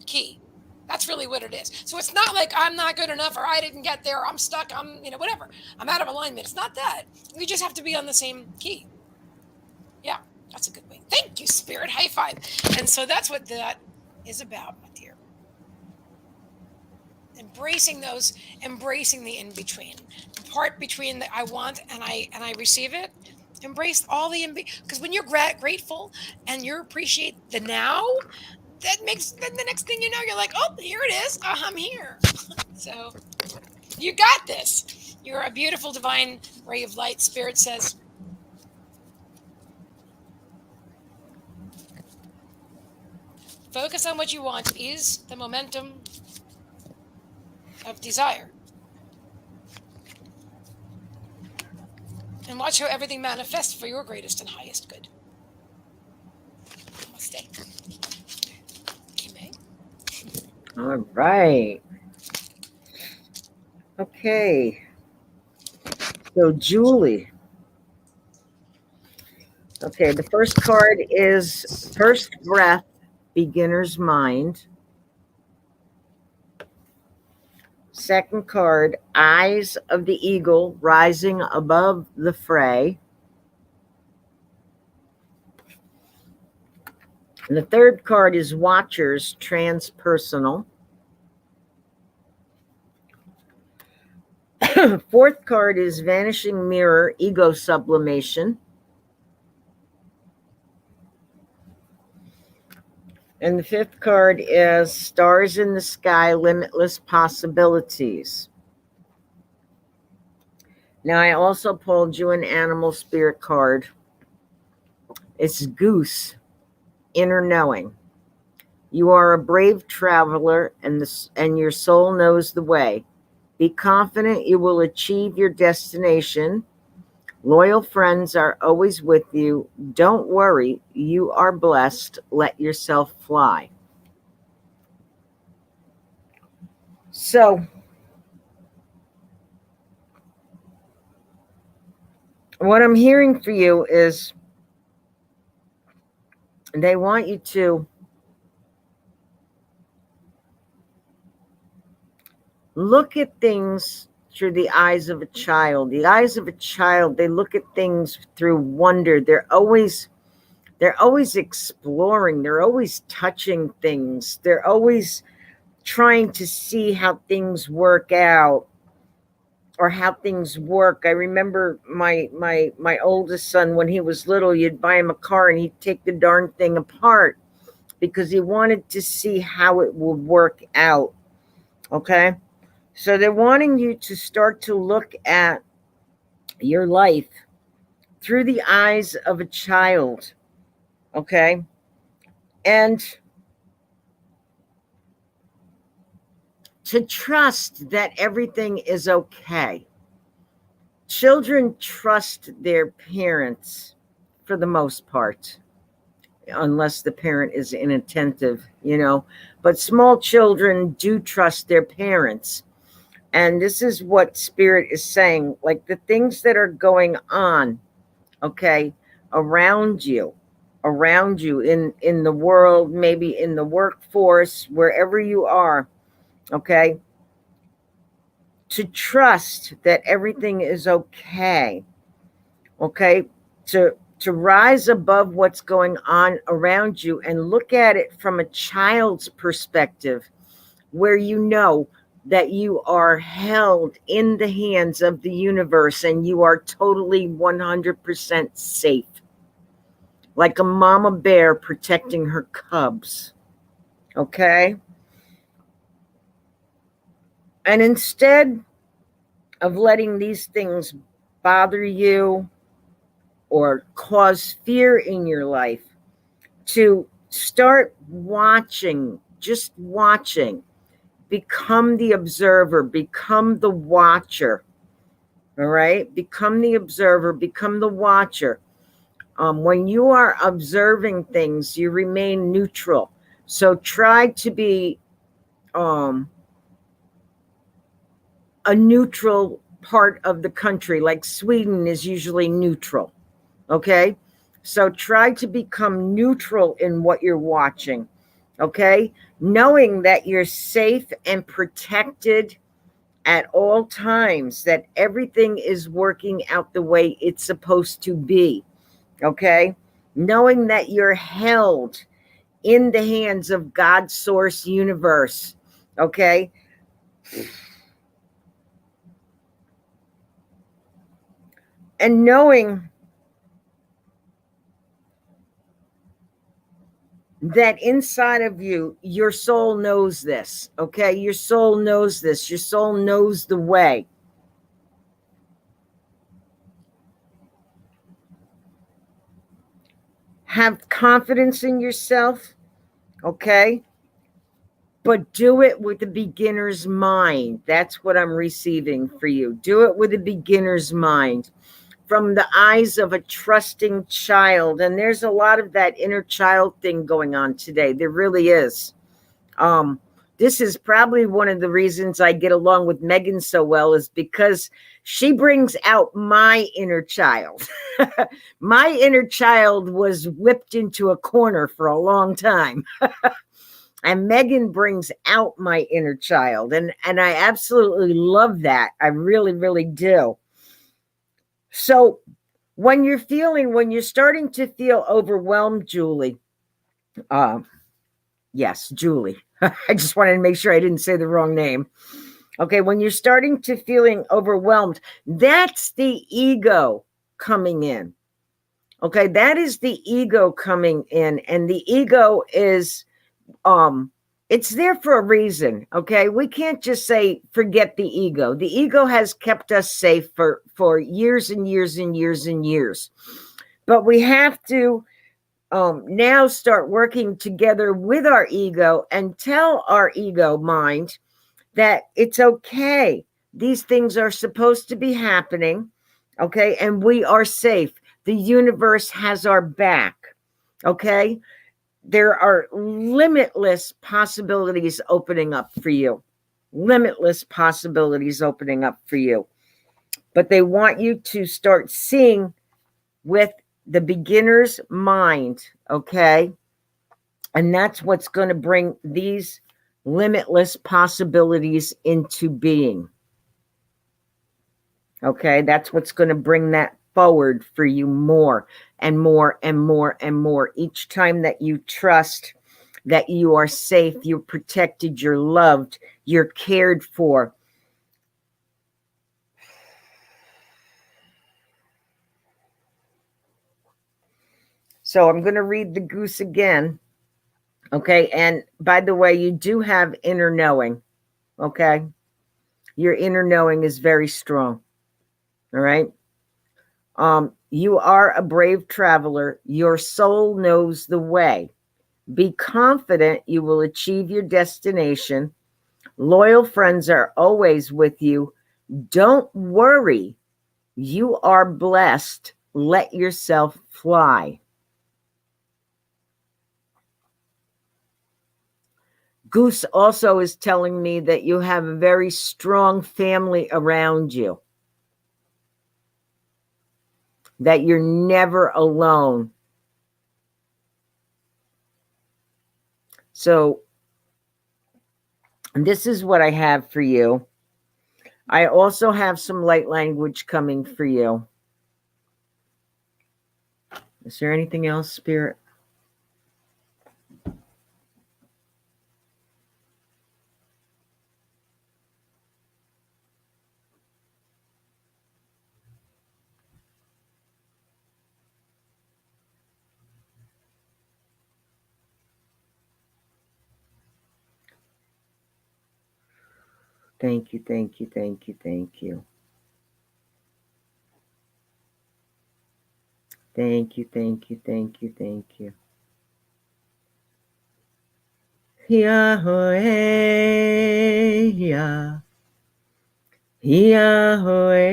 key. That's really what it is. So it's not like I'm not good enough or I didn't get there or I'm stuck. I'm, whatever. I'm out of alignment. It's not that. You just have to be on the same key. Yeah, that's a good way. Thank you, Spirit. High five. And so that's what that is about, my dear. Embracing the in-between. The part between the I want and I receive it. Embrace all the because when you're grateful and you appreciate the now, that makes then the next thing you know, you're like, oh, here it is. I'm here. So you got this. You're a beautiful divine ray of light. Spirit says, focus on what you want. Ease the momentum of desire. And watch how everything manifests for your greatest and highest good. Namaste. Kimmie. All right. Okay. So, Julie. Okay, the first card is First Breath, Beginner's Mind. Second card, Eyes of the Eagle, Rising Above the Fray. And the third card is Watchers, Transpersonal. Fourth card is Vanishing Mirror, Ego Sublimation. And the fifth card is Stars in the Sky, Limitless Possibilities. Now, I also pulled you an animal spirit card. It's Goose, Inner Knowing. You are a brave traveler, and your soul knows the way. Be confident you will achieve your destination. Loyal friends are always with you. Don't worry, you are blessed. Let yourself fly. So, what I'm hearing for you is they want you to look at things through the eyes of a child. The eyes of a child, they look at things through wonder. They're always exploring. They're always touching things. They're always trying to see how things work out or how things work. I remember my oldest son, when he was little, you'd buy him a car and he'd take the darn thing apart because he wanted to see how it would work out. Okay? So they're wanting you to start to look at your life through the eyes of a child. Okay? And to trust that everything is okay. Children trust their parents for the most part, unless the parent is inattentive, but small children do trust their parents. And this is what Spirit is saying, like the things that are going on, okay, around you in the world, maybe in the workforce, wherever you are, okay, to trust that everything is okay, to rise above what's going on around you and look at it from a child's perspective, where you know that you are held in the hands of the universe and you are totally 100% safe, like a mama bear protecting her cubs. Okay? And instead of letting these things bother you or cause fear in your life, to start watching, just watching, become the observer, become the watcher. All right? Become the observer, become the watcher. When you are observing things, you remain neutral. So try to be a neutral part of the country, like Sweden is usually neutral. Okay? So try to become neutral in what you're watching. Okay? Knowing that you're safe and protected at all times, that everything is working out the way it's supposed to be. Okay? Knowing that you're held in the hands of God's source universe. Okay? And knowing that inside of you, your soul knows this. Okay? Your soul knows this. Your soul knows the way. Have confidence in yourself. Okay? But do it with a beginner's mind. That's what I'm receiving for you. Do it with a beginner's mind, from the eyes of a trusting child. And there's a lot of that inner child thing going on today. There really is. This is probably one of the reasons I get along with Meagan so well, is because she brings out my inner child. My inner child was whipped into a corner for a long time. And Meagan brings out my inner child. And I absolutely love that. I really, really do. So when you're starting to feel overwhelmed, Julie, yes, Julie. I just wanted to make sure I didn't say the wrong name. Okay, when you're starting to feeling overwhelmed, that's the ego coming in. Okay, that is the ego coming in. And the ego is it's there for a reason. Okay, we can't just say forget the ego. The ego has kept us safe for years and years and years and years, but we have to now start working together with our ego and tell our ego mind that it's okay. These things are supposed to be happening. Okay, and we are safe. The universe has our back. Okay. There are limitless possibilities opening up for you. Limitless possibilities opening up for you. but they want you to start seeing with the beginner's mind, okay? And that's what's going to bring these limitless possibilities into being. Okay, that's what's going to bring that forward for you more and more and more and more. Each time that you trust that you are safe, you're protected, you're loved, you're cared for. So I'm going to read the goose again. Okay, and by the way, you do have inner knowing. Okay, your inner knowing is very strong. All right. You are a brave traveler. Your soul knows the way. Be confident you will achieve your destination. Loyal friends are always with you. Don't worry. You are blessed. Let yourself fly. Goose also is telling me that you have a very strong family around you, that you're never alone. So this is what I have for you. I also have some light language coming for you. Is there anything else, Spirit? Thank you, thank you, thank you, thank you. Thank you, thank you, thank you, thank you. Yahweh, Yah. Yahweh,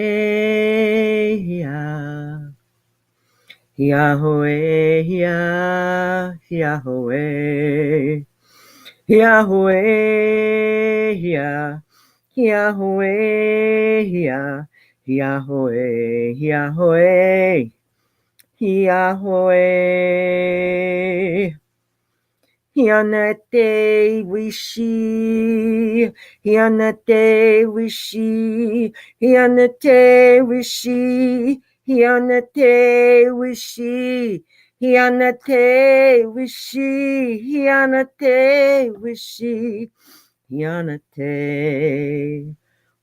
Yah. Yahweh, Yah. Yahweh. Yahweh, Yah. Yahweh, Yah. Yahweh, Yahweh. Yahweh. Yanate wishi, Yanate wishi, Yanate wishi, Yanate wishi, Yanate wishi, Yanate wishi, Yanate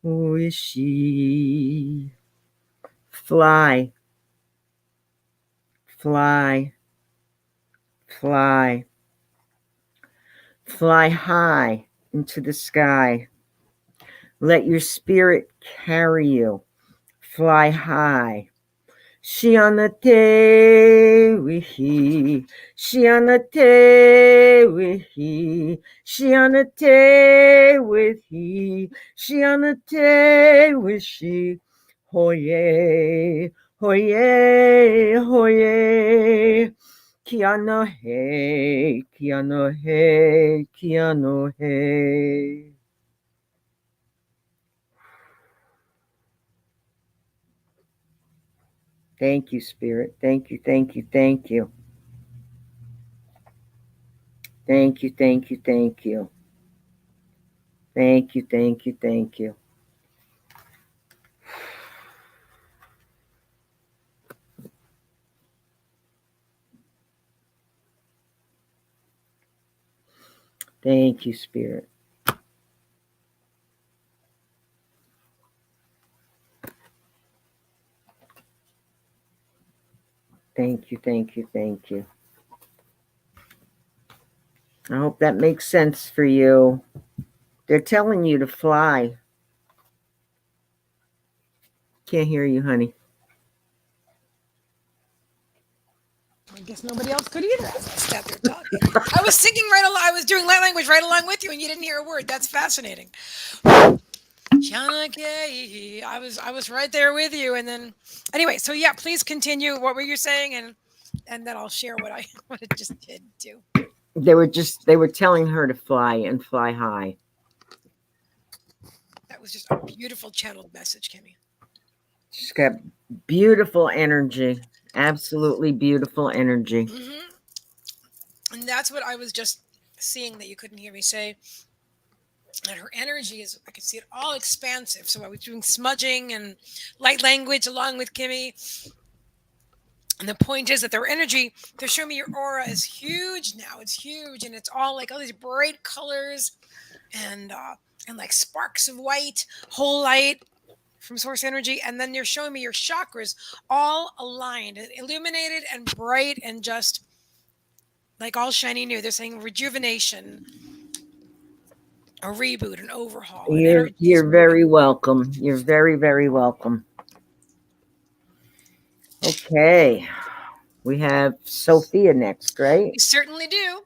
wishi. Fly, fly, fly. Fly high into the sky. Let your spirit carry you. Fly high. Shianate wihi. Shianate wihi. Shianate wihi. Shianate wishi. Hoye. Hoye. Hoye. Kiano he, Kiano he, Kiano he. Thank you, Spirit. Thank you, thank you, thank you. Thank you, thank you, thank you. Thank you, thank you, thank you. Thank you, Spirit. Thank you, thank you, thank you. I hope that makes sense for you. They're telling you to fly. Can't hear you, honey. I guess nobody else could either as I sat there talking. I was singing right along. I was doing light language right along with you, and you didn't hear a word. That's fascinating. I was right there with you, and then anyway. So yeah, please continue. What were you saying, and then I'll share what I what it just did too. They were telling her to fly and fly high. That was just a beautiful channeled message, Kimmie. She's got beautiful energy. Absolutely beautiful energy. And that's what I was just seeing that you couldn't hear me say. And her energy is, I could see it all expansive. So I was doing smudging and light language along with Kimmie. And the point is that their energy, they're showing me your aura is huge now. It's huge. And it's all like all these bright colors and like sparks of white, whole light from source energy. And then you're showing me your chakras all aligned, illuminated and bright and just like all shiny new. They're saying rejuvenation, a reboot, an overhaul. You're very welcome. You're very, very welcome. Okay. We have Sophia next, right? We certainly do.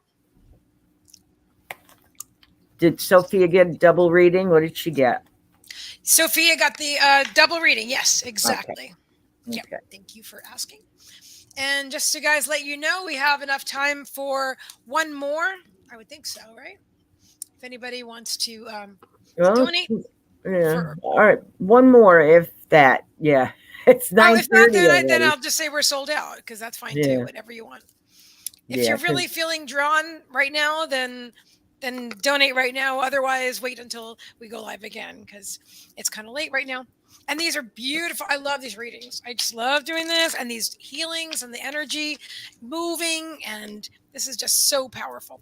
Did Sophia get a double reading? What did she get? Sophia got the double reading. Yes, exactly. Okay. Yep. Thank you for asking. And just to guys let you know, we have enough time for one more. I would think so, right? If anybody wants to donate. Yeah. All right. One more, if that. Yeah. It's 9:30. Oh, if not, then I'll just say we're sold out because that's fine too. Whatever you want. If you're really feeling drawn right now, then donate right now. Otherwise, wait until we go live again because it's kind of late right now. And these are beautiful. I love these readings. I just love doing this and these healings and the energy moving. And this is just so powerful.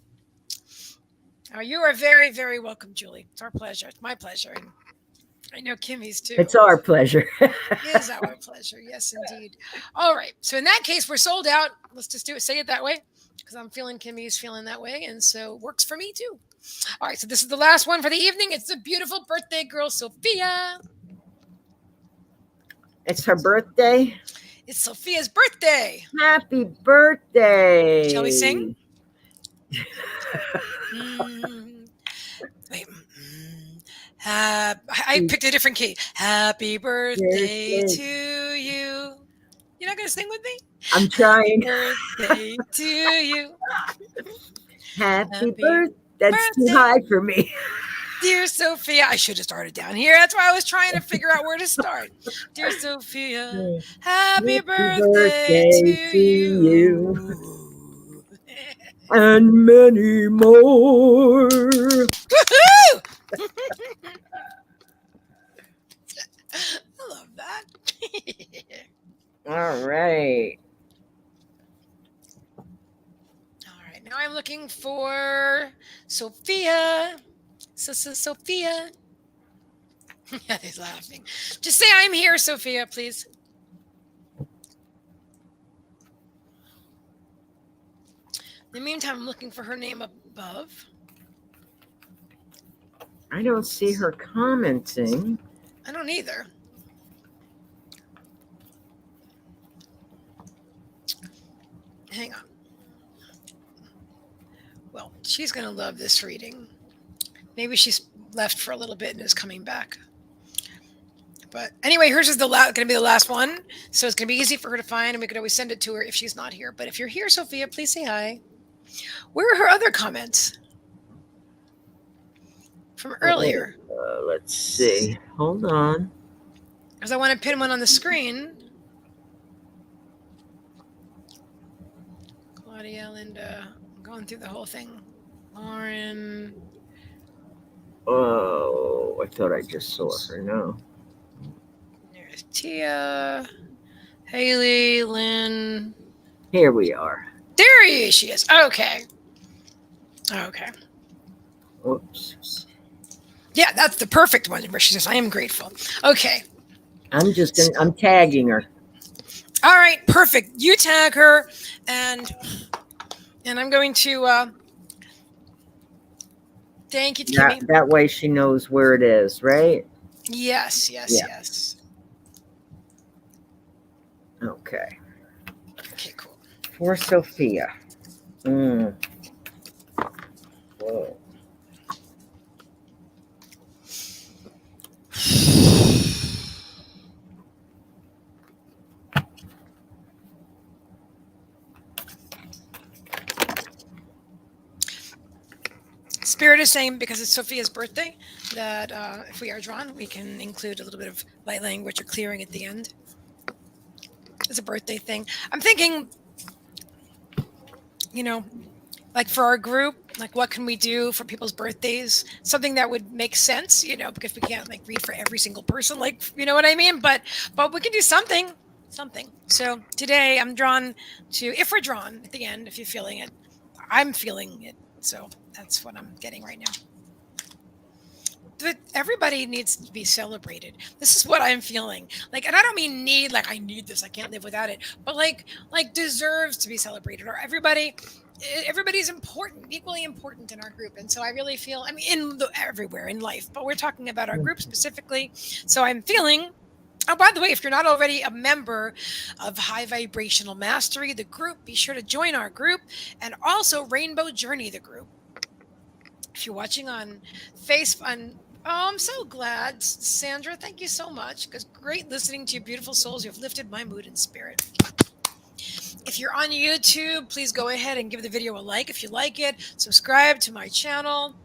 You are very, very welcome, Julie. It's our pleasure. It's my pleasure. And I know Kimmie's too. It's our pleasure. It is our pleasure. Yes, indeed. All right. So in that case, we're sold out. Let's just say it that way because I'm feeling Kimmie's feeling that way. And so it works for me too. All right. So this is the last one for the evening. It's the beautiful birthday girl, Sophia. It's her birthday. It's Sophia's birthday. Happy birthday. Shall we sing? Wait. I picked a different key. Happy birthday to you. You're not going to sing with me? I'm trying. Happy birthday to you. Happy birthday. That's too high for me. Dear Sophia, I should have started down here. That's why I was trying to figure out where to start. Dear Sophia, happy birthday to you. And many more. Woohoo! I love that. All right. Now I'm looking for Sophia. Sophia. Yeah, he's laughing. Just say I'm here, Sophia, please. In the meantime, I'm looking for her name above. I don't see her commenting. I don't either. Hang on. Well, she's going to love this reading. Maybe she's left for a little bit and is coming back. But anyway, hers is going to be the last one. So it's going to be easy for her to find, and we could always send it to her if she's not here. But if you're here, Sophia, please say hi. Where are her other comments? From earlier. Let's see. Hold on. Because I want to pin one on the screen. Claudia, Linda, I'm going through the whole thing. Lauren. Oh, I thought I just saw her. No. There's Tia, Haley, Lynn. Here we are. There she is. Okay. Oops. Yeah, that's the perfect one where she says, I am grateful. Okay. I'm tagging her. All right, perfect. You tag her, and I'm going to thank you, Kimmie. That way she knows where it is, right? Yes. Okay. Okay, cool. For Sophia. Whoa. Spirit is saying because it's Sophia's birthday that if we are drawn, we can include a little bit of light language or clearing at the end. It's a birthday thing. I'm thinking, like for our group, like what can we do for people's birthdays? Something that would make sense, because we can't like read for every single person, like you know what I mean. But we can do something. So today I'm drawn to, if we're drawn at the end, if you're feeling it, I'm feeling it. So that's what I'm getting right now. But everybody needs to be celebrated. This is what I'm feeling. Like, and I don't mean need, like I need this, I can't live without it, but like deserves to be celebrated. Or everybody's important, equally important in our group. And so I really feel, I mean, everywhere in life, but we're talking about our group specifically. So I'm feeling. Oh, by the way, if you're not already a member of High Vibrational Mastery, the group, be sure to join our group, and also Rainbow Journey, the group. If you're watching on Facebook, I'm so glad, Sandra. Thank you so much, because great listening to your beautiful souls. You've lifted my mood and spirit. If you're on YouTube, please go ahead and give the video a like if you like it. Subscribe to my channel.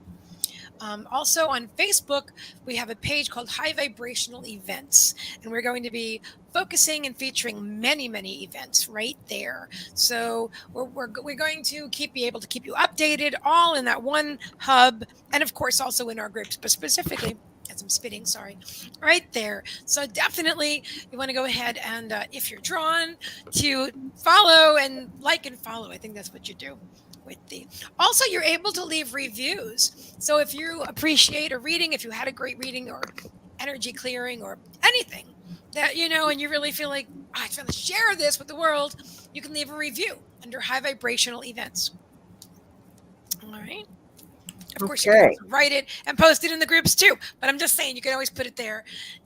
Also on Facebook, we have a page called High Vibrational Events, and we're going to be focusing and featuring many, many events right there. So we're going to be able to keep you updated all in that one hub, and of course also in our groups, but specifically, as I'm spitting, sorry, right there. So definitely you want to go ahead and if you're drawn to follow and like and follow, I think that's what you do. Also, you're able to leave reviews. So if you appreciate a reading, if you had a great reading or energy clearing or anything that, and you really feel like, I just want to share this with the world, you can leave a review under High Vibrational Events. All right. Of course, you can also write it and post it in the groups too. But I'm just saying, you can always put it there,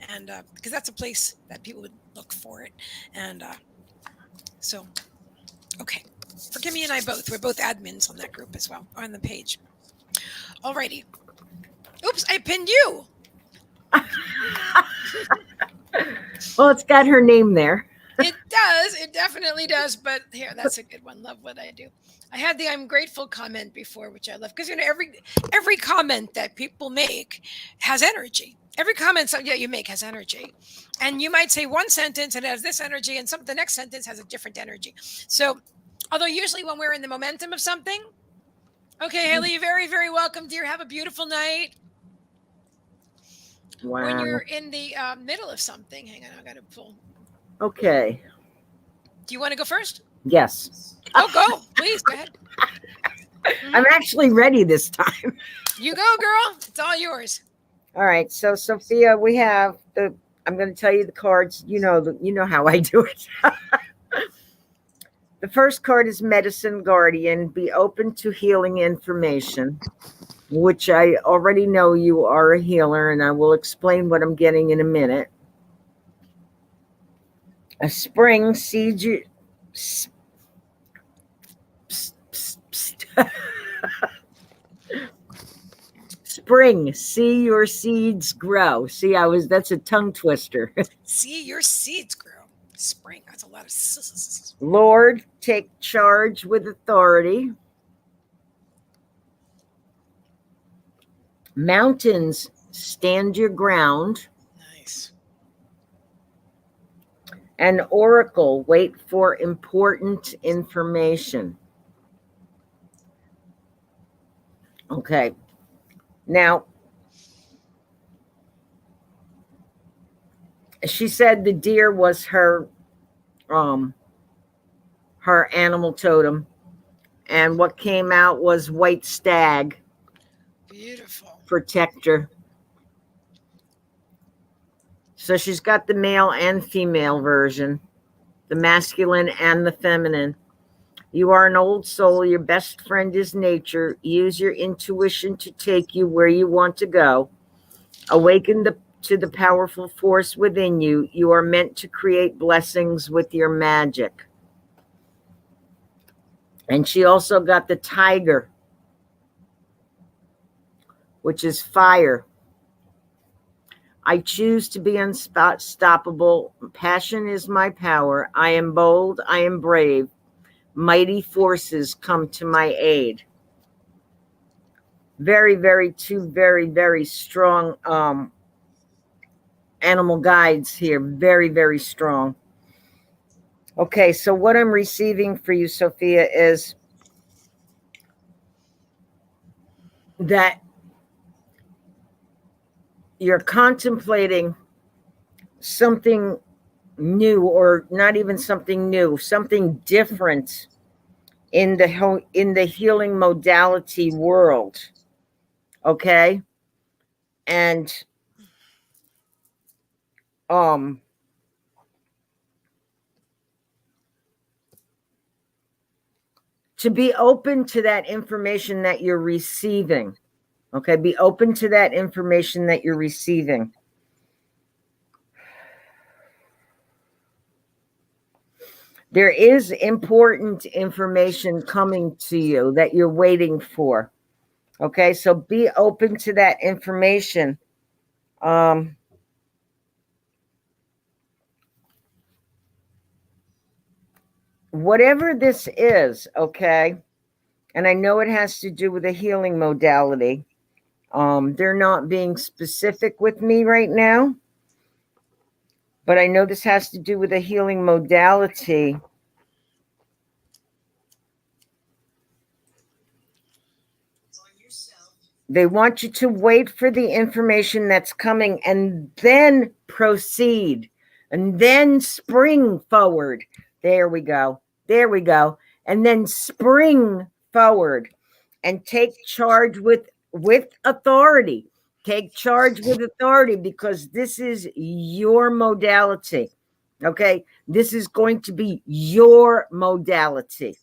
and because that's a place that people would look for it. And so, okay. For Kimmie and I both. We're both admins on that group as well, on the page. Alrighty. Oops, I pinned you. Well, it's got her name there. It does. It definitely does. But here, that's a good one. Love what I do. I had the I'm grateful comment before, which I love. Because, every comment that people make has energy. Every comment you make has energy. And you might say one sentence and it has this energy, and the next sentence has a different energy. So, although usually when we're in the momentum of something, okay, Haley, you're very, very welcome, dear. Have a beautiful night. Wow. When you're in the middle of something, hang on, I got to pull. Okay. Do you want to go first? Yes. Oh, go. Please, go ahead. I'm actually ready this time. You go, girl. It's all yours. All right. So, Sophia, we have I'm going to tell you the cards. You know how I do it. The first card is Medicine Guardian. Be open to healing information, which I already know you are a healer, and I will explain what I'm getting in a minute. A Spring, seed you. Spring, see your seeds grow. That's a tongue twister. See your seeds grow. Spring, that's a lot of Lord, take charge with authority. Mountains, stand your ground. Nice. And Oracle, wait for important information. Okay. Now, she said the deer was her animal totem, and what came out was white stag. Beautiful. Protector. So she's got the male and female version, the masculine and the feminine. You are an old soul. Your best friend is nature. Use your intuition to take you where you want to go. Awaken to the powerful force within you. You are meant to create blessings with your magic. And she also got the tiger, which is fire. I choose to be unstoppable. Passion is my power. I am bold. I am brave. Mighty forces come to my aid. two very, very strong animal guides here. Very, very strong. Okay, so what I'm receiving for you, Sophia, is that you're contemplating something new, or not even something new, something different in the healing modality world. Okay? And to be open to that information that you're receiving. Okay, be open to that information that you're receiving. There is important information coming to you that you're waiting for. Okay, so be open to that information. Whatever this is, okay, and I know it has to do with a healing modality. They're not being specific with me right now, but I know this has to do with a healing modality. They want you to wait for the information that's coming and then proceed and then spring forward. There we go. There we go. And then spring forward and take charge with authority. Take charge with authority, because this is your modality. Okay? This is going to be your modality.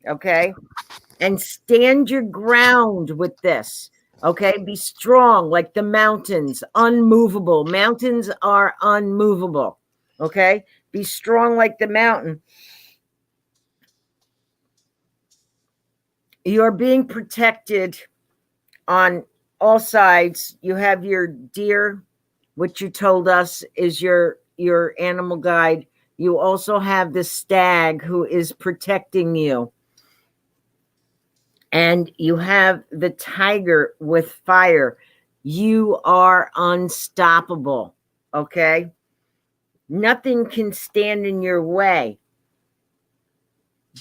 Okay? And stand your ground with this. Okay? Be strong like the mountains, unmovable. Mountains are unmovable. Okay? Be strong like the mountain. You're being protected on all sides. You have your deer, which you told us is your animal guide. You also have the stag, who is protecting you. And you have the tiger with fire. You are unstoppable. Okay? Nothing can stand in your way.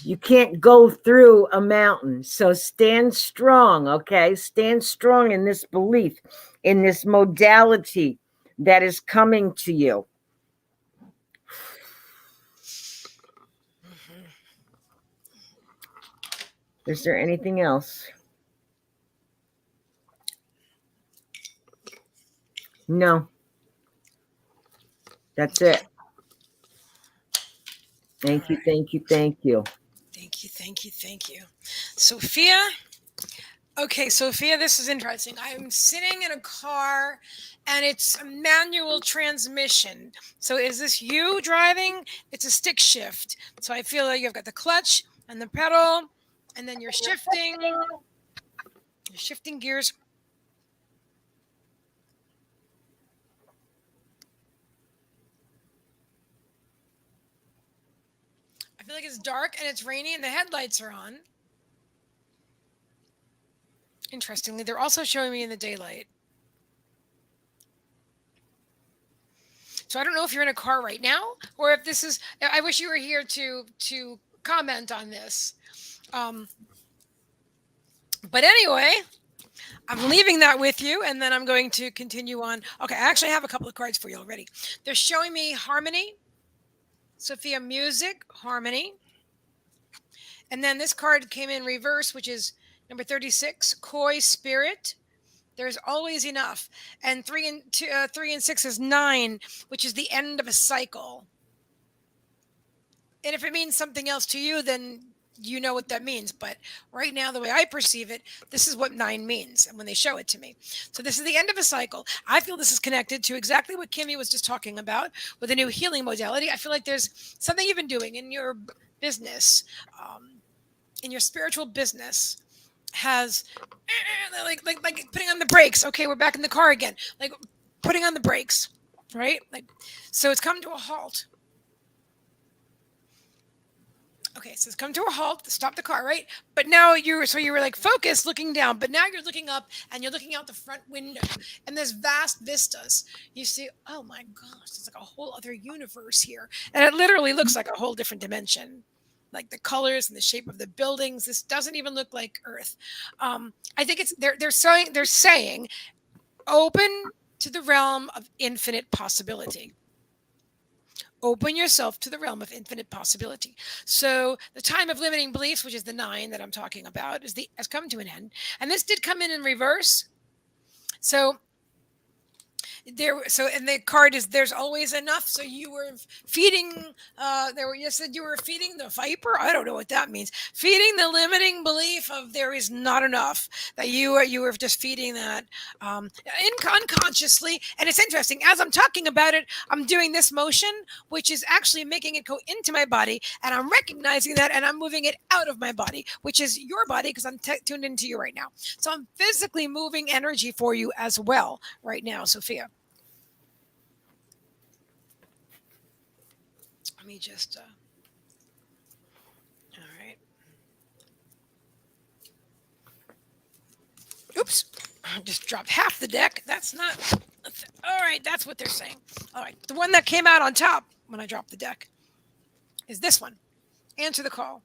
You can't go through a mountain. So stand strong, okay? Stand strong in this belief, in this modality that is coming to you. Is there anything else? No. That's it. Thank you, thank you, thank you. Thank you, thank you, thank you. Sophia? Okay, Sophia, this is interesting. I'm sitting in a car and it's a manual transmission. So is this you driving? It's a stick shift. So I feel like you've got the clutch and the pedal, and then you're shifting gears. I feel like it's dark and it's rainy and the headlights are on. Interestingly, they're also showing me in the daylight. So I don't know if you're in a car right now, or if this is. I wish you were here to comment on this. But anyway, I'm leaving that with you, and then I'm going to continue on. Okay, I actually have a couple of cards for you already. They're showing me harmony, Sophia, music, harmony. And then this card came in reverse, which is number 36, coy spirit. There's always enough. And 3 and 6 is 9, which is the end of a cycle. And if it means something else to you, then you know what that means. But right now, the way I perceive it, this is what 9 means, and when they show it to me. So this is the end of a cycle. I feel this is connected to exactly what Kimmie was just talking about with a new healing modality. I feel like there's something you've been doing in your business, in your spiritual business, has like putting on the brakes. Okay, we're back in the car again. Like putting on the brakes, right? Like, so it's come to a halt. Okay, so it's come to a halt. Stop the car, right? But now you were like focused, looking down. But now you're looking up, and you're looking out the front window, and there's vast vistas. You see, oh my gosh, it's like a whole other universe here, and it literally looks like a whole different dimension. Like the colors and the shape of the buildings. This doesn't even look like Earth. I think it's they're saying open to the realm of infinite possibility. Open yourself to the realm of infinite possibility. So the time of limiting beliefs, which is the 9 that I'm talking about, has come to an end. And this did come in reverse. So and the card is there's always enough. So you were feeding you said you were feeding the viper. I don't know what that means. Feeding the limiting belief of there is not enough. That you were just feeding that unconsciously. And it's interesting, as I'm talking about it, I'm doing this motion, which is actually making it go into my body, and I'm recognizing that, and I'm moving it out of my body, which is your body, because I'm tuned into you right now. So I'm physically moving energy for you as well right now, Sophia. Let me just, all right. Oops. I just dropped half the deck. That's not, all right. That's what they're saying. All right. The one that came out on top when I dropped the deck is this one. Answer the call.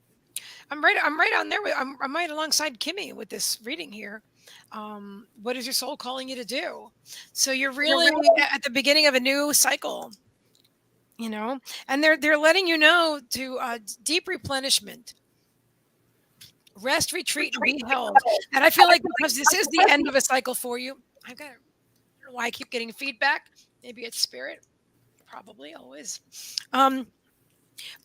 I'm right on there. I'm right alongside Kimmie with this reading here. What is your soul calling you to do? So you're really at the beginning of a new cycle, and they're letting you know to deep replenishment, rest, retreat, and be held. And I feel like because this is the end of a cycle for you, I don't know why I keep getting feedback. Maybe it's spirit, probably always.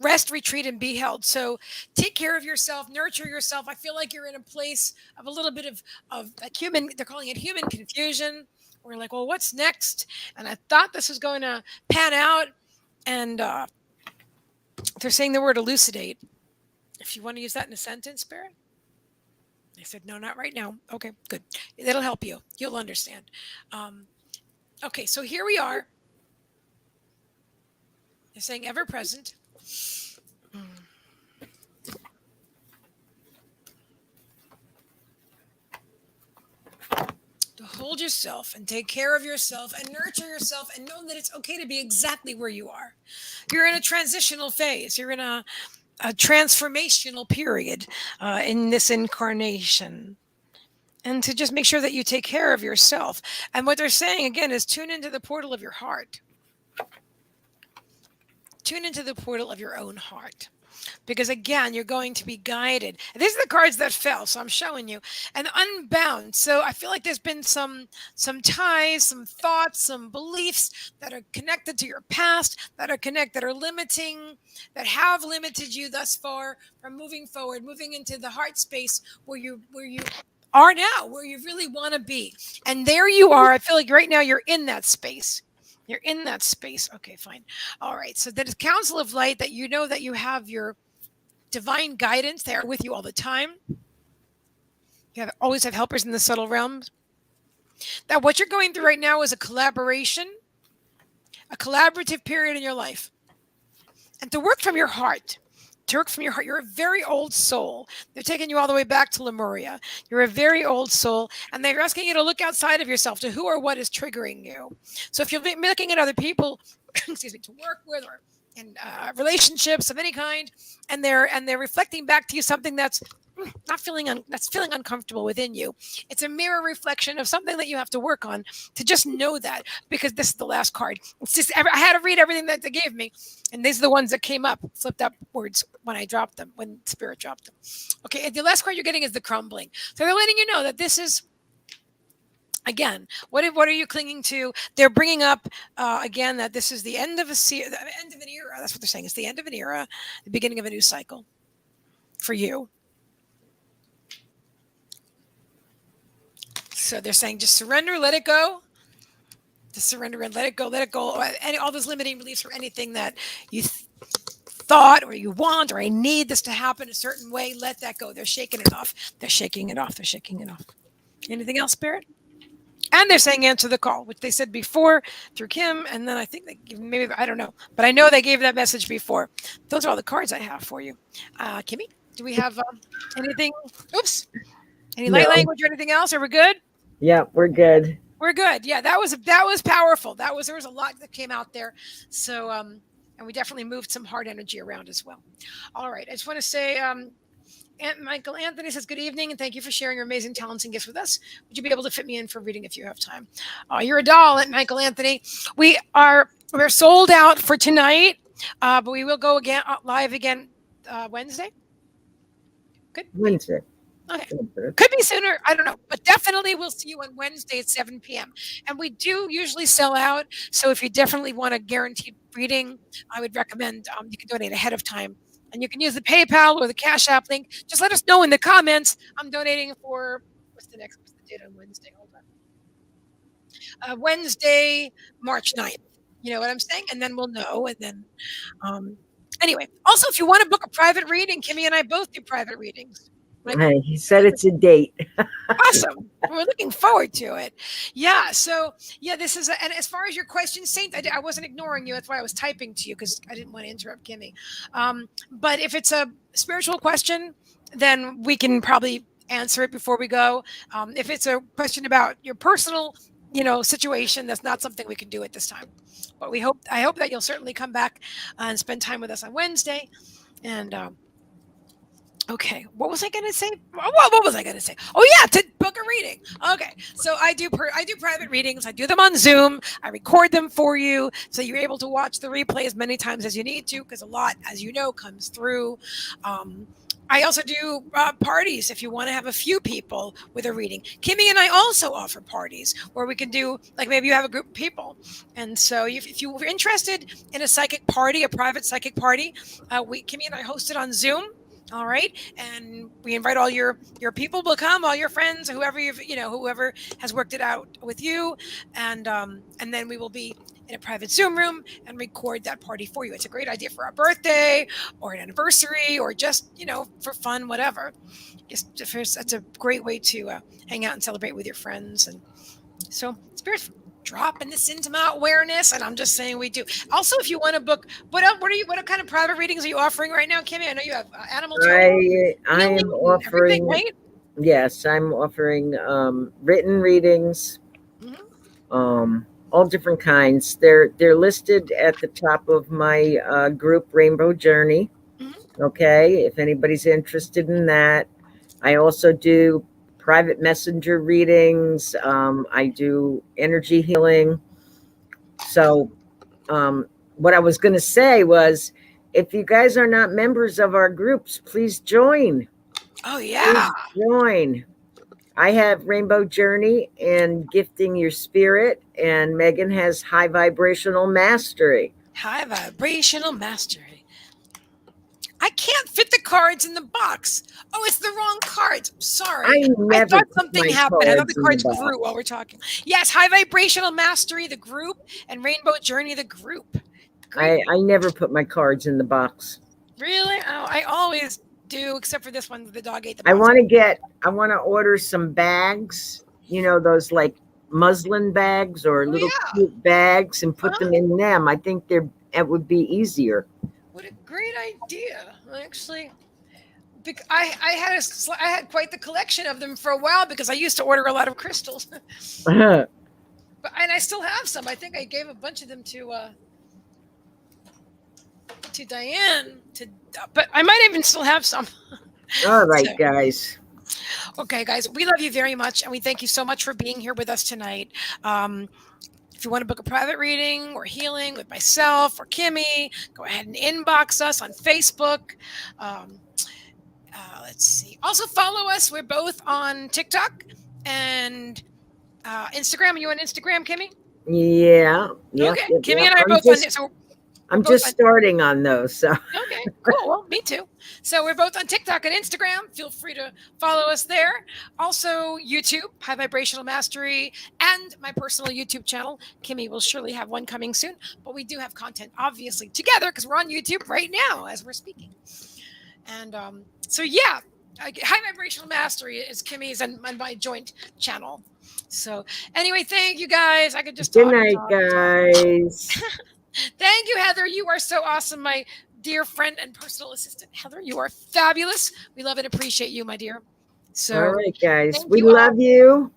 Rest, retreat, and be held. So take care of yourself, nurture yourself. I feel like you're in a place of a little bit of like they're calling it human confusion. We're like, well, what's next? And I thought this was going to pan out. And they're saying the word elucidate. If you want to use that in a sentence, Spirit. I said, no, not right now. Okay, good. That'll help you. You'll understand. Okay, so here we are. They're saying ever present. To hold yourself and take care of yourself and nurture yourself and know that it's okay to be exactly where you are. You're in a transitional phase. You're in a transformational period in this incarnation. And to just make sure that you take care of yourself. And what they're saying again is tune into the portal of your heart. Tune into the portal of your own heart. Because again, you're going to be guided. These are the cards that fell, so I'm showing you. And unbound. So I feel like there's been some ties, some thoughts, some beliefs that are connected to your past, that are limiting, that have limited you thus far from moving forward, moving into the heart space where you are now, where you really want to be. And there you are. I feel like right now you're in that space. You're in that space. Okay, fine. All right. So that is Council of Light, that you know that you have your divine guidance. They are with you all the time. You always have helpers in the subtle realms. That what you're going through right now is a collaborative period in your life. And to work from your heart. You're a very old soul. They're taking you all the way back to Lemuria. You're a very old soul, and they're asking you to look outside of yourself to who or what is triggering you. So if you're looking at other people, excuse me, to work with or in relationships of any kind, and they're reflecting back to you something that's feeling uncomfortable within you. It's a mirror reflection of something that you have to work on. To just know that, because this is the last card. It's just I had to read everything that they gave me, and these are the ones that came up, flipped upwards when I dropped them, when Spirit dropped them. Okay, and the last card you're getting is the crumbling. So they're letting you know that this is. Again, what are you clinging to? They're bringing up again that this is the end of the end of an era. That's what they're saying. It's the end of an era, the beginning of a new cycle for you. So they're saying just surrender, let it go. Just surrender and let it go, let it go. And all those limiting beliefs or anything that you thought or you want, or I need this to happen a certain way, let that go. They're shaking it off. They're shaking it off. They're shaking it off. Anything else, Spirit? And they're saying answer the call, which they said before through Kim. And then I think they gave, maybe, I don't know, but I know they gave that message before. Those are all the cards I have for you. Kimmie, do we have anything? Oops. Any light No. language or anything else? Are we good? Yeah, we're good. We're good. Yeah, that was powerful. There was a lot that came out there. So and we definitely moved some hard energy around as well. All right. I just want to say Aunt Michael Anthony says, good evening, and thank you for sharing your amazing talents and gifts with us. Would you be able to fit me in for reading if you have time? You're a doll, Aunt Michael Anthony. We're sold out for tonight, but we will go again live again Wednesday. Good. Wednesday. Okay. Could be sooner. I don't know. But definitely we'll see you on Wednesday at 7 p.m. And we do usually sell out. So if you definitely want a guaranteed reading, I would recommend you can donate ahead of time. And you can use the PayPal or the Cash App link. Just let us know in the comments. I'm donating for, what's the date on Wednesday? Hold on. Wednesday, March 9th. You know what I'm saying? And then we'll know. And then, anyway, also, if you want to book a private reading, Kimmie and I both do private readings. He said it's a date. Awesome. We're looking forward to it. Yeah. So, yeah, this is, and as far as your question, Saint, I wasn't ignoring you. That's why I was typing to you because I didn't want to interrupt Kimmie. But if it's a spiritual question, then we can probably answer it before we go. If it's a question about your personal, situation, that's not something we can do at this time. But I hope that you'll certainly come back and spend time with us on Wednesday. And, okay, what was I going to say? What was I going to say? Oh yeah, to book a reading. Okay, so I do private readings. I do them on Zoom. I record them for you, so you're able to watch the replay as many times as you need to, because a lot, as you know, comes through. I also do parties if you want to have a few people with a reading. Kimmie and I also offer parties where we can do, like, maybe you have a group of people. And so if you were interested in a psychic party, a private psychic party, Kimmie and I host it on Zoom. All right. And we invite all your people will come, all your friends, whoever whoever has worked it out with you. And then we will be in a private Zoom room and record that party for you. It's a great idea for a birthday or an anniversary or just, for fun, whatever. That's a great way to hang out and celebrate with your friends. And so Spirit's dropping this into my awareness, and I'm just saying we do. Also, if you want to book, what kind of private readings are you offering right now, Kimmie? I know you have animal I am offering, right? Yes, I'm offering written readings, all different kinds. They're listed at the top of my group, Rainbow Journey. Okay, if anybody's interested in that. I also do private messenger readings. I do energy healing. So what I was going to say was, if you guys are not members of our groups, please join. Oh, yeah. Please join. I have Rainbow Journey and Gifting Your Spirit, and Meagan has High Vibrational Mastery. High Vibrational Mastery. I can't fit the cards in the box. Oh, it's the wrong cards. I'm sorry. I thought something happened. I thought the cards grew while we're talking. Yes, High Vibrational Mastery, the group, and Rainbow Journey, the group. I never put my cards in the box. Really? Oh, I always do, except for this one. The dog ate the box. I want to order some bags, those like muslin bags or little cute bags, and put them in them. I think it would be easier. What a great idea! Actually, I had quite the collection of them for a while because I used to order a lot of crystals. And I still have some. I think I gave a bunch of them to Diane. But I might even still have some. All right, guys. Okay, guys, we love you very much, and we thank you so much for being here with us tonight. If you want to book a private reading or healing with myself or Kimmie, go ahead and inbox us on Facebook. Let's see. Also follow us. We're both on TikTok and Instagram. Are you on Instagram, Kimmie? Yeah. Okay. Kimmie and I are both on it. So I'm just starting on those. So. Okay, cool. Well, me too. So we're both on TikTok and Instagram. Feel free to follow us there. Also, YouTube, High Vibrational Mastery, and my personal YouTube channel. Kimmie will surely have one coming soon. But we do have content, obviously, together because we're on YouTube right now as we're speaking. And so, yeah, High Vibrational Mastery is Kimmie's and my joint channel. So anyway, thank you guys. I could just Good talk and night, talk and talk. guys. Thank you, Heather. You are so awesome, my dear friend and personal assistant. Heather, you are fabulous. We love and appreciate you, my dear. So All right, guys. thank We you all. love you.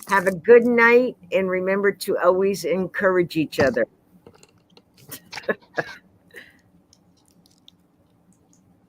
Have a good night, and remember to always encourage each other.